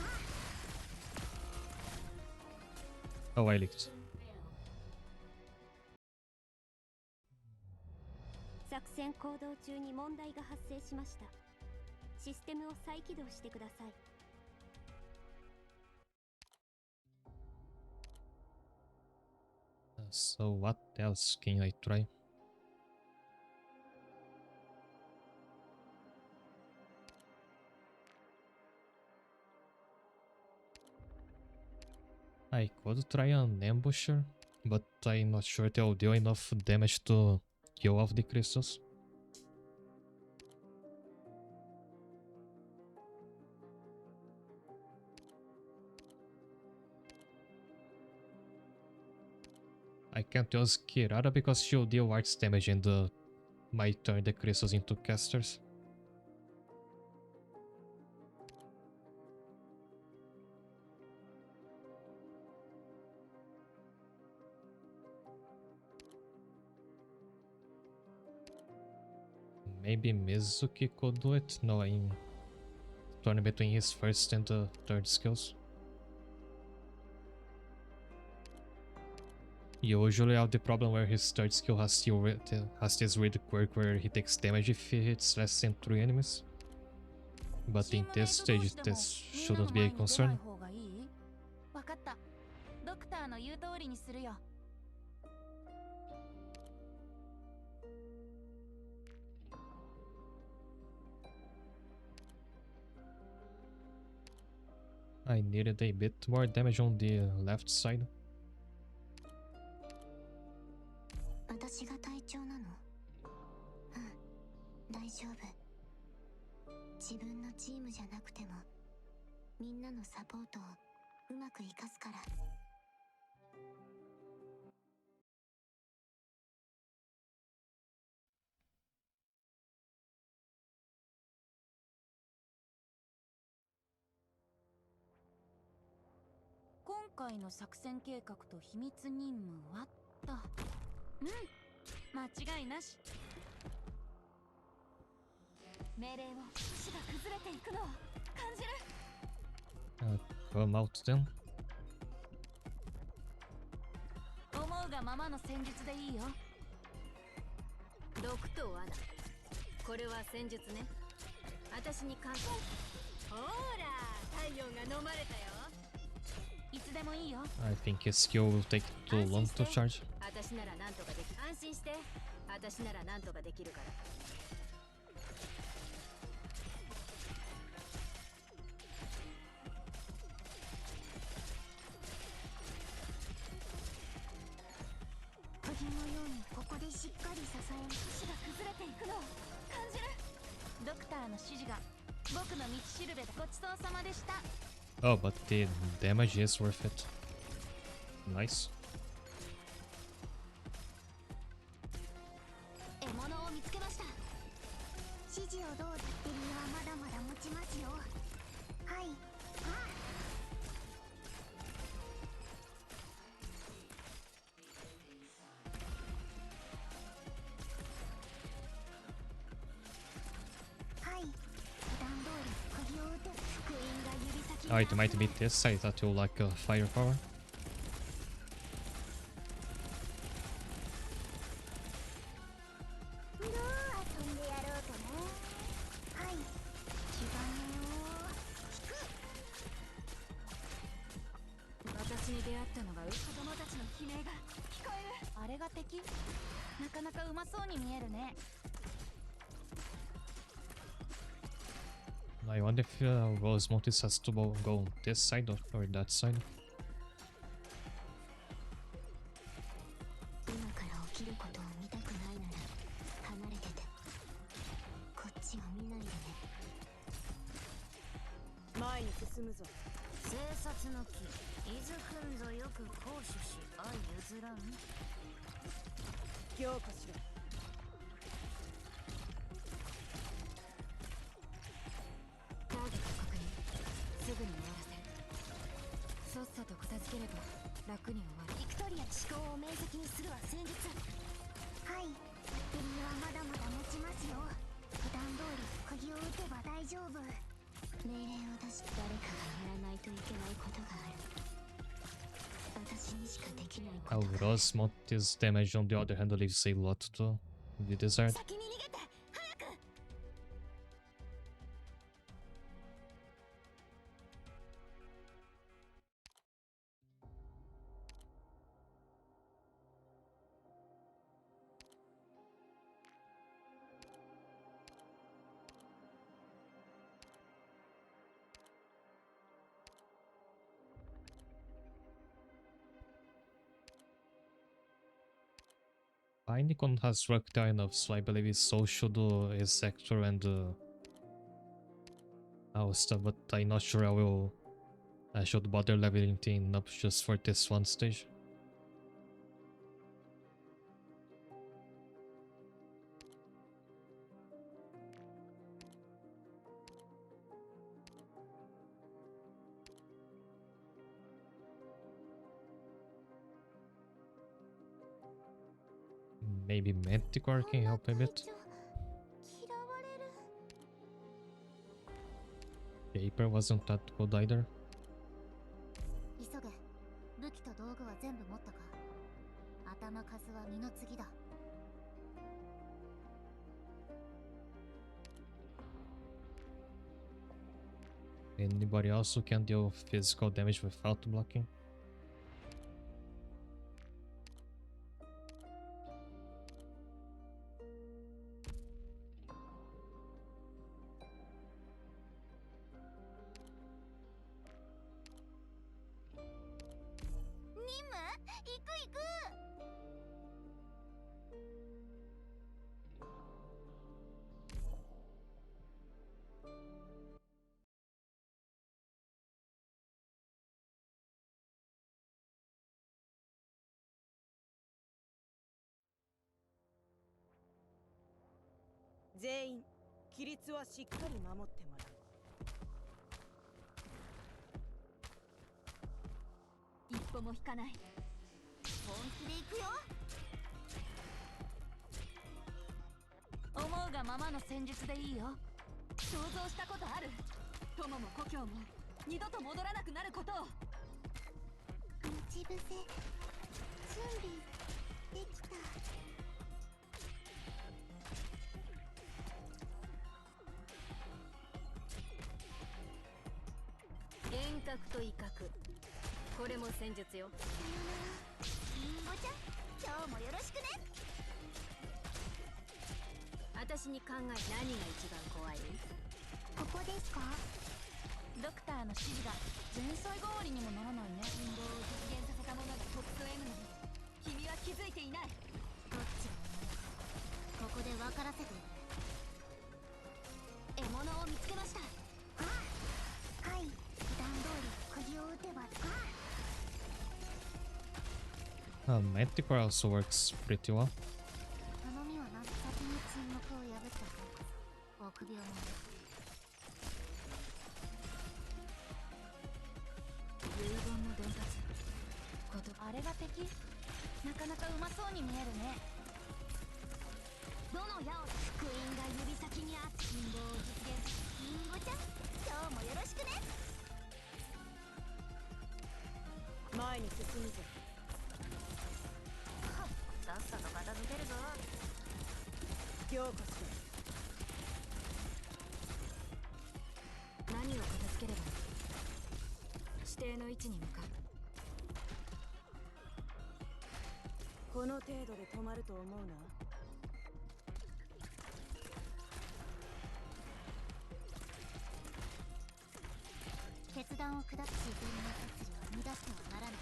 Oh, I leaked. 作戦行動中に問題が発生しました。システムを再起動してください。So what else can I try? I could try an ambusher, but I'm not sure they'll deal enough damage to kill off the crystals. I can't use Kirara because she'll deal arts damage and might turn the crystals into casters. Maybe Mizuki could do it, knowing turning between his first and third skills. Usually I have the problem where his third skill has this weird quirk where he takes damage if he hits less than 3 enemies. But in this stage this shouldn't be a concern. わかった。ドクターの言う通りにするよ。I needed a bit more damage on the left side. 私が隊長なの？うん、大丈夫。自分のチームじゃなくても、みんなのサポートをうまく活かすから。今回の作戦計画と秘密任務はと。うん、間違いなし。命令を死が崩れていくのを感じる。Come out then. 思うがままの戦術でいいよ。毒と罠、これは戦術ね。私に関係。ほら、太陽が飲まれたよ。いつでもいいよ。I think his skill will take too long to charge. 私ならなんとかできる。安心して。私ならなんとかできるから。釘のようにここでしっかり支え、死が崩れていくのを感じる。ドクターの指示が僕の道しるべでごちそうさまでした。Oh, but the damage is worth it. Nice. 獲物を見つけました。指示をどうバッテリーはまだまだ持ちますよ。はい。はい。普段通り釘を打て。封印が指先に。Oh, it might be this. I thought you like firepower. うろー遊んでやろうかな。はい。基盤を引く。私に出会ったのが子供たちの悲鳴が聞こえる。あれが敵？なかなかうまそうに見えるね。I wonder if Rose Montes has to go on this side or that side. 今から起きることを見たくないなら離れてて。こっちを見ないでね。前に進むぞ。生殺の木、伊豆くんぞよく行使し相譲らん。強化しろ。ターゲット確認。すぐに終わらせる。さっさと片付ければ楽に終わる。ビクトリア思考を明晰にするは戦術。はい。バッテリーはまだまだ持ちますよ。普段通り釘を打てば大丈夫。命令を出し誰かがやらないといけないことがある。私にしかできないこ How とがある。 Rose Montes damage on the other hand leaves a lot to be desired. 先に逃げて早く。Nikon has worked out enough, so I believe so should his sector and our stuff, but I'm not sure I should bother leveling thing up just for this one stage. Maybe Manticore can help a bit. 嫌 Paper wasn't that good either. 急げ。武器と道具は全部持ったか。頭数は二の次だ。 Anybody else who can deal physical damage without blocking?全員規律はしっかり守ってもらう。一歩も引かない。本気で行くよ。思うがままの戦術でいいよ。想像したことある。友も故郷も二度と戻らなくなることを。待ち伏せ準備できた。遠隔と威嚇、これも戦術よ。りんごちゃん、今日もよろしくね。私に考え、何が一番怖い？ここですか？ドクターの指示が前菜代わりにもならないね。運動を実現させたものがトップと M のに君は気づいていない。どっちがここで分からせておく。獲物を見つけました。ああ、はい。普段通り釘を打てば。Manticore also works pretty well. 頼みはな。先に沈黙を破った方こそ臆病者。遺言の伝達。あれが敵？なかなかうまそうに見えるね。どの矢を福音が指先にあって陰謀を実現。リンゴちゃん、今日もよろしくね。前に進むぞ。さっさと片付けるぞ。強化して。何を片付ければ指定の位置に向かう。この程度で止まると思うな。決断を下す自然の摂理を乱してはならない。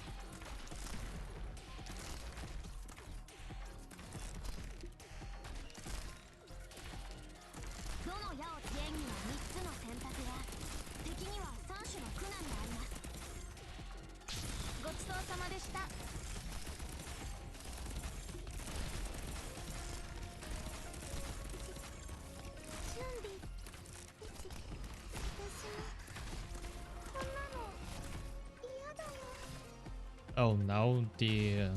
どの矢を剣には3つの選択や敵には3種の苦難があります。ごちそうさまでした。準備私もこんなの嫌だよ。 Oh, now the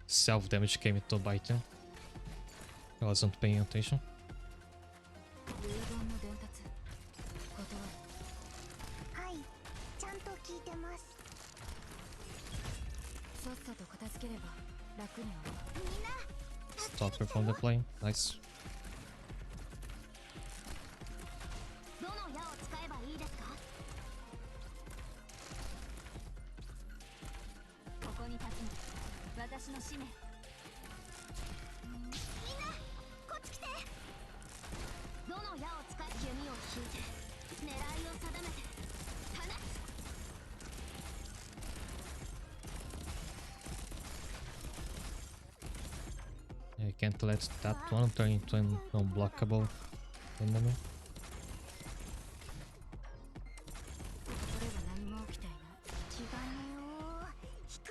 self damage came into biting. I wasn't paying attention. 遺言の伝達。断る。はい、ちゃんと聞いてます。さっさと片付ければ楽に終わる。みんな Stop her from the plane. Nice. どの矢を使えばいいですか？ここに立つの私の使命。みんなこっち来て。どの矢を使い弓を引いて狙いを定めて放つ。 I can't let that one turn into an unblockable enemy. これは何も起きていない。気兼ねを引く。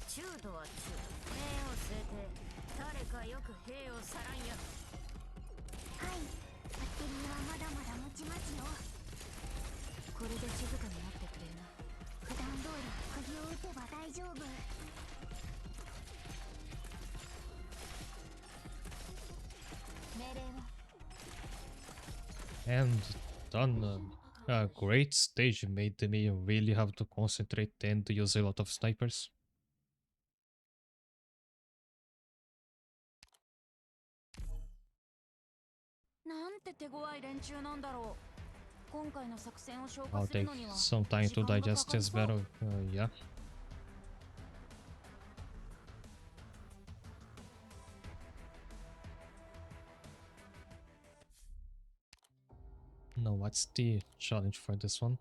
中度は中。兵を据えて誰かよく兵をさらんや。はい、バッテリーはまだまだ持ちますよ。これで静かになってくれな。普段通り釘を打てば大丈夫。命令は And done. A great stage made me really have to concentrate and use a lot of snipers. なんて手強い連中なんだろう。今回の作戦を消化 I'll する take のには some time 時 to 間がか digest かり this そう。 battle. Yeah. No, what's the challenge for this one?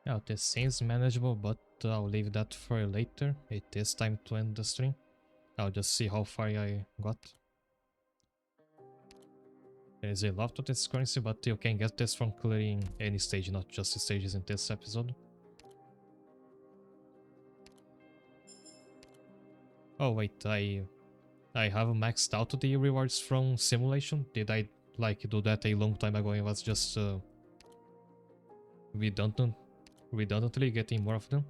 Yeah, this seems manageable, but I'll leave that for later. It is time to end the stream. I'll just see how far I got. There is a lot of this currency, but you can get this from clearing any stage, not just the stages in this episode. Oh wait, I have maxed out the rewards from simulation. Did I like do that a long time ago? It was just redundantly getting more of them.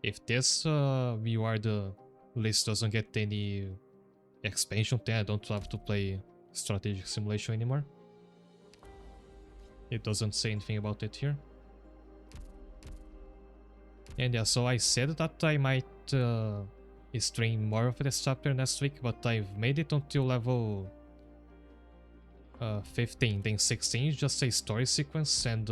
If this reward list doesn't get any expansion, then I don't have to play strategic simulation anymore. It doesn't say anything about it here. And yeah, so I said that I might stream more of this chapter next week, but I've made it until level 15, then 16 is just a story sequence, and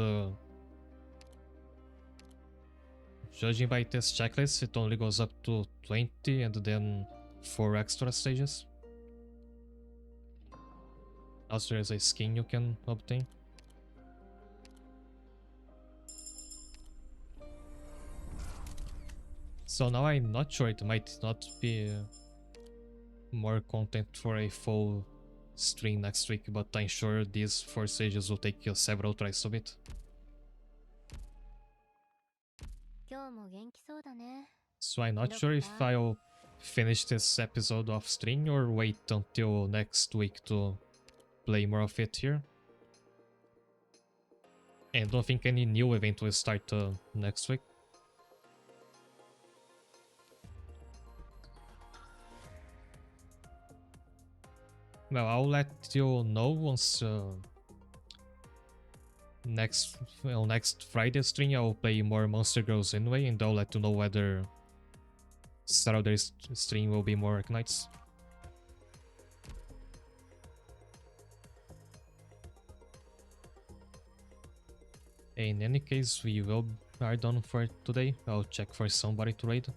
judging by this checklist, it only goes up to 20 and then 4 extra stages. Also, there's a skin you can obtain. So now I'm not sure, it might not be more content for a full stream next week, but I'm sure these 4 stages will take several tries to beat. 今日も元気そうだね。 So I'm not sure if I'll finish this episode off stream or wait until next week to play more of it here. And don't think any new event will start next week. Well, I'll let you know once next Friday stream I'll play more Monster Girls anyway, and I'll let you know whether Saturday's stream will be more Arknights. In any case, we are done for today. I'll check for somebody to raid.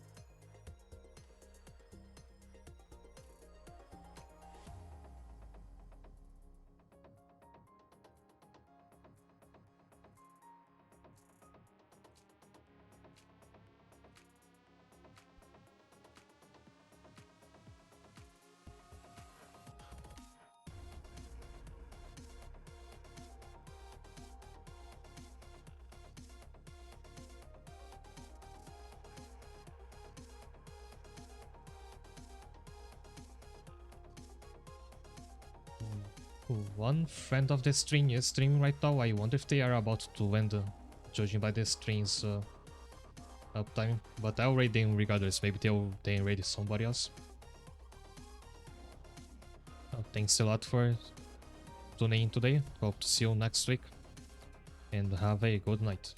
One friend of the stream is streaming right now. I wonder if they are about to end, judging by the stream's uptime. But I'll raid them regardless. Maybe they'll raid somebody else. Thanks a lot for tuning in today. Hope to see you next week. And have a good night.